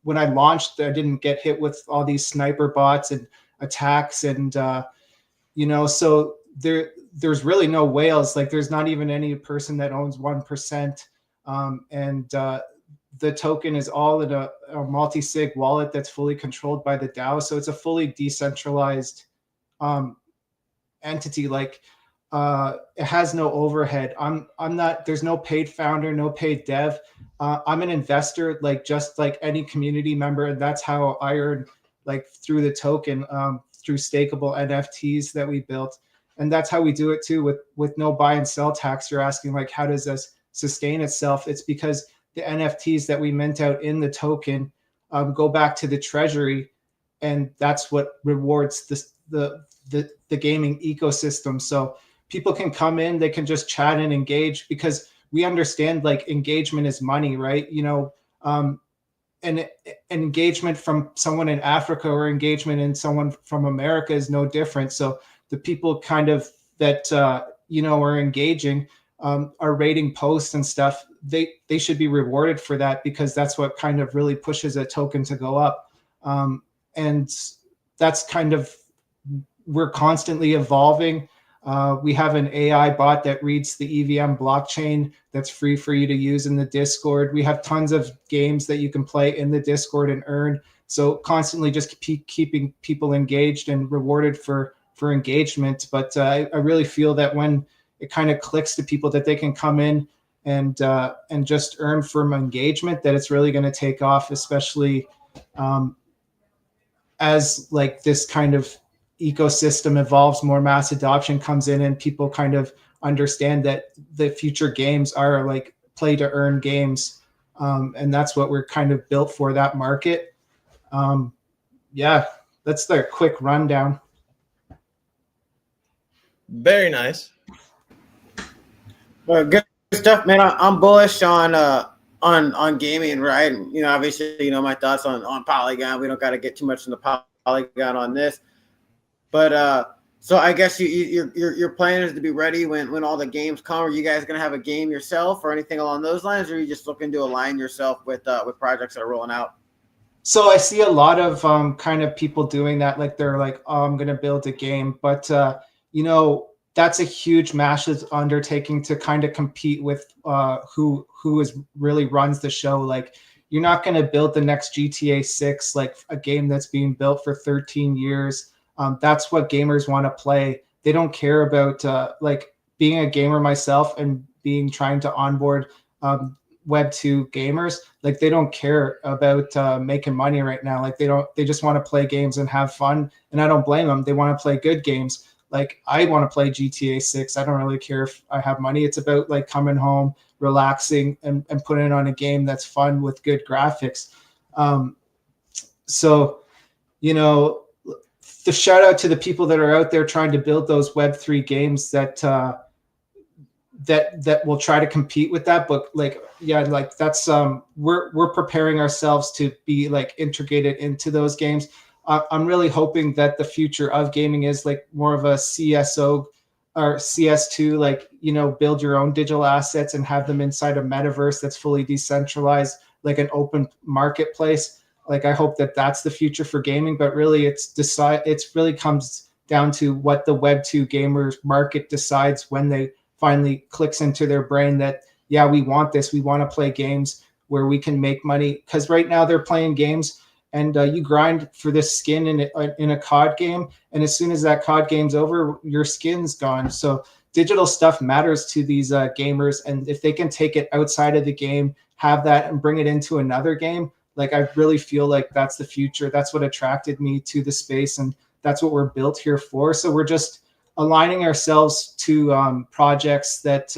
When I launched, I didn't get hit with all these sniper bots and attacks, and so there's really no whales. Like, there's not even any person that owns 1%, and the token is all in a multi-sig wallet that's fully controlled by the DAO. So it's a fully decentralized entity. Like it has no overhead. I'm not, there's no paid founder, no paid dev. I'm an investor, like just like any community member. And that's how I earn, like through the token, through stakeable NFTs that we built. And that's how we do it too, with no buy and sell tax. You're asking like, how does this sustain itself? It's because the NFTs that we mint out in the token go back to the treasury, and that's what rewards the gaming ecosystem. So people can come in, they can just chat and engage, because we understand like engagement is money, right? You know, and engagement from someone in Africa or engagement in someone from America is no different. So the people kind of that you know, are engaging, are rating posts and stuff, they should be rewarded for that, because that's what kind of really pushes a token to go up. And that's kind of, we're constantly evolving. We have an AI bot that reads the EVM blockchain that's free for you to use in the Discord. We have tons of games that you can play in the Discord and earn. So constantly just keeping people engaged and rewarded for engagement. But I really feel that when it kind of clicks to people that they can come in and just earn from engagement, that it's really going to take off, especially as like this kind of ecosystem evolves, more mass adoption comes in, and people kind of understand that the future games are like play to earn games. And that's what we're kind of built for, that market. Yeah, that's the quick rundown. Very nice. Well, good stuff, man. I'm bullish on gaming, right? And, you know, obviously, you know, my thoughts on Polygon. We don't got to get too much into Polygon on this, but so I guess your plan is to be ready when all the games come. Are you guys gonna have a game yourself or anything along those lines, or are you just looking to align yourself with projects that are rolling out? So I see a lot of kind of people doing that, like they're like, oh, I'm gonna build a game, but you know, that's a huge massive undertaking to kind of compete with who really runs the show. Like, you're not going to build the next GTA 6, like a game that's being built for 13 years. That's what gamers want to play. They don't care about like being a gamer myself and trying to onboard Web 2 gamers. Like, they don't care about making money right now. Like, they just want to play games and have fun. And I don't blame them. They want to play good games. Like, I want to play GTA 6. I don't really care if I have money. It's about like coming home, relaxing, and putting on a game that's fun with good graphics. So, you know, the shout out to the people that are out there trying to build those Web3 games that will try to compete with that. But like, yeah, like that's we're preparing ourselves to be like integrated into those games. I'm really hoping that the future of gaming is like more of a CSO or CS2, like, you know, build your own digital assets and have them inside a metaverse that's fully decentralized, like an open marketplace. Like, I hope that that's the future for gaming, but really it's really comes down to what the Web 2 gamers market decides when they finally clicks into their brain that, yeah, we want this. We want to play games where we can make money. Because right now they're playing games and you grind for this skin in a COD game, and as soon as that COD game's over, your skin's gone. So digital stuff matters to these gamers, and if they can take it outside of the game, have that, and bring it into another game, like, I really feel like that's the future. That's what attracted me to the space, and that's what we're built here for. So we're just aligning ourselves to projects that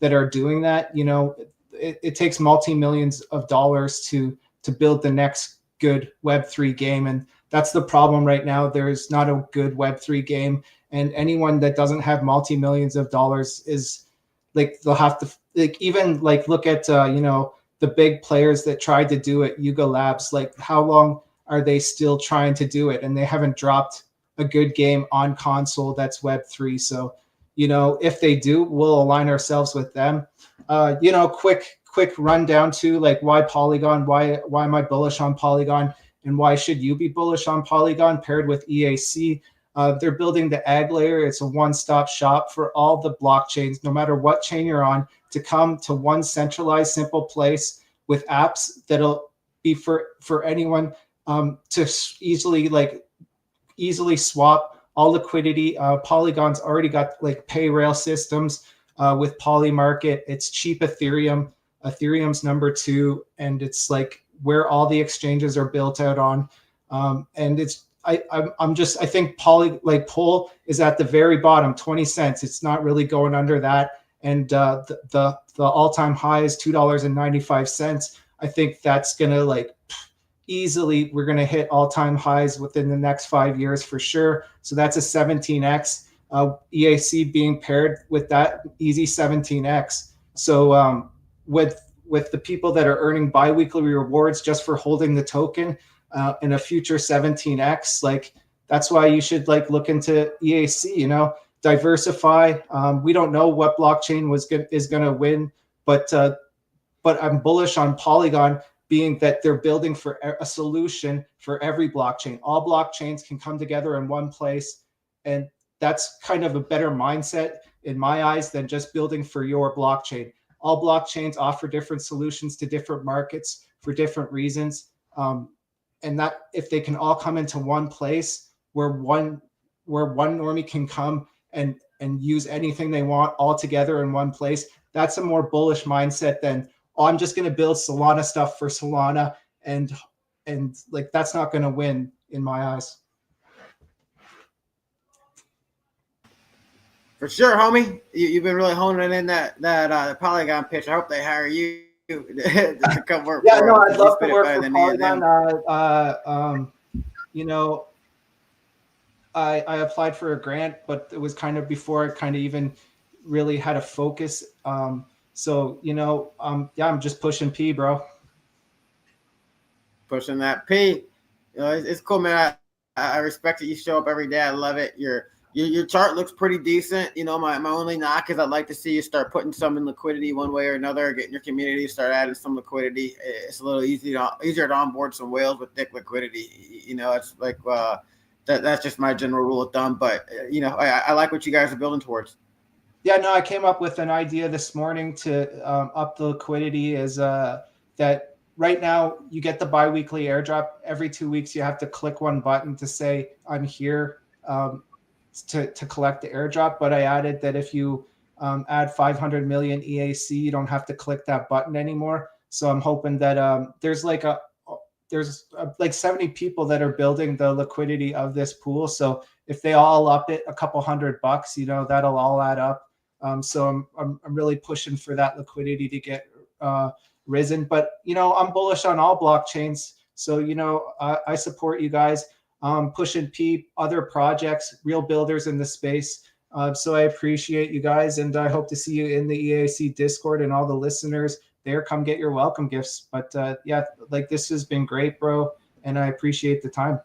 are doing that. You know, it takes multi-millions of dollars to build the next good Web3 game, and that's the problem right now. There's not a good Web3 game, and anyone that doesn't have multi-millions of dollars is like, they'll have to like, even like look at you know, the big players that tried to do it, Yuga Labs. Like, how long are they still trying to do it? And they haven't dropped a good game on console that's Web3. So, you know, if they do, we'll align ourselves with them. You know, quick rundown too, like, why Polygon? Why am I bullish on Polygon? And why should you be bullish on Polygon paired with EAC? They're building the ag layer. It's a one-stop shop for all the blockchains, no matter what chain you're on, to come to one centralized, simple place with apps that'll be for anyone to easily swap all liquidity. Polygon's already got like pay rail systems with Polymarket. It's cheap Ethereum. Ethereum's number 2, and it's like where all the exchanges are built out on. And it's I think Pol is at the very bottom, 20 cents. It's not really going under that. And the all-time high is $2.95. I think that's gonna like easily, we're gonna hit all-time highs within the next 5 years for sure. So that's a 17x. EAC being paired with that, easy 17x. So with the people that are earning biweekly rewards just for holding the token in a future 17x, like that's why you should like look into EAC, diversify. We don't know what blockchain is going to win, but I'm bullish on Polygon, being that they're building for a solution for every blockchain. All blockchains can come together in one place, and that's kind of a better mindset in my eyes than just building for your blockchain. All blockchains offer different solutions to different markets for different reasons. And that if they can all come into one place where one normie can come and use anything they want all together in one place, that's a more bullish mindset than, I'm just going to build Solana stuff for Solana, and like that's not going to win in my eyes. For sure, homie. You've been really honing in that Polygon pitch. I hope they hire you to come work. Yeah, for no, them. I'd love to You work spit it for better than Polygon. I applied for a grant, but it was kind of before I kind of even really had a focus. I'm just pushing P, bro. Pushing that P. It's cool, man. I respect that you show up every day. I love it. Your chart looks pretty decent. My only knock is I'd like to see you start putting some in liquidity one way or another, getting your community, start adding some liquidity. It's a little easier to onboard some whales with thick liquidity. It's like that's just my general rule of thumb. But, I like what you guys are building towards. Yeah, no, I came up with an idea this morning to up the liquidity is that right now you get the biweekly airdrop. Every 2 weeks you have to click one button to say I'm here to collect the airdrop. But I added that if you add 500 million EAC, you don't have to click that button anymore. So I'm hoping that there's like 70 people that are building the liquidity of this pool. So if they all up it a couple $100, that'll all add up. So I'm really pushing for that liquidity to get risen. But I'm bullish on all blockchains. So I support you guys. Pushing P, other projects, real builders in the space. So I appreciate you guys, and I hope to see you in the EAC Discord and all the listeners there. Come get your welcome gifts. But this has been great, bro, and I appreciate the time.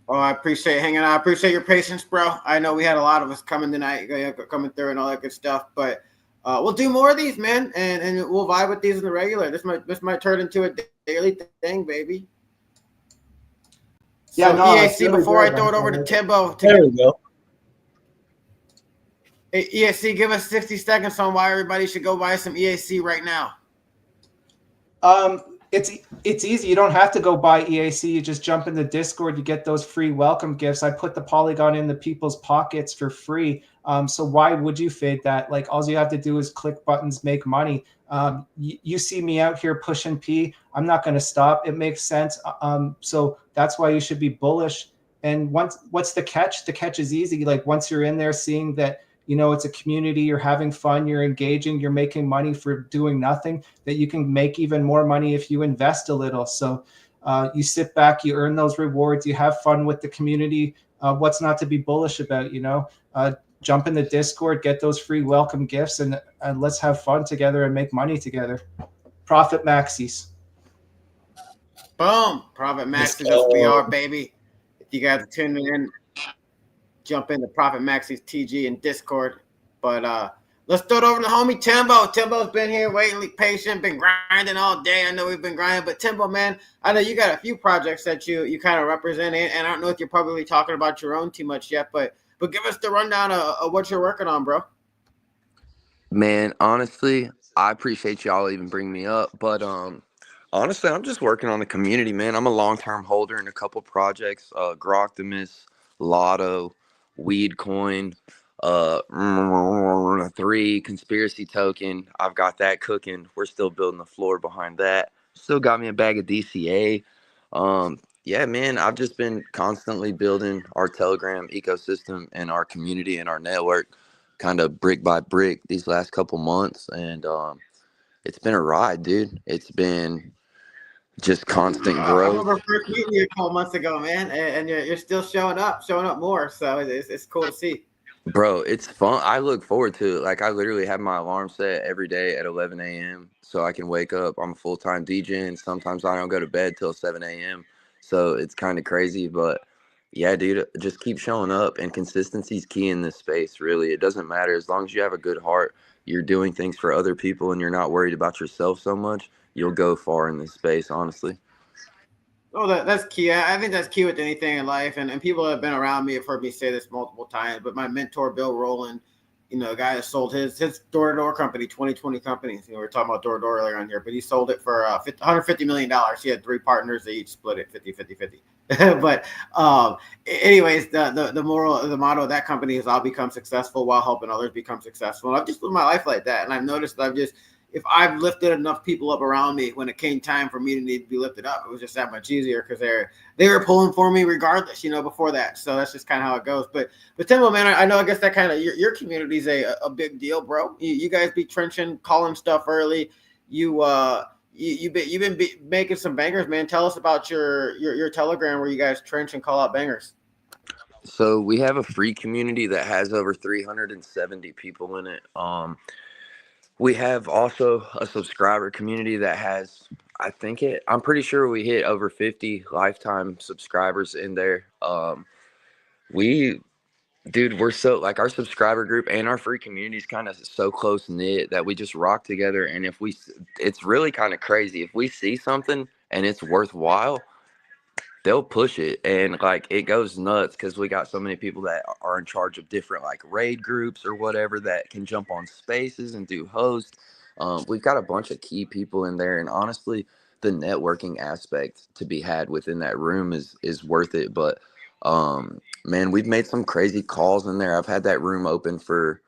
Oh, I appreciate hanging out. I appreciate your patience, bro. I know we had a lot of us coming tonight, coming through and all that good stuff, but we'll do more of these, man, and we'll vibe with these in the regular. This might turn into a daily thing, baby. Yeah, so no, EAC, really before good, I throw it over to Timbo. There we go. Hey, EAC, give us 60 seconds on why everybody should go buy some EAC right now. It's easy. You don't have to go buy EAC. You just jump in the Discord. You get those free welcome gifts. I put the Polygon in the people's pockets for free. So why would you fade that? Like, all you have to do is click buttons, make money. You see me out here pushing P. I'm not going to stop. It makes sense. So that's why you should be bullish. And what's the catch? The catch is easy. Like, once you're in there, seeing that, it's a community, you're having fun, you're engaging, you're making money for doing nothing, that you can make even more money if you invest a little. So you sit back, you earn those rewards, you have fun with the community. What's not to be bullish about, jump in the Discord, get those free welcome gifts, and let's have fun together and make money together. Profit Maxis. Boom. Profit Maxis SBR, baby. If you guys are tuning in, jump into Profit Maxis TG and Discord. But let's throw it over to homie Timbo. Timbo's been here waiting, patient, been grinding all day. I know we've been grinding, but Timbo, man, I know you got a few projects that you kind of represent, and I don't know if you're probably talking about your own too much yet, but give us the rundown of what you're working on, bro. Man, honestly, I appreciate y'all even bringing me up, but honestly, I'm just working on the community, man. I'm a long-term holder in a couple projects, Groctimus, Lotto, Weed Coin, 3 Conspiracy Token. I've got that cooking. We're still building the floor behind that. Still got me a bag of DCA. Yeah, man, I've just been constantly building our Telegram ecosystem and our community and our network kind of brick by brick these last couple months, and it's been a ride, dude. It's been just constant I growth. remember first meeting you a couple months ago, man, and you're still showing up more. So it's cool to see. Bro, it's fun. I look forward to it. Like, I literally have my alarm set every day at 11 a.m. so I can wake up. I'm a full-time DJ, and sometimes I don't go to bed till 7 a.m. So it's kind of crazy, but yeah, dude, just keep showing up, and consistency is key in this space, really. It doesn't matter. As long as you have a good heart, you're doing things for other people, and you're not worried about yourself so much, you'll go far in this space, honestly. Oh, that's key. I think that's key with anything in life. And people that have been around me have heard me say this multiple times. But my mentor, Bill Rowland, a guy that sold his door-to-door company, 2020 companies. We were talking about door-to-door earlier on here, but he sold it for $150 million. He had 3 partners. They each split it 50-50-50. But anyways, the moral, the motto of that company is I'll become successful while helping others become successful. And I've just lived my life like that. And I've noticed that if I've lifted enough people up around me when it came time for me to need to be lifted up, it was just that much easier because they were pulling for me regardless, before that. So that's just kind of how it goes. But Timbo, man, I know, I guess that kind of your community is a big deal, bro. You guys be trenching, calling stuff early. You've been making some bangers, man. Tell us about your Telegram where you guys trench and call out bangers. So we have a free community that has over 370 people in it. We have also a subscriber community that has, I'm pretty sure we hit over 50 lifetime subscribers in there. We're so, like, our subscriber group and our free community is kind of so close knit that we just rock together. And it's really kind of crazy. If we see something and it's worthwhile, they'll push it, and like it goes nuts because we got so many people that are in charge of different like raid groups or whatever that can jump on spaces and do host. We've got a bunch of key people in there, and honestly, the networking aspect to be had within that room is worth it. But man, we've made some crazy calls in there. I've had that room open for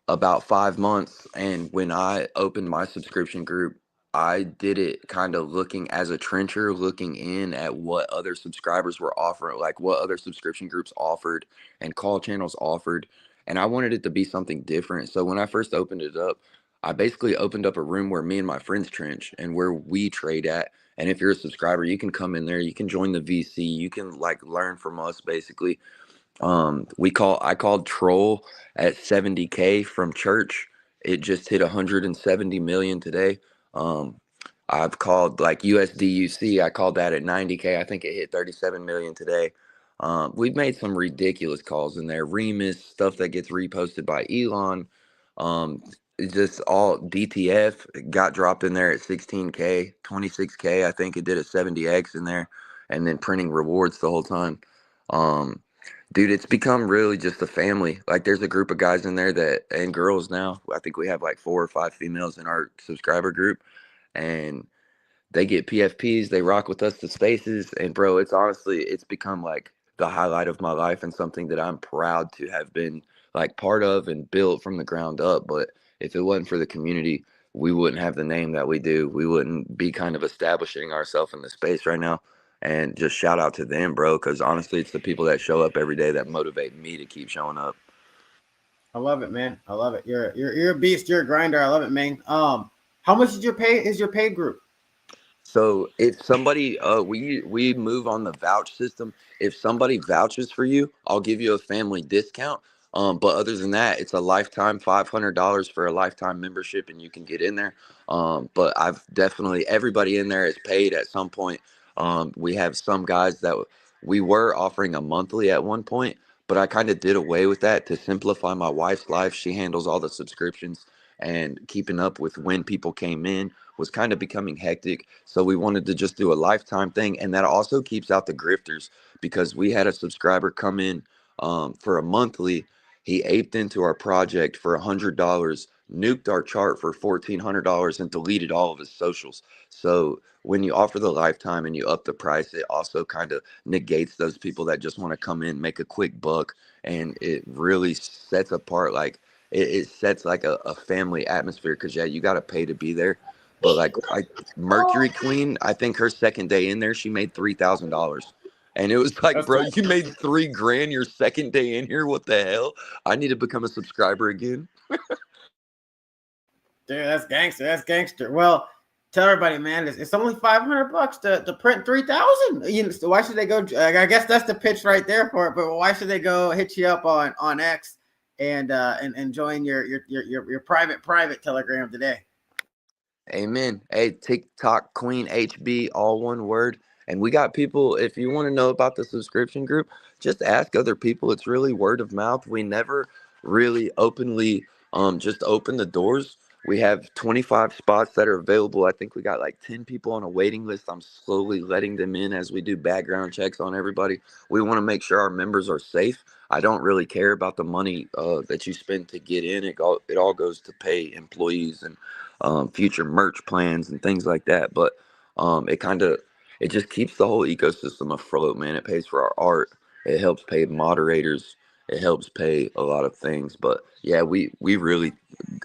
about 5 months, and when I opened my subscription group, I did it kind of looking as a trencher, looking in at what other subscribers were offering, like what other subscription groups offered and call channels offered, and I wanted it to be something different. So when I first opened it up, I basically opened up a room where me and my friends trench and where we trade at. And if you're a subscriber, you can come in there, you can join the VC, you can like learn from us basically. I called Troll at 70K from church. It just hit 170 million today. I've called like USDUC. I called that at 90K. I think it hit 37 million today. We've made some ridiculous calls in there. Remus, stuff that gets reposted by Elon. It's just all DTF got dropped in there at 16K, 26K. I think it did a 70X in there, and then printing rewards the whole time. Dude, it's become really just a family. Like, there's a group of guys in there and girls now. I think we have like 4 or 5 females in our subscriber group, and they get PFPs. They rock with us to spaces, and bro, it's become like the highlight of my life and something that I'm proud to have been like part of and built from the ground up. But if it wasn't for the community, we wouldn't have the name that we do. We wouldn't be kind of establishing ourselves in the space right now. And just shout out to them, bro, because honestly, it's the people that show up every day that motivate me to keep showing up. I love it, man. I love it. You're a beast. You're a grinder. I love it, man. How much is your paid group? So if somebody, we move on the vouch system. If somebody vouches for you, I'll give you a family discount. But other than that, it's a lifetime $500 for a lifetime membership, and you can get in there. But everybody in there is paid at some point. We have some guys that we were offering a monthly at one point, but I kind of did away with that to simplify my wife's life. She handles all the subscriptions, and keeping up with when people came in was kind of becoming hectic. So we wanted to just do a lifetime thing. And that also keeps out the grifters, because we had a subscriber come in for a monthly. He aped into our project for $100 nuked our chart for $1,400 and deleted all of his socials. So when you offer the lifetime and you up the price, it also kind of negates those people that just want to come in, make a quick buck, and it really sets apart it sets like a family atmosphere because you got to pay to be there. But like Mercury Queen, I think her second day in there, she made $3,000. And it was like, bro, you made $3,000 your second day in here. What the hell? I need to become a subscriber again. Dude, that's gangster. That's gangster. Well, tell everybody, man, it's only $500 to print 3,000. So why should they go? I guess that's the pitch right there for it. But why should they go hit you up on X and join your private Telegram today? Amen. Hey, TikTok Queen HB, all one word. And we got people, if you want to know about the subscription group, just ask other people. It's really word of mouth. We never really openly just open the doors. We have 25 spots that are available. I think we got like 10 people on a waiting list. I'm slowly letting them in as we do background checks on everybody. We want to make sure our members are safe. I don't really care about the money that you spend to get in. It all goes to pay employees and future merch plans and things like that. But it just keeps the whole ecosystem afloat, man. It pays for our art. It helps pay moderators. It helps pay a lot of things. But yeah, we really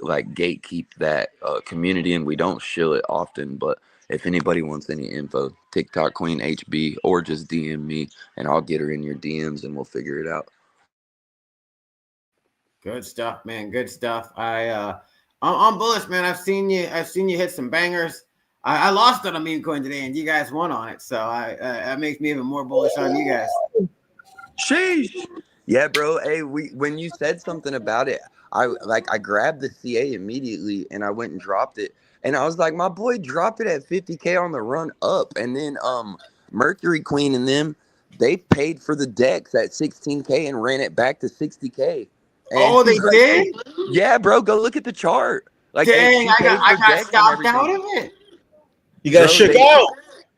like gatekeep that community, and we don't shill it often. But if anybody wants any info, TikTok Queen HB, or just DM me and I'll get her in your DMs and we'll figure it out. Good stuff, man. Good stuff. I'm bullish, man. I've seen you hit some bangers. I lost on a meme coin today, and you guys won on it. So that makes me even more bullish on you guys. Sheesh. Yeah, bro. Hey, when you said something about it, I grabbed the CA immediately and I went and dropped it. And I was like, my boy dropped it at 50K on the run up. And then Mercury Queen and them, they paid for the decks at 16K and ran it back to 60K. And they did? Yeah, bro. Go look at the chart. Like, dang, I got stopped out of it. You got shook out.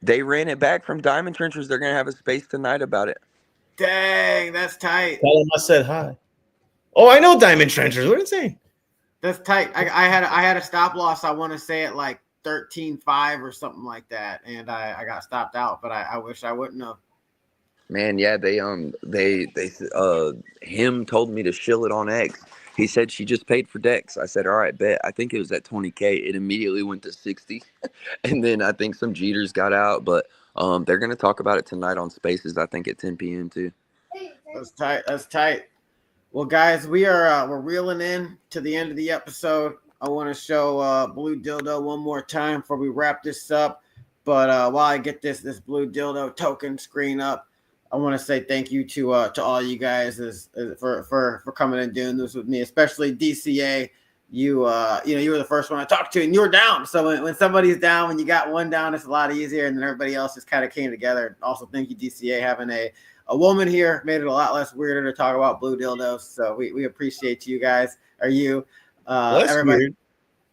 They ran it back from Diamond Trenchers. They're gonna have a space tonight about it. Dang, that's tight. Tell them I said hi. Oh, I know Diamond Trenchers. What are you saying? That's tight. I had a stop loss. I want to say at like 13.5 or something like that, and I got stopped out. But I wish I wouldn't have. Man, yeah, they him told me to shill it on X. He said she just paid for decks. I said, all right, bet. I think it was at 20K. It immediately went to 60. And then I think some Jeters got out, but they're going to talk about it tonight on Spaces, I think at 10 p.m. too. That's tight. That's tight. Well, guys, we're reeling in to the end of the episode. I want to show Blue Dildo one more time before we wrap this up. But while I get this Blue Dildo token screen up, I want to say thank you to all you guys for coming and doing this with me, especially DCA. You were the first one I talked to, and you were down. So when somebody's down, when you got one down, it's a lot easier, and then everybody else just kind of came together. Also, thank you, DCA, having a woman here made it a lot less weirder to talk about blue dildos. So we appreciate you guys. Everybody. Weird.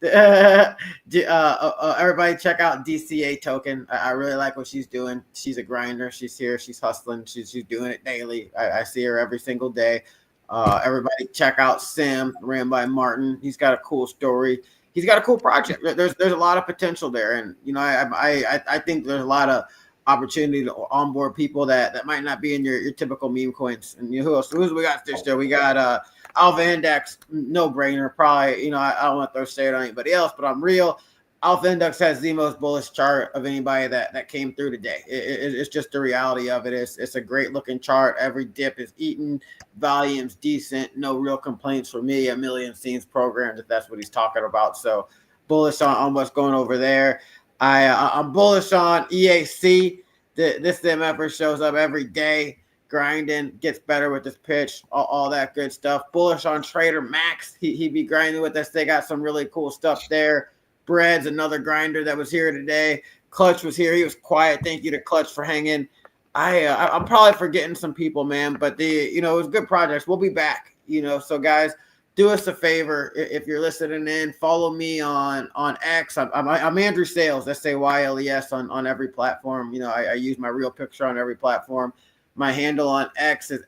Everybody check out DCA token. I really like what she's doing. She's a grinder. She's here. She's hustling. She's doing it daily. I see her every single day. Everybody check out Sim, ran by Martin. He's got a cool story. He's got a cool project. There's a lot of potential there, and I think there's a lot of opportunity to onboard people that might not be in your typical meme coins. And who else? Who's we got this? We got Alpha Index, no brainer. Probably, I don't want to throw shade on anybody else, but I'm real. Alpha Index has the most bullish chart of anybody that came through today. It's just the reality of it. It's a great looking chart. Every dip is eaten. Volume's decent. No real complaints for me. 1 million scenes programmed, if that's what he's talking about. So bullish on what's going over there. I'm bullish on EAC. This MFer shows up every day. Grinding, gets better with his pitch, all that good stuff. Bullish on Trader Max. He be grinding with us. They got some really cool stuff there. Bread's another grinder that was here today. Clutch was here. He was quiet. Thank you to Clutch for hanging. I'm probably forgetting some people, man, but it was good projects. We'll be back, So guys, do us a favor if you're listening in. Follow me on X. I'm Andrew Sales, SAYLES on every platform. I use my real picture on every platform. My handle on X is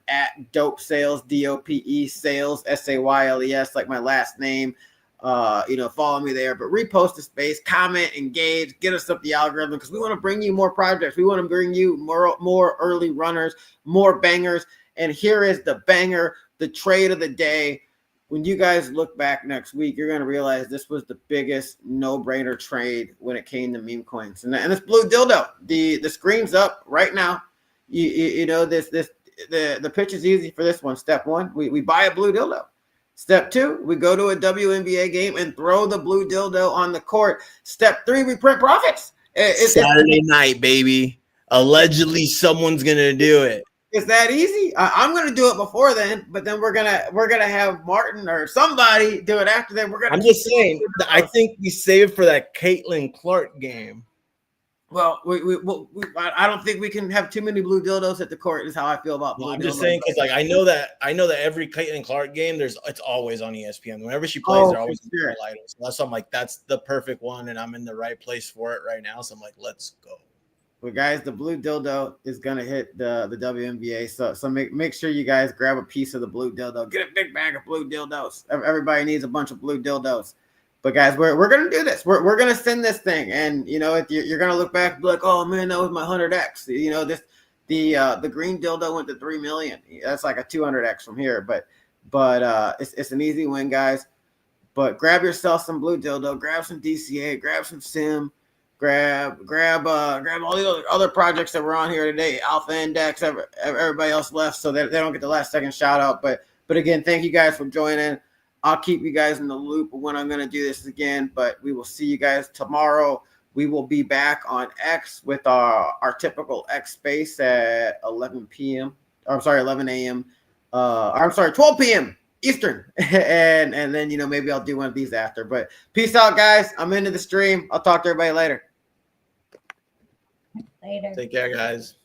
@DopeSales, DOPE Sales, SAYLES, like my last name. follow me there, but repost the space, comment, engage, get us up the algorithm, because we want to bring you more projects. We want to bring you more early runners, more bangers. And here is the banger, the trade of the day. When you guys look back next week, you're going to realize this was the biggest no-brainer trade when it came to meme coins. And it's Blue Dildo. The screen's up right now. The pitch is easy for this one. Step one, we buy a Blue Dildo. Step two, we go to a WNBA game and throw the Blue Dildo on the court. Step three, we print profits. It's Saturday night, baby. Allegedly, someone's gonna do it. It's that easy. I'm gonna do it before then, but then we're gonna have Martin or somebody do it after then. I'm just saying. I think we saved for that Caitlin Clark game. Well, I don't think we can have too many Blue Dildos at the court. Is how I feel about Blue I'm Dildos. just saying because I know that every Caitlin Clark game, it's always on ESPN. Whenever she plays, they're always highlighted. So that's why I'm like, that's the perfect one, and I'm in the right place for it right now. So I'm like, let's go. Well, guys, the Blue Dildo is gonna hit the WNBA. So make sure you guys grab a piece of the Blue Dildo. Get a big bag of Blue Dildos. Everybody needs a bunch of Blue Dildos. But guys, we're gonna do this. We're gonna send this thing, and if you're gonna look back and be like, oh man, that was my 100x. The green dildo went to 3 million. That's like a 200x from here. But it's an easy win, guys. But grab yourself some Blue Dildo, grab some DCA, grab some Sim, grab all the other projects that were on here today. Alpha Index, everybody else left, so they don't get the last second shout out. But again, thank you guys for joining. I'll keep you guys in the loop of when I'm going to do this again, but we will see you guys tomorrow. We will be back on X with our typical X space at 11 p.m. I'm sorry, 11 a.m. 12 p.m. Eastern. and then, maybe I'll do one of these after. But peace out, guys. I'm into the stream. I'll talk to everybody later. Later. Take care, guys.